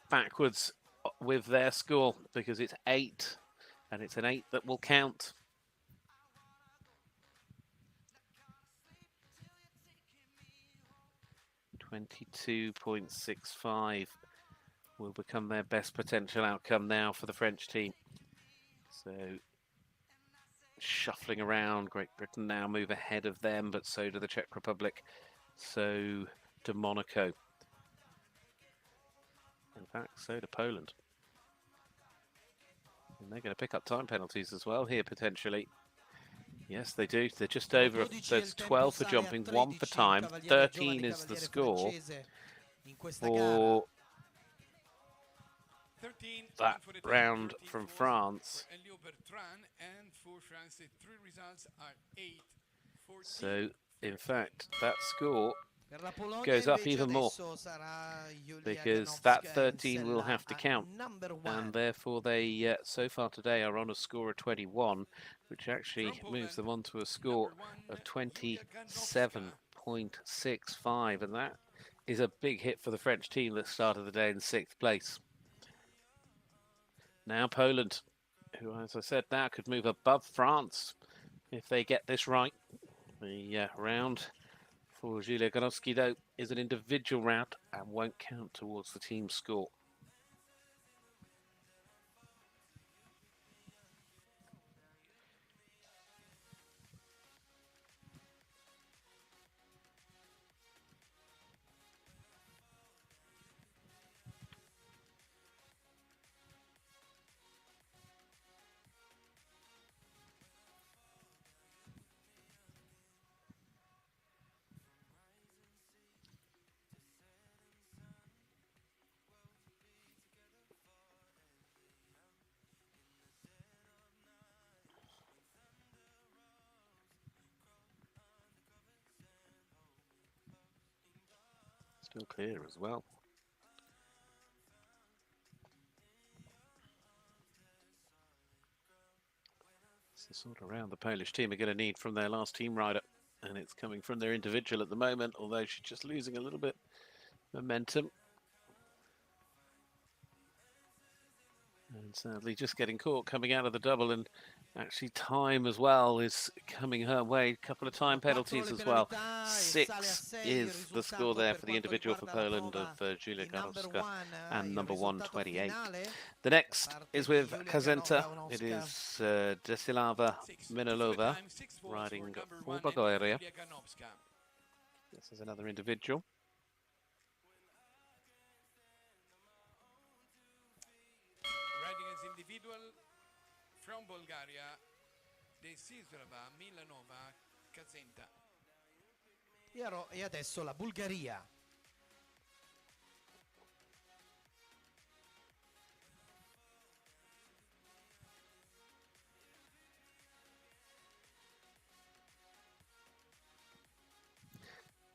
backwards with their score because it's 8 and it's an 8 that will count. .65 will become their best potential outcome now for the French team. So shuffling around, Great Britain now move ahead of them, but so do the Czech Republic, so do Monaco. In fact, so do Poland. And they're going to pick up time penalties as well here, potentially. Yes, they do. They're just over. So it's 12 for jumping, 1 for time. 13 is the score for that round from France. for France. The three results are 8, 14. So, in fact, that score Per la Polonia goes up invece even more, adesso sarà Julia because that Ganowska 13 will in have to sella count. number And 1. therefore they, so far today, are on a score of 21, which actually From moves them Poland, on to a score number 1, of Julia Ganowska. 27.65. And that is a big hit for the French team that started the day in 6th place. Now Poland, who, as I said, now could move above France if they get this right. The round for Julia Ganowski, though, is an individual round and won't count towards the team score. Still clear as well. It's the sort of round the Polish team are going to need from their last team rider, and it's coming from their individual at the moment, although she's just losing a little bit momentum. And sadly just getting caught coming out of the double, and actually time as well is coming her way. A couple of time penalties as well. 6 is the score there for the individual for Poland of Julia Ganowska and number 128. The next is with Kazenta. It is Desislava Minolova riding for Bulgaria. This is another individual. Individual from Bulgaria, Desislava Milanova Kazenta. E adesso la Bulgaria.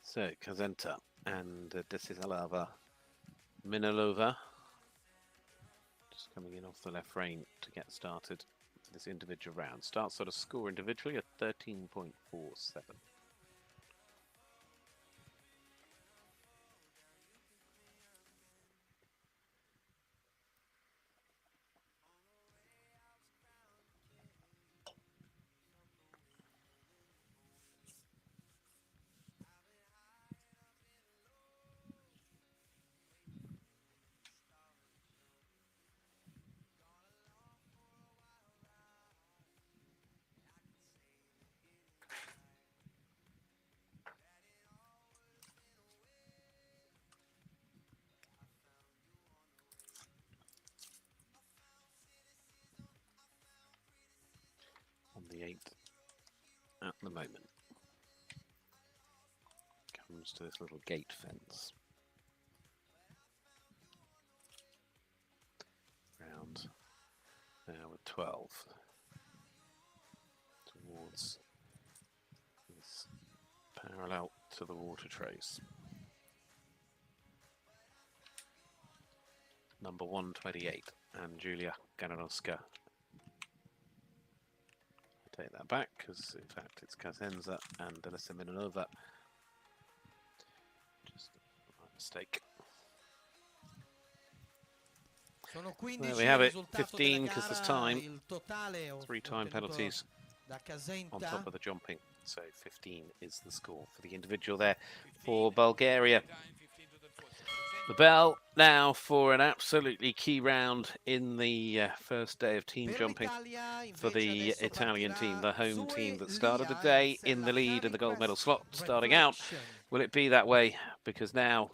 So Kazenta and Desislava Minolova just coming in off the left rein to get started for this individual round. Starts at a score individually at 13.47. On the 8th at the moment. Comes to this little gate fence. Round now with 12 towards this parallel to the water trace. Number 128 and Julia Ganowska. Take that back because in fact it's Kazenza and Delisa Minonova. Just a mistake. There we have it, 15 because there's time. 3 time penalties on top of the jumping. So 15 is the score for the individual there for Bulgaria. The bell now for an absolutely key round in the first day of team jumping for the Italian team, the home team that started the day in the lead in the gold medal slot starting out. Will it be that way? Because now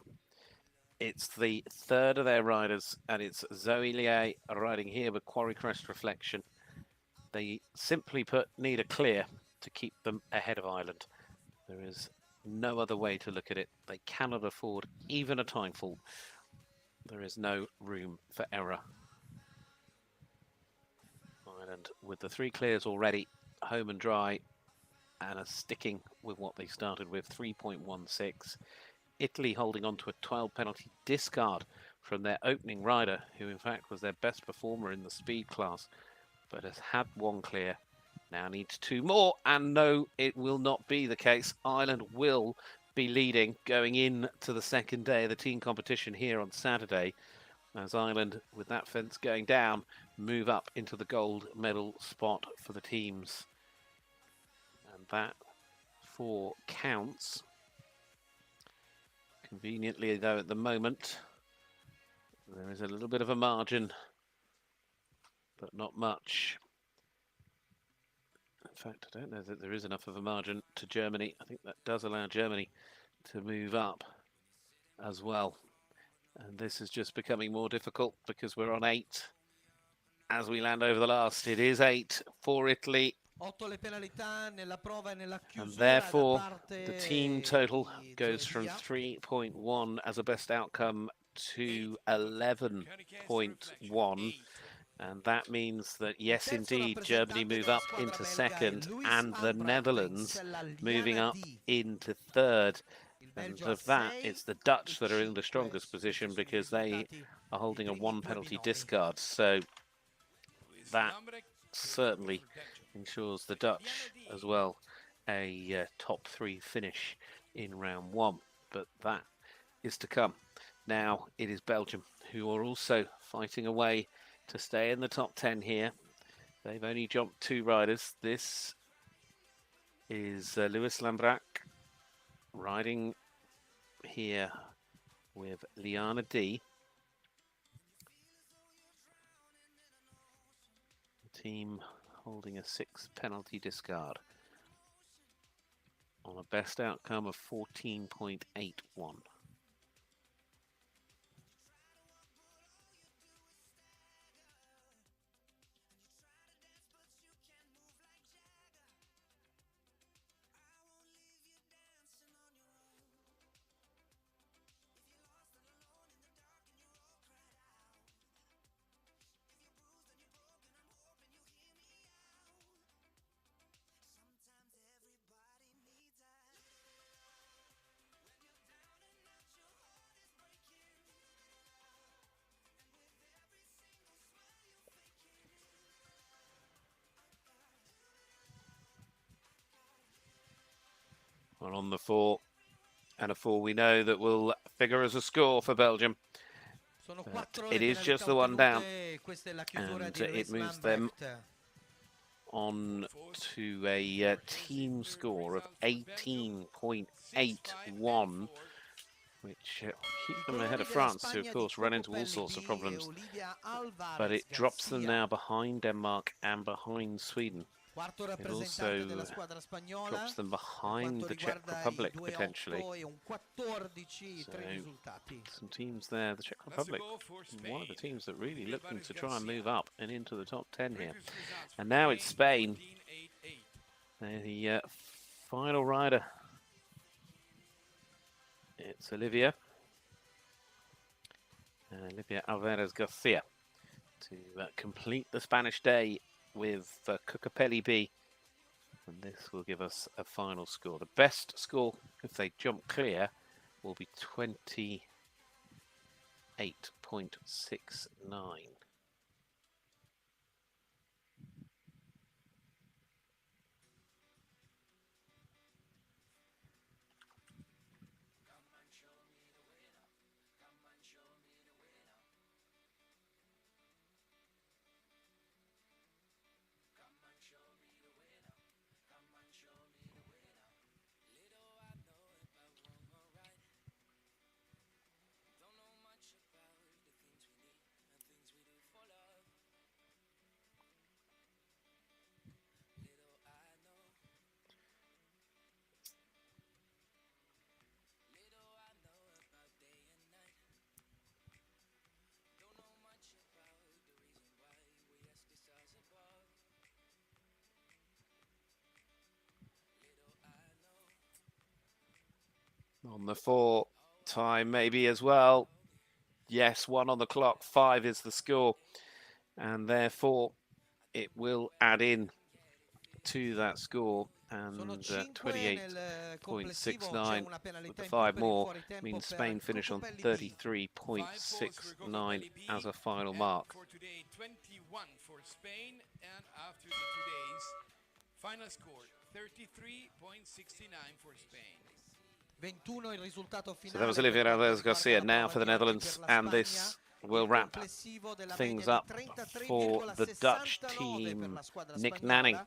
it's the third of their riders, and it's Zoe Lier riding here with Quarry Crest Reflection. They simply put need a clear to keep them ahead of Ireland. There is no other way to look at it. They cannot afford even a time fall. There is no room for error. Ireland with the 3 clears already, home and dry, and are sticking with what they started with, 3.16. Italy holding on to a 12 penalty discard from their opening rider, who in fact was their best performer in the speed class, but has had 1 clear, now needs 2 more, and no, it will not be the case. Ireland will be leading going into the second day of the team competition here on Saturday, as Ireland, with that fence going down, move up into the gold medal spot for the teams. And that 4 counts. Conveniently, though, at the moment, there is a little bit of a margin, but not much. In fact, I don't know that there is enough of a margin to Germany. I think that does allow Germany to move up as well. And this is just becoming more difficult because we're on 8 as we land over the last. It is 8 for Italy. And therefore, the team total goes from 3.1 as a best outcome to 11.1. And that means that, yes, indeed, Germany move up into second and the Netherlands moving up into third. And of that, it's the Dutch that are in the strongest position because they are holding a 1 penalty discard. So that certainly ensures the Dutch as well a top 3 finish in round 1. But that is to come. Now it is Belgium who are also fighting away to stay in the top 10 here. They've only jumped 2 riders. This is Louis Lambrac riding here with Liana D. The team holding a 6 penalty discard on a best outcome of 14.81. Well, on the 4, and a 4 we know that will figure as a score for Belgium. But it is just the 1 down, and it moves them on to a team score of 18.81, which keeps them ahead of France, who of course run into all sorts of problems. But it drops them now behind Denmark and behind Sweden. It also drops them behind the Czech Republic, potentially. So, some teams there. The Czech Republic, one of the teams that really looking to try and move up and into the top 10 here. And now it's Spain. The final rider. It's Olivia Alvarez Garcia to complete the Spanish day with Cucapelli B, and this will give us a final score. The best score, if they jump clear, will be 28.69. On the 4 time maybe as well. Yes, 1 on the clock, 5 is the score. And therefore it will add in to that score, and Sono 5 nel complessivo, c'è 28.69 una penalità with the in più 5 per il more fuoritempo means per Spain finish on Cocopelli B. 33.69 as a final mark. For today, 21 for Spain, and after today's final score, 33.69 for Spain. 21 il risultato finale. So that was Olivier Alves Garcia now for the Netherlands, and this will wrap things up for the Dutch team. Nick Nanning,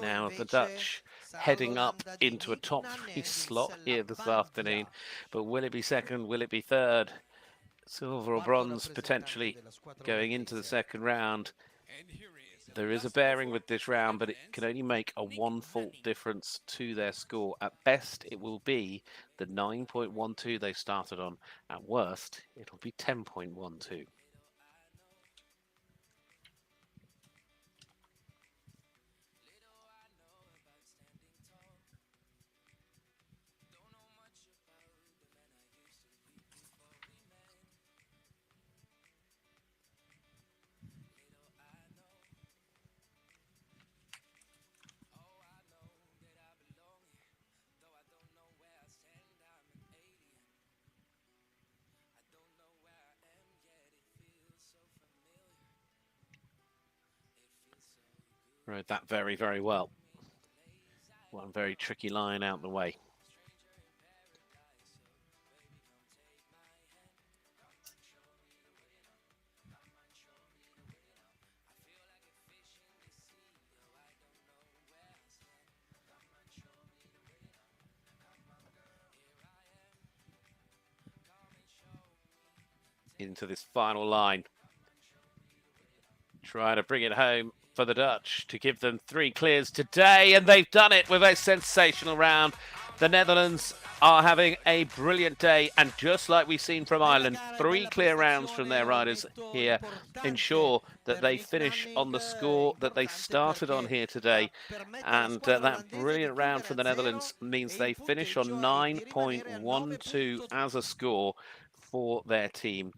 now the Dutch heading up into a top 3 slot here this afternoon. But will it be second? Will it be third? Silver or bronze potentially going into the second round. There is a bearing with this round, but it can only make a 1 fault difference to their score. At best, it will be the 9.12 they started on. At worst, it'll be 10.12. Rode that very, very well. One very tricky line out the way. Into this final line. Trying to bring it home for the Dutch to give them 3 clears today, and they've done it with a sensational round. The Netherlands are having a brilliant day, and just like we've seen from Ireland, 3 clear rounds from their riders here ensure that they finish on the score that they started on here today. And that brilliant round for the Netherlands means they finish on 9.12 as a score for their team.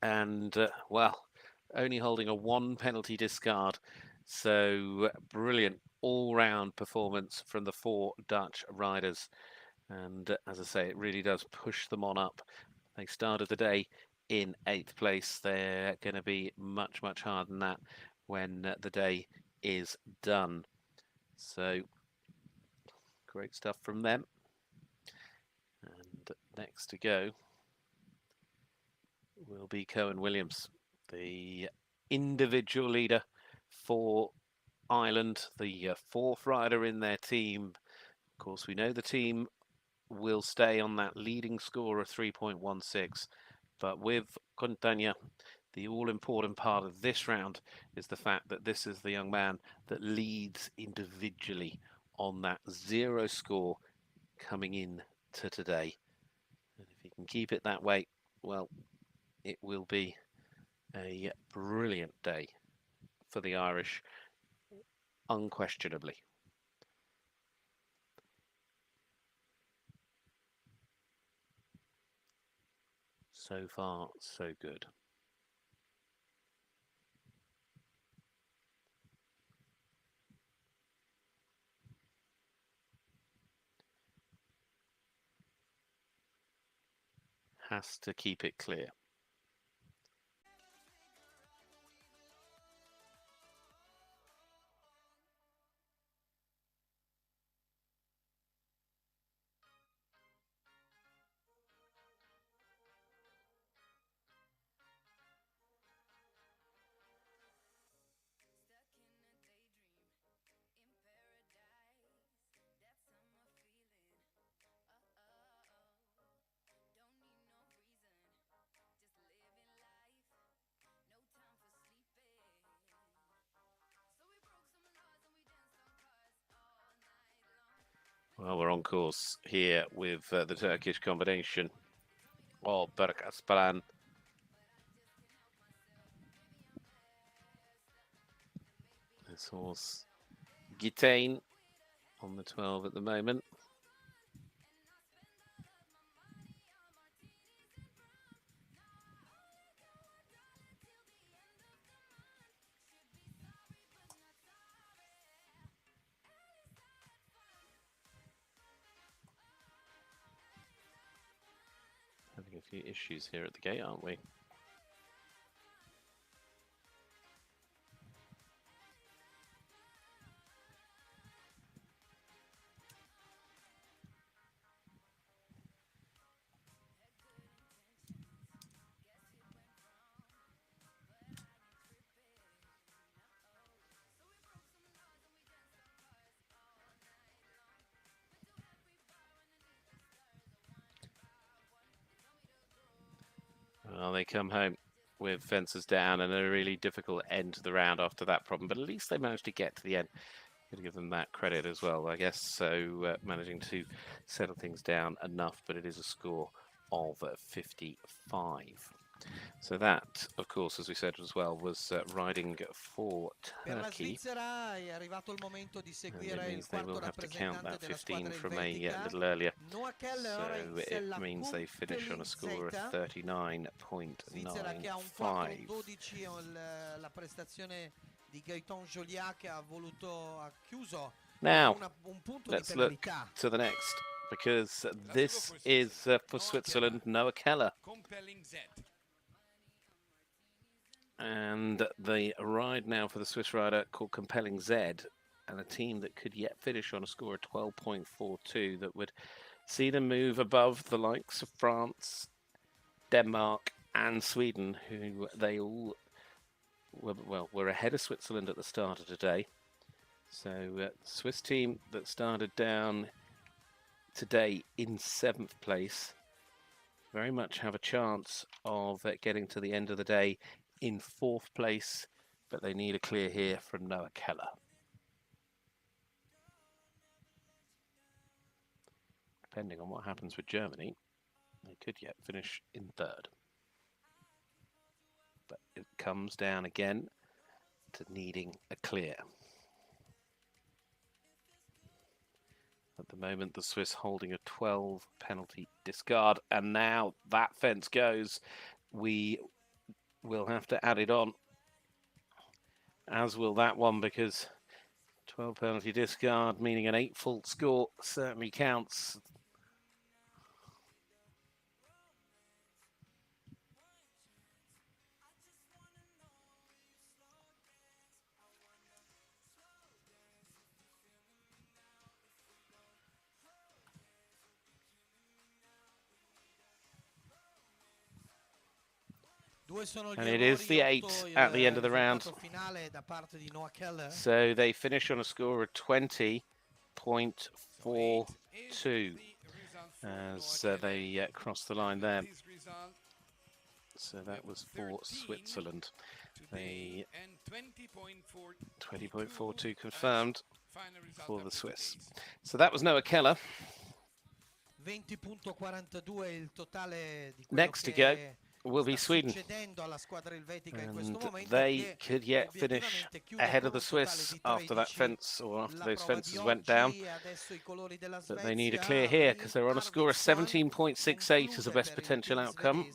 And, well, only holding a 1 penalty discard. So brilliant all-round performance from the 4 Dutch riders. And as I say, it really does push them on up. They started the day in 8th place. They're going to be much, much higher than that when the day is done. So great stuff from them. And next to go will be Cohen Williams, the individual leader for Ireland, the 4th rider in their team. Of course, we know the team will stay on that leading score of 3.16, but with Contagna, the all-important part of this round is the fact that this is the young man that leads individually on that 0 score coming in to today. And if he can keep it that way, well, it will be a brilliant day for the Irish, unquestionably. So far, so good. Has to keep it clear. Well, we're on course here with the Turkish combination of Berkaspalan. This horse, Gitain, on the 12 at the moment. A few issues here at the gate, aren't we? Well, they come home with fences down and a really difficult end to the round after that problem, but at least they managed to get to the end. Got to give them that credit as well, I guess. So managing to settle things down enough, but it is a score of 55. So that, of course, as we said as well, was riding for Per la Turkey. Svizzera è arrivato il momento di And seguire it il means they will quarto have to count rappresentante that della 15 squadra from a elvetica. little earlier. Noah Keller ora in So it sella means they finish on a score of Svizzera che ha un 4-12 39.5. la prestazione di Gaëtan Joliat che ha chiuso Now, un punto let's di look penalità. to the next, because this is for Switzerland, Noah Keller. Compelling Z. And the ride now for the Swiss rider called Compelling Z, and a team that could yet finish on a score of 12.42 that would see them move above the likes of France, Denmark and Sweden, who they all were ahead of Switzerland at the start of today. So Swiss team that started down today in 7th place very much have a chance of getting to the end of the day in 4th place, but they need a clear here from Noah Keller. Depending on what happens with Germany, they could yet finish in 3rd. But it comes down again to needing a clear. At the moment, the Swiss holding a 12 penalty discard, and now that fence goes. We will have to add it on, as will that one, because 12 penalty discard, meaning an 8 full score, certainly counts. And it is the 8 at the end of the round. So they finish on a score of 20.42 as they cross the line there. So that was for Switzerland. They 20.42 confirmed for the Swiss. So that was Noah Keller. Next to go will be Sweden, and they could yet finish ahead of the Swiss after that fence, or after those fences went down. But they need a clear here because they're on a score of 17.68 as a best potential outcome.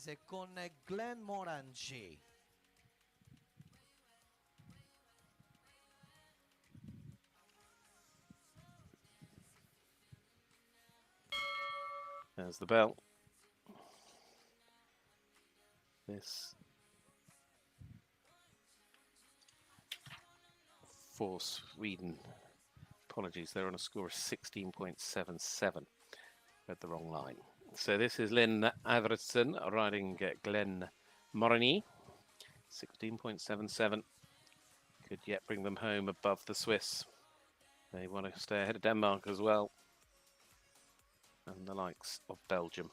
There's the bell. This for Sweden. Apologies, they're on a score of 16.77. Read the wrong line. So this is Lynn Evertson riding Glenn Morini. 16.77. Could yet bring them home above the Swiss. They want to stay ahead of Denmark as well, and the likes of Belgium.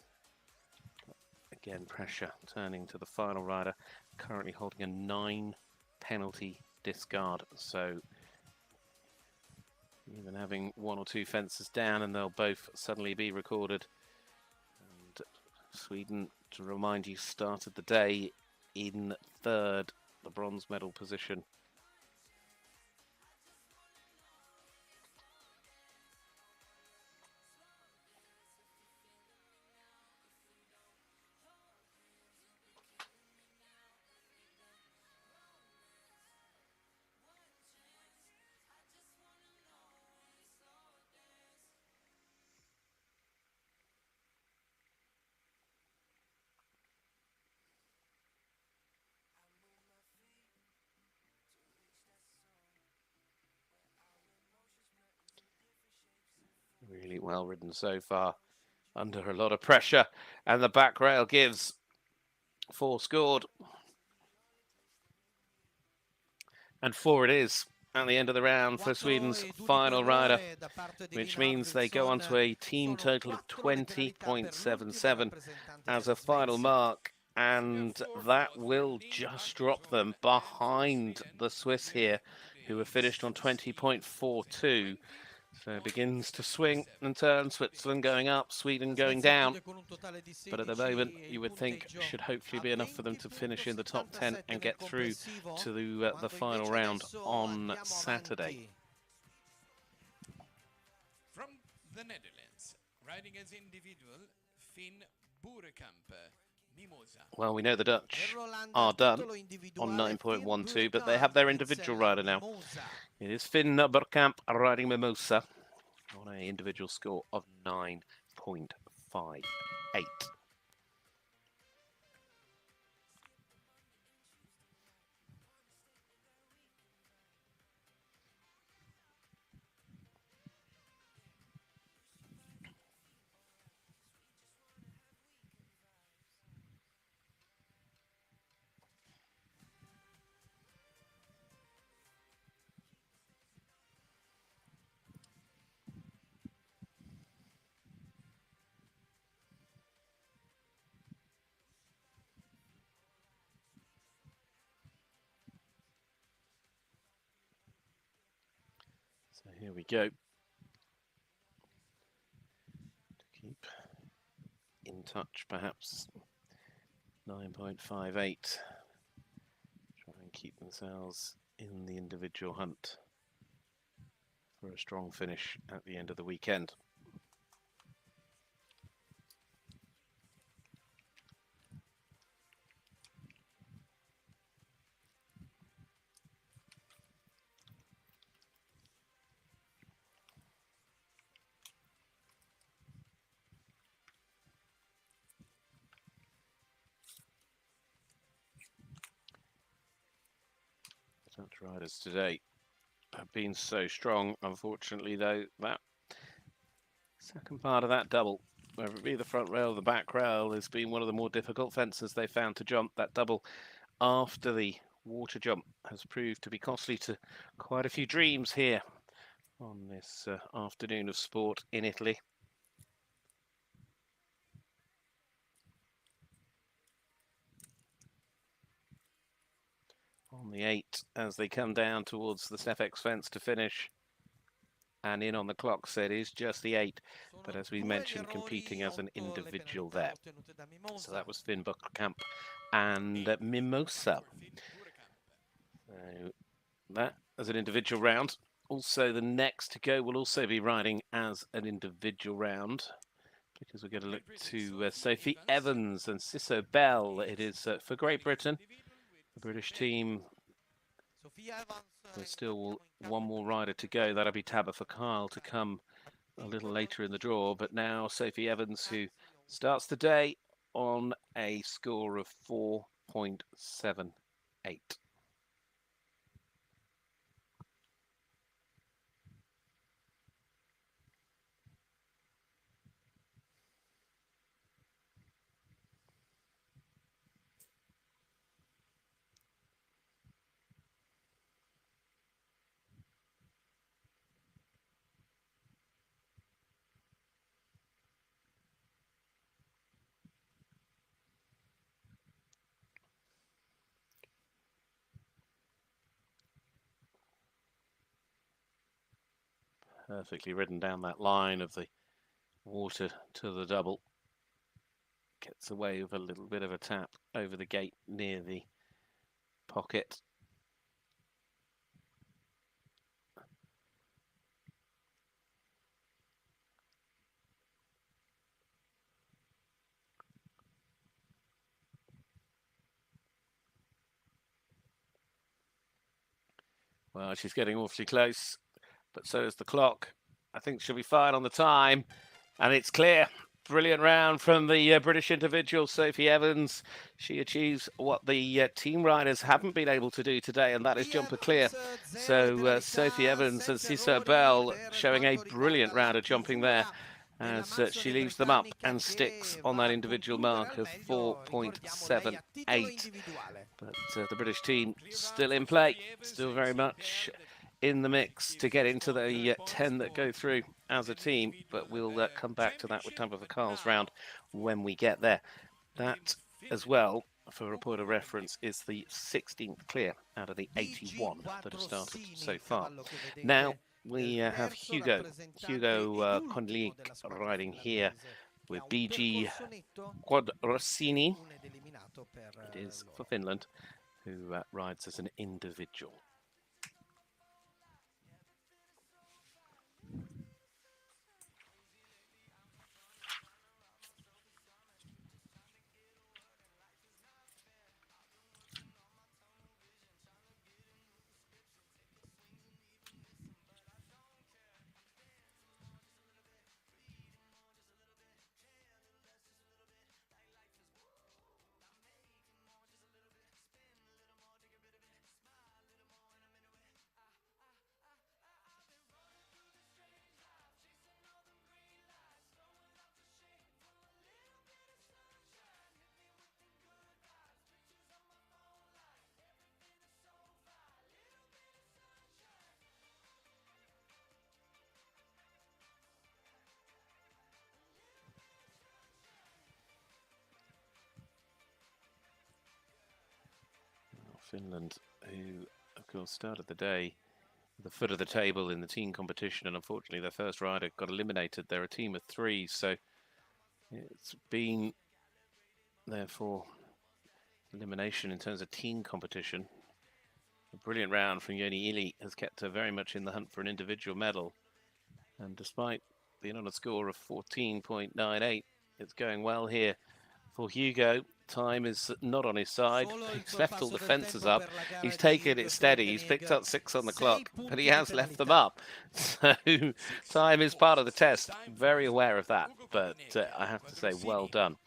Again, pressure turning to the final rider, currently holding a 9 penalty discard. So even having 1 or 2 fences down and they'll both suddenly be recorded. And Sweden, to remind you, started the day in 3rd, the bronze medal position. Really well ridden so far, under a lot of pressure, and the back rail gives. 4 scored. And 4 it is at the end of the round for Sweden's final rider, which means they go on to a team total of 20.77 as a final mark, and that will just drop them behind the Swiss here, who have finished on 20.42. So it begins to swing and turn, Switzerland going up, Sweden going down. But at the moment, you would think should hopefully be enough for them to finish in the top 10 and get through to the final round on Saturday. From the Netherlands, riding as individual, Finn Boerekamp, Mimosa. Well, we know the Dutch are done on 9.12, but they have their individual rider now. It is Finn Boerekamp riding Mimosa on an individual score of 9.58. So here we go. To keep in touch, perhaps 9.58. Try and keep themselves in the individual hunt for a strong finish at the end of the weekend. Dutch riders today have been so strong. Unfortunately, though, that second part of that double, whether it be the front rail or the back rail, has been one of the more difficult fences they found to jump. That double after the water jump has proved to be costly to quite a few dreams here on this afternoon of sport in Italy. On the 8 as they come down towards the FX fence to finish. And in on the clock said is just the 8, but as we mentioned, competing as an individual there. So that was Finn Boerekamp and Mimosa. So that as an individual round. Also, the next to go will also be riding as an individual round, because we're going to look to Sophie Evans and Ciso Bell. It is for Great Britain. The British team, there's still one more rider to go. That'll be Tabitha Kyle to come a little later in the draw. But now Sophie Evans, who starts the day on a score of 4.78. Perfectly ridden down that line of the water to the double. Gets away with a little bit of a tap over the gate near the pocket. Well, she's getting awfully close, but so is the clock. I think she'll be fine on the time, and it's clear. brilliant round from the British individual, Sophie Evans. She achieves what the team riders haven't been able to do today, and that is jumper clear. So Sophie Evans and Cissa Bell showing a brilliant round of jumping there, as she leaves them up and sticks on that individual mark of 4.78. But the British team still in play, still very much in the mix to get into the 10 that go through as a team. But we'll come back to that with time of the Carl's round when we get there. That as well, for a point of reference, is the 16th clear out of the 81 that have started so far. Now we have Hugo Konlik riding here with BG Quadrasini. It is for Finland, who rides as an individual. Finland, who of course started the day at the foot of the table in the team competition, and unfortunately their first rider got eliminated. They're a team of 3, so it's been therefore elimination in terms of team competition. A brilliant round from Joni Ili has kept her very much in the hunt for an individual medal, and despite being on a score of 14.98, it's going well here for Hugo. Time is not on his side. He's left all the fences up. He's taken it steady. He's picked up 6 on the clock, but he has left them up. So time is part of the test. Very aware of that. But I have to say, well done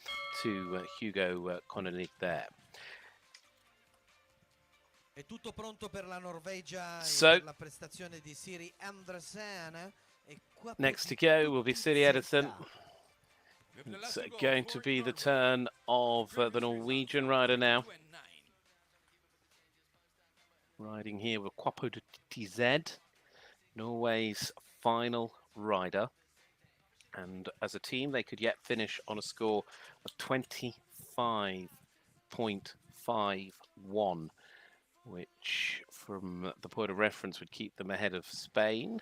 to Hugo Konalik there. So next to go will be Siri Edison. It's going to be the turn of the Norwegian rider now. Riding here with Kwapo TZ, Norway's final rider. And as a team, they could yet finish on a score of 25.51, which from the point of reference would keep them ahead of Spain.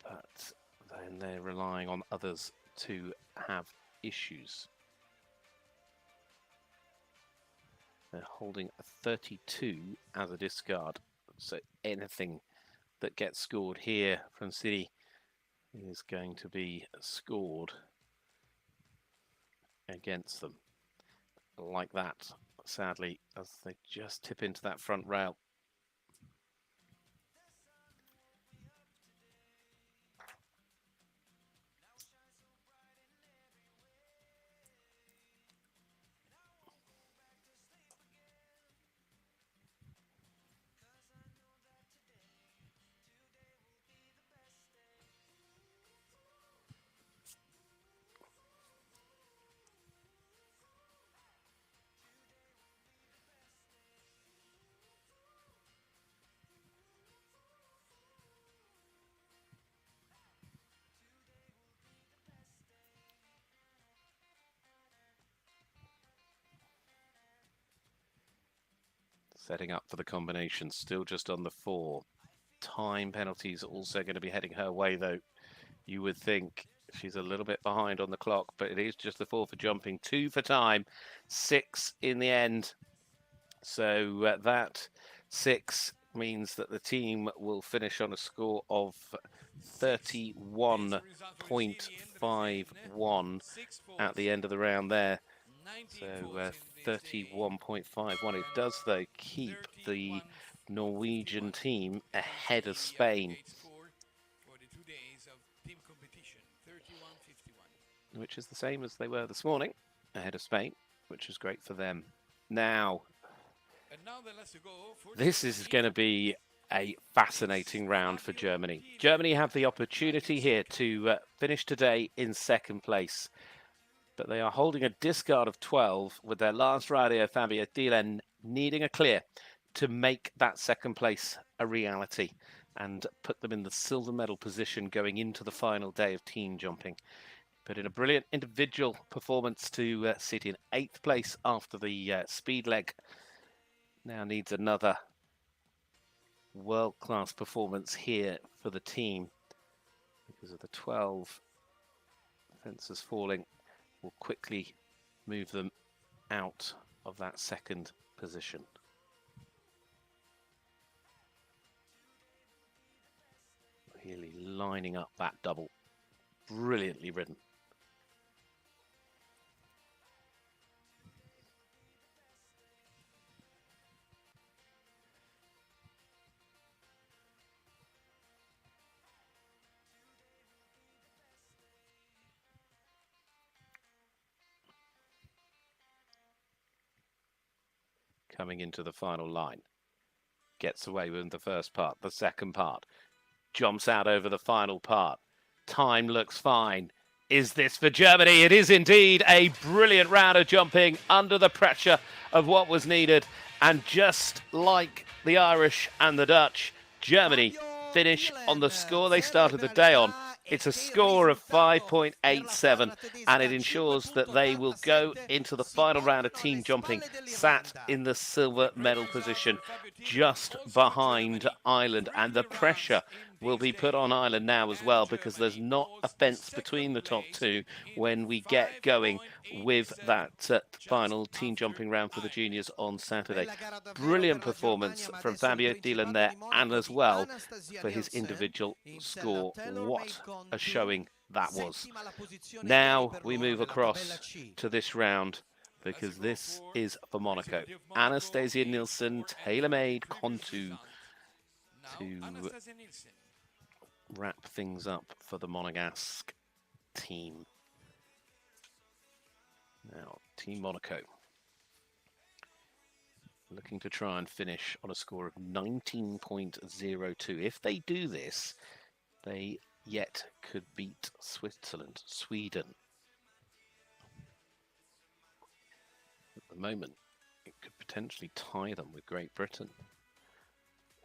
But then they're relying on others to have issues. They're holding a 32 as a discard, so anything that gets scored here from City is going to be scored against them. Like that, sadly, as they just tip into that front rail. Setting up for the combination, still just on the 4. Time penalties also going to be heading her way, though. You would think she's a little bit behind on the clock, but it is just the 4 for jumping, 2 for time, 6 in the end. So that 6 means that the team will finish on a score of 31.51 at the end of the round there. So 31.51. It does, though, keep the Norwegian team ahead of Spain. which is the same as they were this morning, ahead of Spain, which is great for them. Now, this is going to be a fascinating round for Germany. Germany have the opportunity here to finish today in second place, but they are holding a discard of 12 with their last rider, Fabio Dielen, needing a clear to make that second place a reality and put them in the silver medal position going into the final day of team jumping. But in a brilliant individual performance to sit in 8th place after the speed leg. Now needs another world-class performance here for the team because of the 12 fencers falling will quickly move them out of that second position. Really lining up that double. Brilliantly ridden. Coming into the final line. Gets away with the first part. The second part. Jumps out over the final part. Time looks fine. Is this for Germany? It is indeed a brilliant round of jumping under the pressure of what was needed. And just like the Irish and the Dutch, Germany finish on the score they started the day on. It's a score of 5.87, and it ensures that they will go into the final round of team jumping, sat in the silver medal position, just behind Ireland. And the pressure will be put on Ireland now as well, because there's not a fence between the top two when we get going with that final team jumping round for the juniors on Saturday. Brilliant performance from Fabio Dielen there, and as well for his individual score. What a showing that was. Now we move across to this round, because this is for Monaco. Anastasia Nielsen, tailor-made Contu to wrap things up for the Monegasque team. Now, Team Monaco looking to try and finish on a score of 19.02. If they do this, they yet could beat Switzerland, Sweden. At the moment, it could potentially tie them with Great Britain,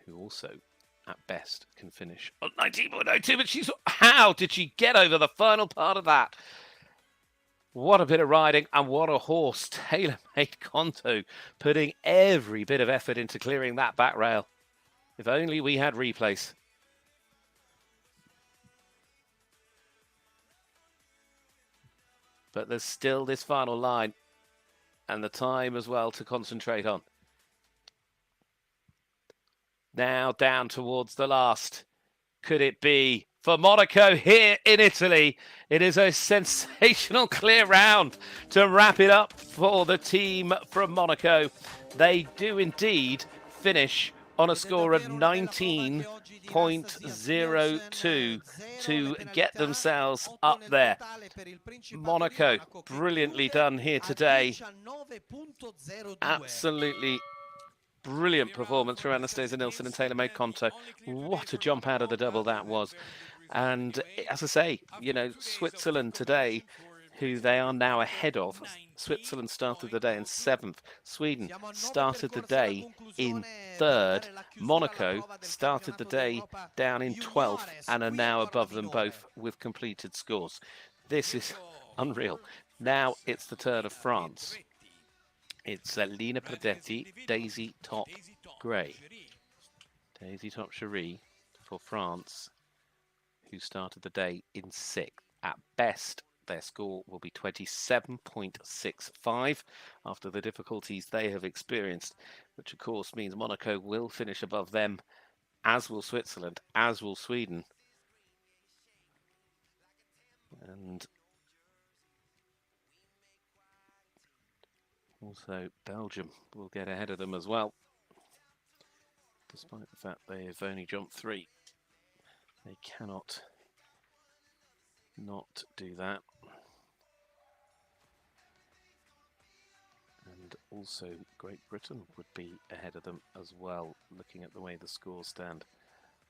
who also, at best, can finish on 19.02. But how did she get over the final part of that? What a bit of riding, and what a horse. Tailor-made Conto, putting every bit of effort into clearing that back rail. If only we had replays. But there's still this final line, and the time as well to concentrate on. Now down towards the last. Could it be for Monaco here in Italy? It is a sensational clear round to wrap it up for the team from Monaco. They do indeed finish on a score of 19.02 to get themselves up there. Monaco, brilliantly done here today. Absolutely brilliant performance from Anastasia Nielsen and tailor-made Conto. What a jump out of the double that was. And as I say, you know, Switzerland today, who they are now ahead of. Switzerland started the day in 7th. Sweden started the day in 3rd. Monaco started the day down in 12th and are now above them both with completed scores. This is unreal. Now it's the turn of France. It's Lina Predetti, Daisy Top Gray. Daisy Top Cherie for France, who started the day in 6th. At best, their score will be 27.65 after the difficulties they have experienced, which of course means Monaco will finish above them, as will Switzerland, as will Sweden. And also Belgium will get ahead of them as well, despite the fact they have only jumped 3. They cannot not do that. also Great Britain would be ahead of them as well, looking at the way the scores stand.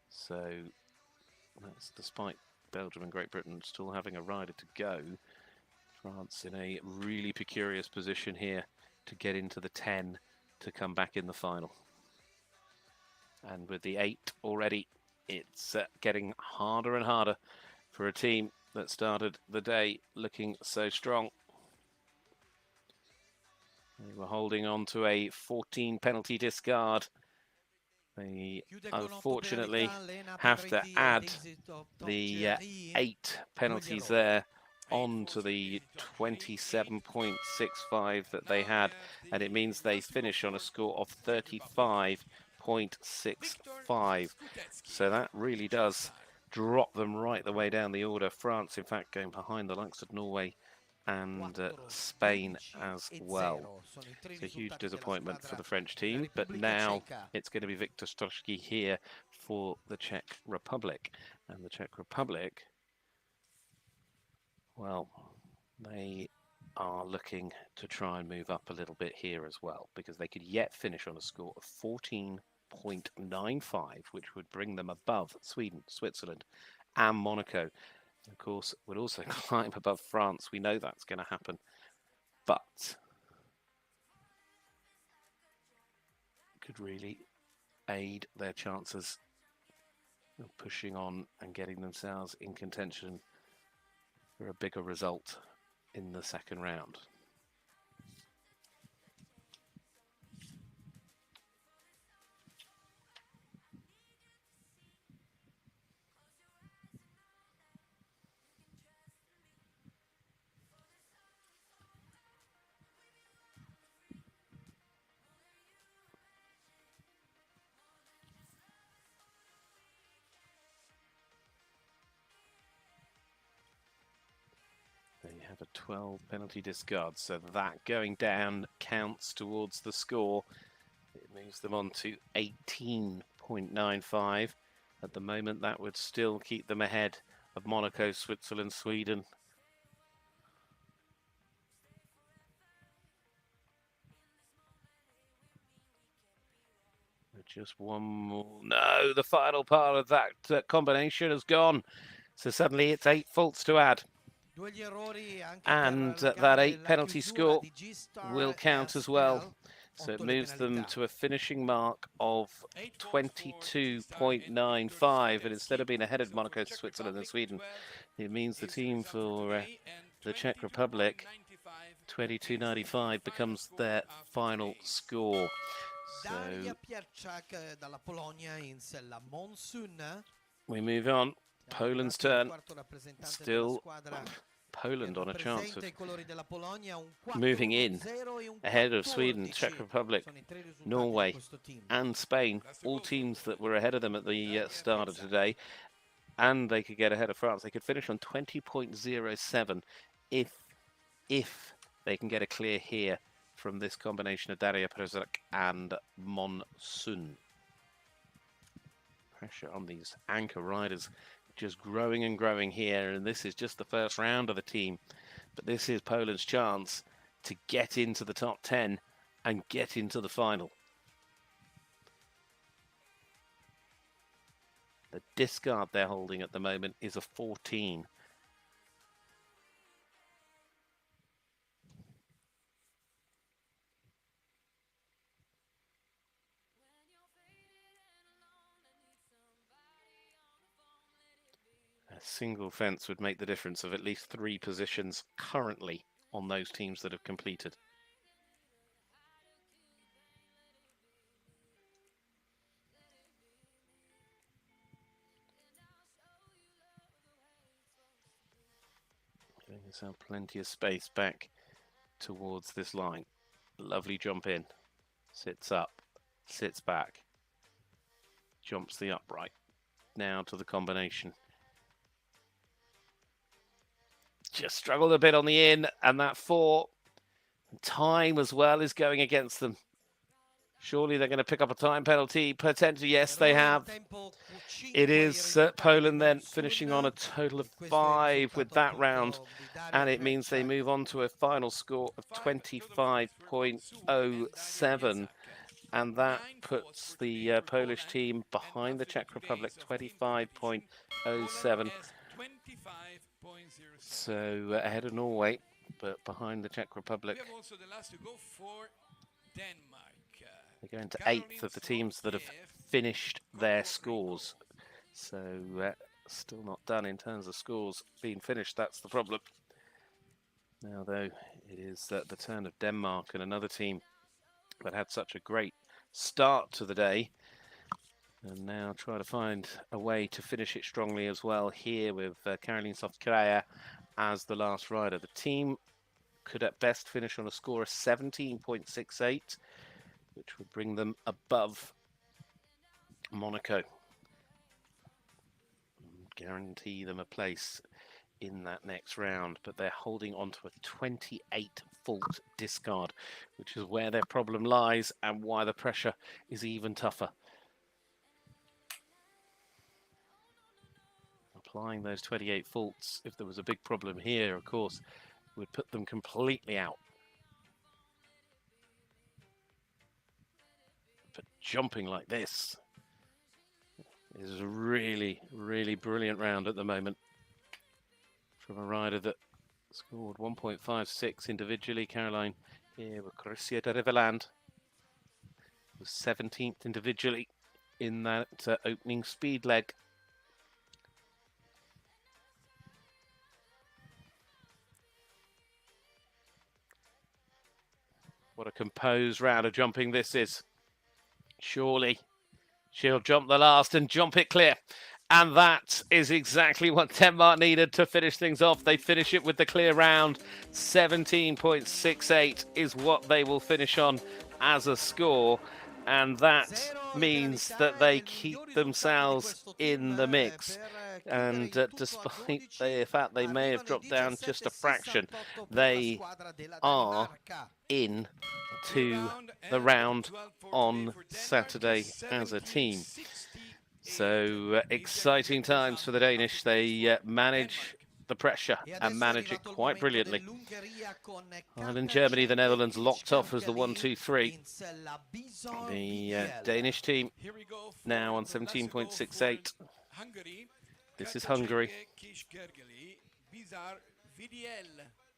So that's despite Belgium and Great Britain still having a rider to go. France in a really precarious position here to get into the 10 to come back in the final. And with the 8 already, it's getting harder and harder for a team that started the day looking so strong. They were holding on to a 14 penalty discard. They unfortunately have to add the 8 penalties there onto the 27.65 that they had, and it means they finish on a score of 35.65. So that really does drop them right the way down the order. France, in fact, going behind the likes of Norway and Spain as well. It's a huge disappointment for the French team, but now it's going to be Viktor Stroschke here for the Czech Republic. And the Czech Republic, well, they are looking to try and move up a little bit here as well, because they could yet finish on a score of 14.95, which would bring them above Sweden, Switzerland and Monaco. Of course, would also climb above France. We know that's going to happen, but could really aid their chances of pushing on and getting themselves in contention for a bigger result in the second round. They have a 12 penalty discard, so that going down counts towards the score. It moves them on to 18.95. At the moment, that would still keep them ahead of Monaco, Switzerland, Sweden. Just one more. No, the final part of that combination has gone. So suddenly it's 8 faults to add. And that 8 penalty score will count as well. So it moves them to a finishing mark of 22.95. And instead of being ahead of Monaco, Switzerland and Sweden, it means the team for the Czech Republic, 22.95, becomes their final score. So we move on. Poland's turn. Still Poland on a chance of moving in ahead of Sweden, Czech Republic, Norway and Spain, all teams that were ahead of them at the start of today, and they could get ahead of France. They could finish on 20.07 if they can get a clear here from this combination of Daria Przak and Monsoon. Pressure on these anchor riders just growing and growing here, and this is just the first round of the team, but this is Poland's chance to get into the top 10 and get into the final. The discard they're holding at the moment is a 14. A single fence would make the difference of at least 3 positions currently on those teams that have completed. Giving yourself plenty of space back towards this line. Lovely jump in. Sits up, sits back, jumps the upright. Now to the combination. Just struggled a bit on the in, and that 4. Time as well is going against them. Surely they're going to pick up a time penalty. Potentially, yes, they have. It is Poland then finishing on a total of 5 with that round. And it means they move on to a final score of 25.07. And that puts the Polish team behind the Czech Republic, 25.07. So ahead of Norway, but behind the Czech Republic. We have also the last to go for Denmark. They're going to 8th of the teams that have finished their scores. So still not done in terms of scores being finished. That's the problem. Now, though, it is the turn of Denmark and another team that had such a great start to the day. And now try to find a way to finish it strongly as well here with Caroline Softkaya as the last rider. The team could at best finish on a score of 17.68, which would bring them above Monaco. Guarantee them a place in that next round, but they're holding on to a 28 fault discard, which is where their problem lies and why the pressure is even tougher. Applying those 28 faults, if there was a big problem here, of course, would put them completely out. But jumping like this is a really, really brilliant round at the moment from a rider that scored 1.56 individually. Caroline here with Corsia de Riveland was 17th individually in that opening speed leg. What a composed round of jumping this is. Surely she'll jump the last and jump it clear. And that is exactly what Denmark needed to finish things off. They finish it with the clear round. 17.68 is what they will finish on as a score. And that means that they keep themselves in the mix. And despite the fact they may have dropped down just a fraction, they are in to the round on Saturday as a team. So exciting times for the Danish. They manage the pressure and manage it quite brilliantly. Ireland, Germany, the Netherlands locked off as the 1-2-3. The Danish team now on 17.68. This is Hungary.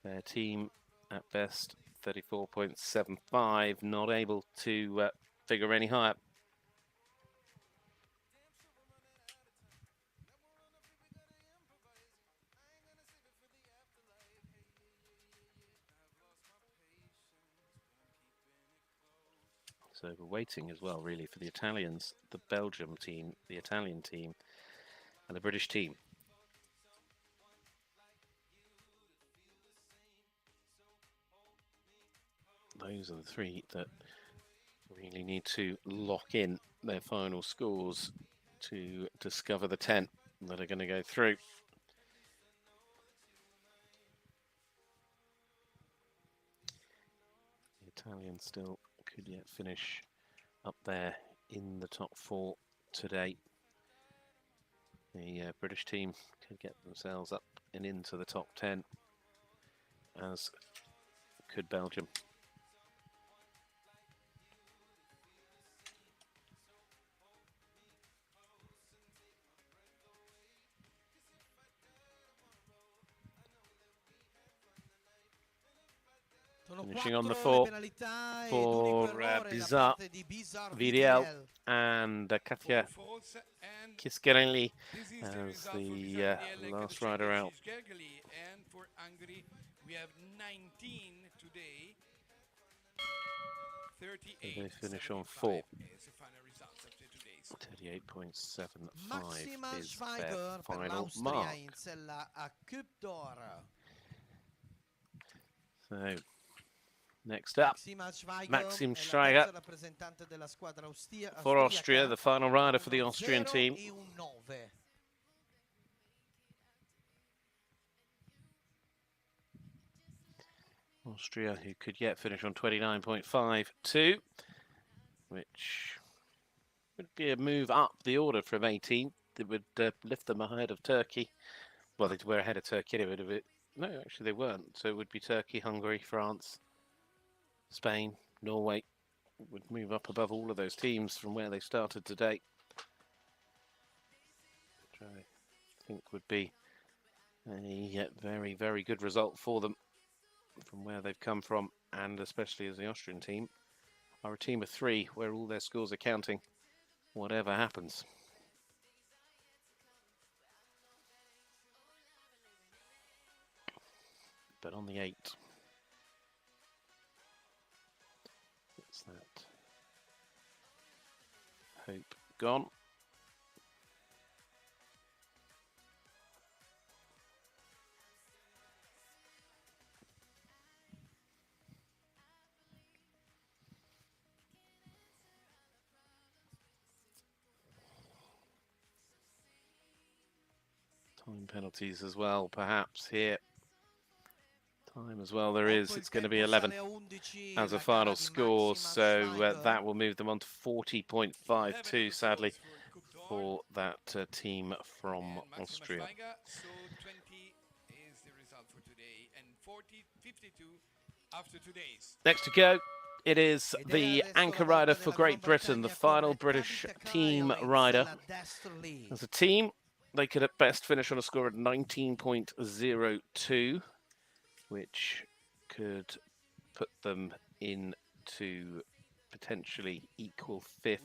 Their team at best 34.75, not able to figure any higher. So we're waiting as well, really, for the Italians, the Belgium team, the Italian team, and the British team. Those are the three that really need to lock in their final scores to discover the 10 that are going to go through. The Italians still could yet finish up there in the top 4 today. The British team could get themselves up and into the top 10, as could Belgium. Finishing on the 4 for Bizarre VDL and Katja Kiskereli as the last rider out. And for Hungary, we have 19 today. 38. They finish on 4. 38.75 is their final mark. So, next up, Maxim Steiger for Austria, the final rider for the Austrian team. Austria, who could yet finish on 29.52, which would be a move up the order from 18th. It would lift them ahead of Turkey. Well, they were ahead of Turkey anyway. No, actually they weren't. So it would be Turkey, Hungary, France, Spain, Norway would move up above all of those teams from where they started today. Which I think would be a very, very good result for them from where they've come from, and especially as the Austrian team are a team of 3 where all their scores are counting, whatever happens. But on the 8, it's that hope gone. Time penalties as well, perhaps here. Time as well there is. It's going to be 11 as a final score, so that will move them on to 40.52, sadly, for that team from Austria. So 20 is the result for today, and 40.52 after today's. Next to go, it is the anchor rider for Great Britain, the final British team rider. As a team, they could at best finish on a score of 19.02, which could put them into potentially equal 5th,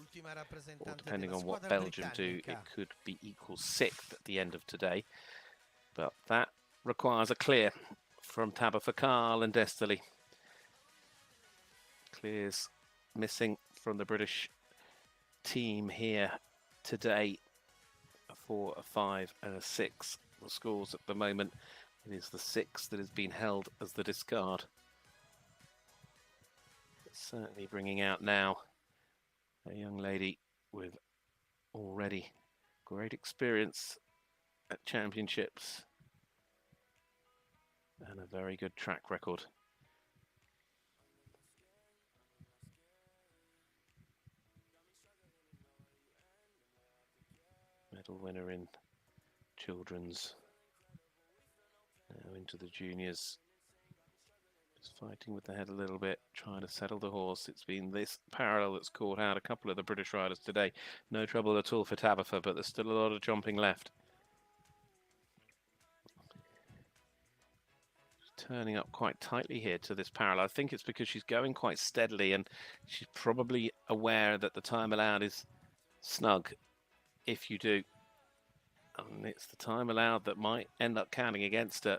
or depending on what Belgium do, it could be equal 6th at the end of today. But that requires a clear from Tabitha Carl and Destiny. Clears missing from the British team here today. A 4, a 5 and a 6. The scores at the moment, it is the 6 that has been held as the discard. Certainly bringing out now a young lady with already great experience at championships and a very good track record. Medal winner in children's, now into the juniors. Just fighting with the head a little bit, trying to settle the horse. It's been this parallel that's caught out a couple of the British riders today. No trouble at all for Tabitha, but there's still a lot of jumping left. She's turning up quite tightly here to this parallel. I think it's because she's going quite steadily, and she's probably aware that the time allowed is snug if you do. And it's the time allowed that might end up counting against her.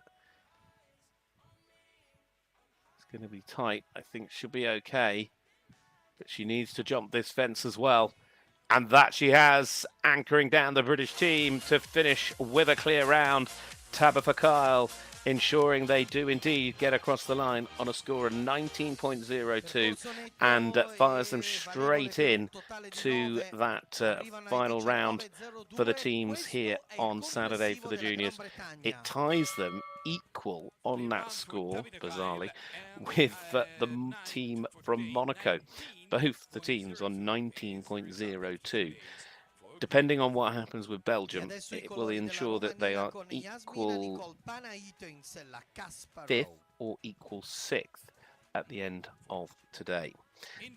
Going to be tight. I think she'll be okay, but she needs to jump this fence as well, and that she has, anchoring down the British team to finish with a clear round. Tabitha Kyle ensuring they do indeed get across the line on a score of 19.02 and fires them straight in to that final round for the teams here on Saturday for the juniors. It ties them equal on that score, bizarrely, with the team from Monaco. Both the teams on 19.02. Depending on what happens with Belgium, it will ensure that they are equal 5th or equal 6th at the end of today.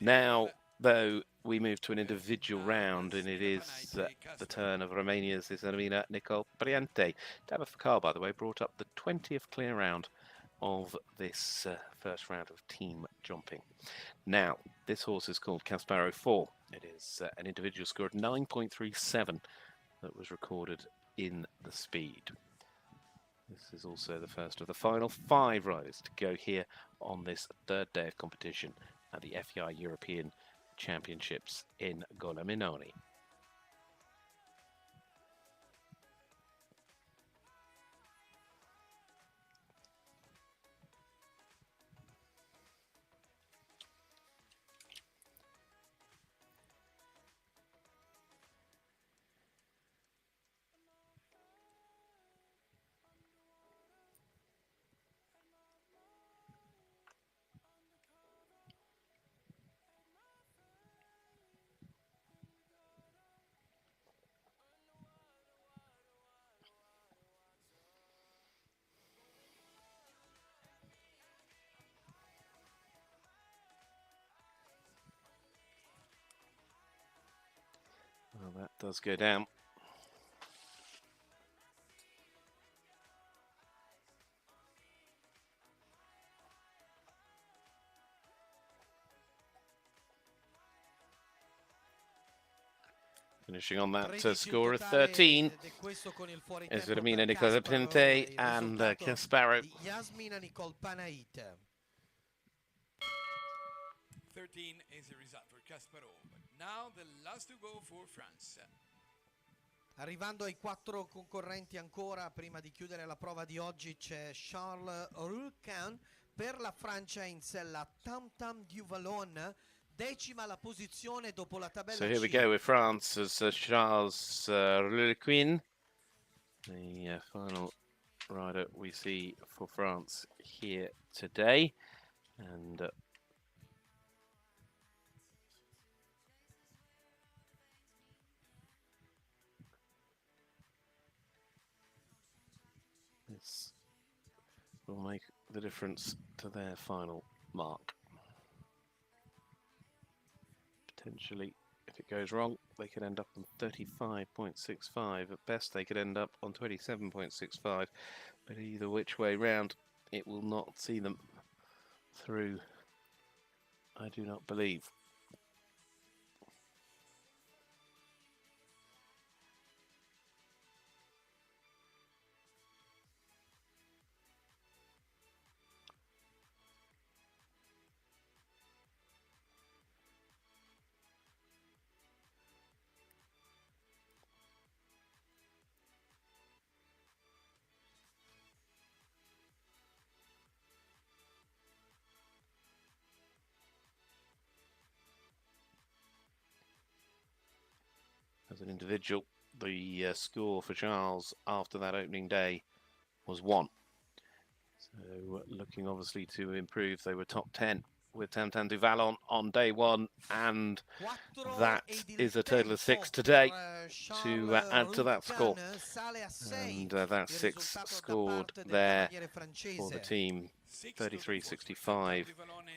Now, though, we move to an individual round, and it is the turn of Romania's Isabina Nicole Priante. Tabitha Carl, by the way, brought up the 20th clear round of this first round of team jumping. Now, this horse is called Casparo 4. It is an individual score of 9.37 that was recorded in the speed. This is also the first of the final 5 riders to go here on this 3rd day of competition at the FEI European Championships in Gorla Minore. Well, that does go down. Finishing on that score of 13 is Vermina Nicola Pinte and Casparo. Yasmina Nicole Panaite. 13 is the result for Kasparov. Now the last to go for France. Arrivando ai 4 concorrenti ancora, prima di chiudere la prova di oggi, c'è Charles Rulcan per la Francia in sella Tam Tam du Vallon, decima la posizione dopo la tabella. So here we go with France as Charles Rulcan, the final rider we see for France here today. And this will make the difference to their final mark. Potentially, if it goes wrong, they could end up on 35.65. At best, they could end up on 27.65. But either which way round, it will not see them through, I do not believe. As an individual, the score for Charles after that opening day was 1. So looking obviously to improve. They were top 10 with Tam Tam du Vallon on day 1, and that is a total of 6 today to add to that score. And that 6 scored there for the team. 33.65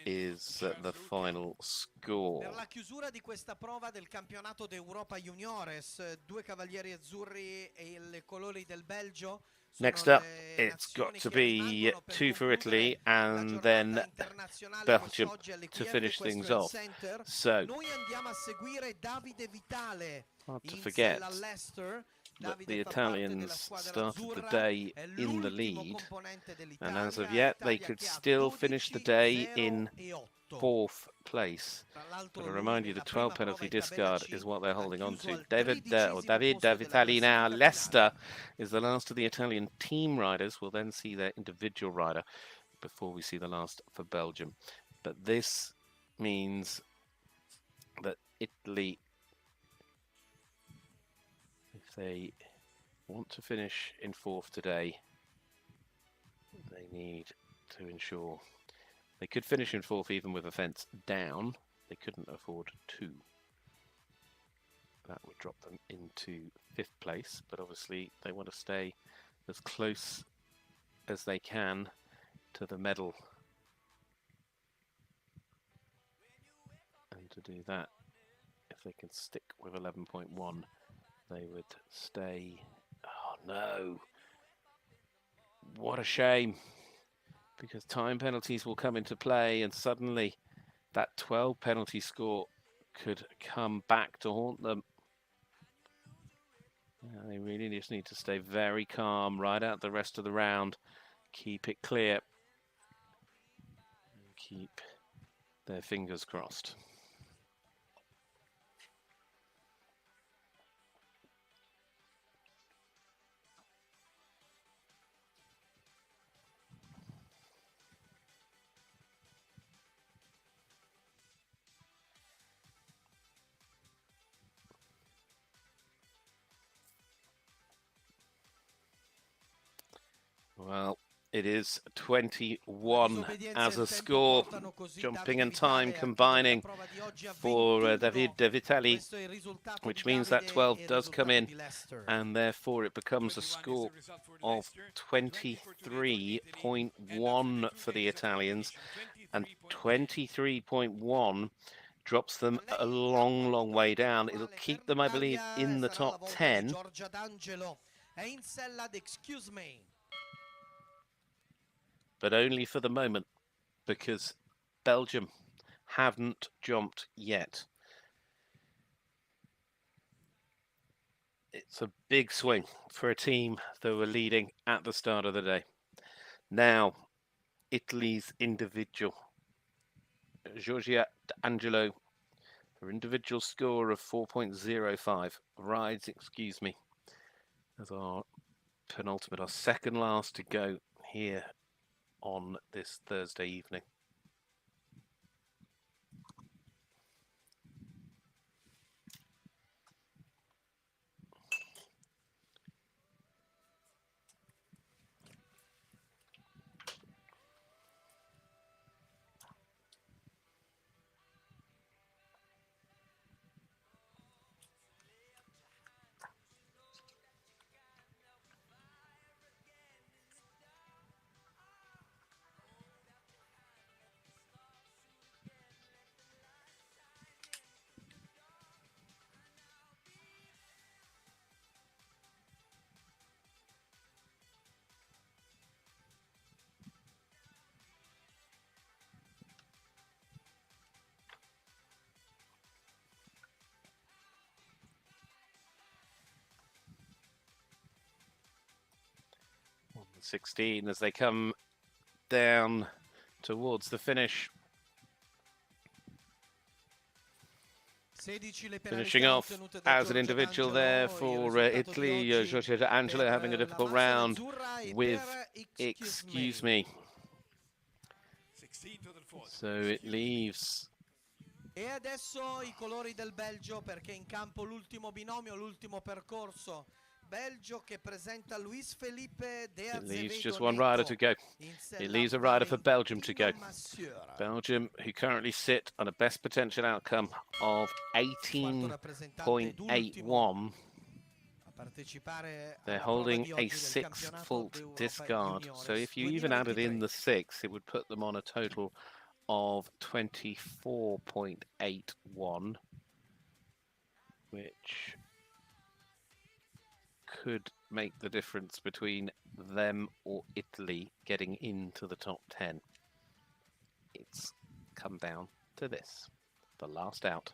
is the final score. Per la chiusura di questa prova del campionato d'Europa Juniores, 2 cavalieri azzurri e le colori del Belgio. Next up, it's got to be 2 for Italy and then Belgium to finish things off. So, hard to forget that the Italians started the day in the lead, and as of yet they could still finish the day in 4th place. But I remind you, the 12 penalty discard is what they're holding on to. David Vitali now. Leicester is the last of the Italian team riders. We'll then see their individual rider before we see the last for Belgium. But this means that Italy, if they want to finish in 4th today, they need to ensure they could finish in 4th even with a fence down. They couldn't afford 2. That would drop them into 5th place, but obviously they want to stay as close as they can to the medal. And to do that, if they can stick with 11.1, they would stay. Oh no! What a shame, because time penalties will come into play, and suddenly that 12 penalty score could come back to haunt them. Yeah, they really just need to stay very calm, ride out the rest of the round, keep it clear, and keep their fingers crossed. Well, it is 21 as a score, jumping and time combining for David Vitali, which means that 12 does come in, and therefore it becomes a score of 23.1 for the Italians, and 23.1 drops them a long, long way down. It'll keep them, I believe, in the top 10. But only for the moment, because Belgium haven't jumped yet. It's a big swing for a team that were leading at the start of the day. Now, Italy's individual. Giorgia D'Angelo, her individual score of 4.05 rides, as our penultimate, our second last to go here on this Thursday evening. On the 16 as they come down towards the finish. Finishing off as an individual there for Italy, Giorgia D'Angelo having a difficult round with Excuse Me. So it leaves. E adesso I colori del Belgio, perché in campo l'ultimo binomio, l'ultimo percorso. Belgio che presenta Luis Felipe de Azevedo. It leaves just one rider to go. It leaves a rider for Belgium to go. Belgium, who currently sit on a best potential outcome of 18.81. They're holding a 6 fault discard. So if you even added in the 6, it would put them on a total of 24.81, which could make the difference between them or Italy getting into the top 10. It's come down to this. The last out.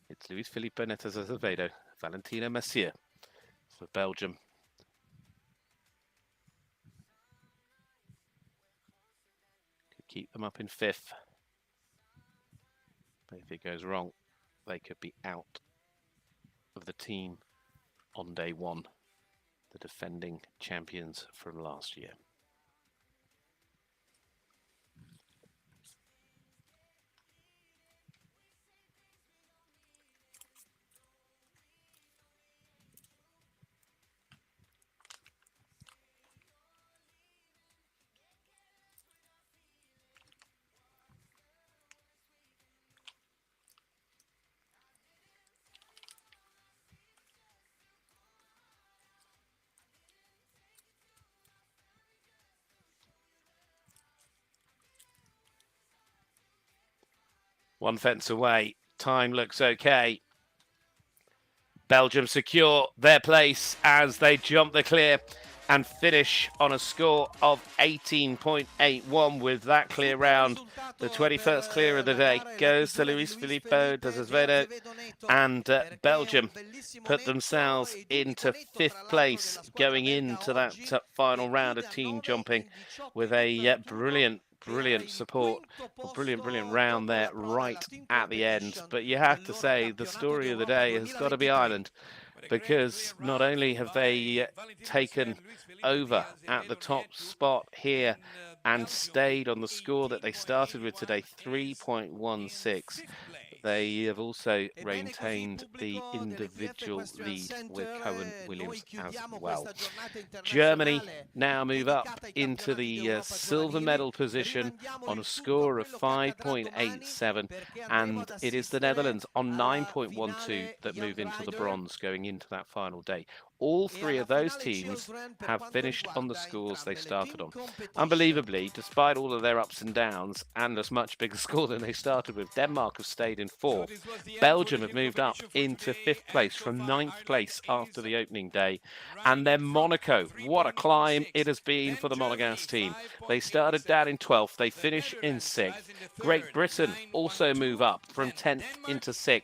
It's Luis Felipe Azevedo, Valentino Messier for Belgium. Could keep them up in 5th. But if it goes wrong, they could be out of the team on day 1. The defending champions from last year. One fence away. Time looks okay. Belgium secure their place as they jump the clear and finish on a score of 18.81 with that clear round. The 21st clear of the day goes to Luis Felipe Azevedo, and Belgium put themselves into 5th place going into that final round of team jumping with a brilliant support, brilliant round there right at the end. But you have to say the story of the day has got to be Ireland, because not only have they taken over at the top spot here and stayed on the score that they started with today, 3.16. They have also maintained the individual lead with Cohen Williams as well. Germany now move up into the silver medal position on a score of 5.87, and it is the Netherlands on 9.12 that move into the bronze going into that final day. all three of those teams have finished on the scores they started on. Unbelievably, despite all of their ups and downs and a much bigger score than they started with, Denmark have stayed in fourth. Belgium have moved up into fifth place from ninth place after the opening day. And then Monaco, what a climb it has been for the Monegasque team. They started down in 12th, they finish in 6th. Great Britain also move up from 10th into 6th,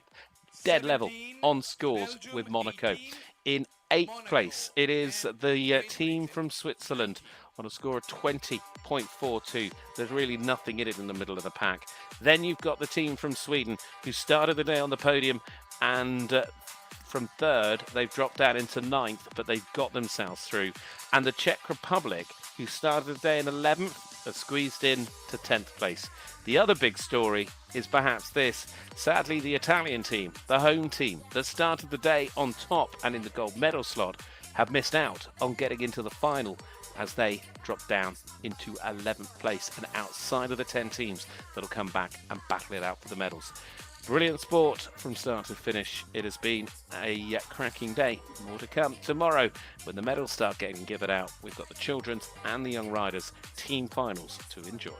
dead level on scores with Monaco. In 8th place, it is the team from Switzerland on a score of 20.42. There's really nothing in it in the middle of the pack. Then you've got the team from Sweden, who started the day on the podium, and from 3rd, they've dropped down into 9th, but they've got themselves through. And the Czech Republic, who started the day in 11th, have squeezed in to 10th place. The other big story is perhaps this. Sadly, the Italian team, the home team, that started the day on top and in the gold medal slot, have missed out on getting into the final as they drop down into 11th place and outside of the 10 teams that'll come back and battle it out for the medals. Brilliant sport from start to finish. It has been a cracking day. More to come tomorrow when the medals start getting given out. We've got the children's and the young riders team finals to enjoy.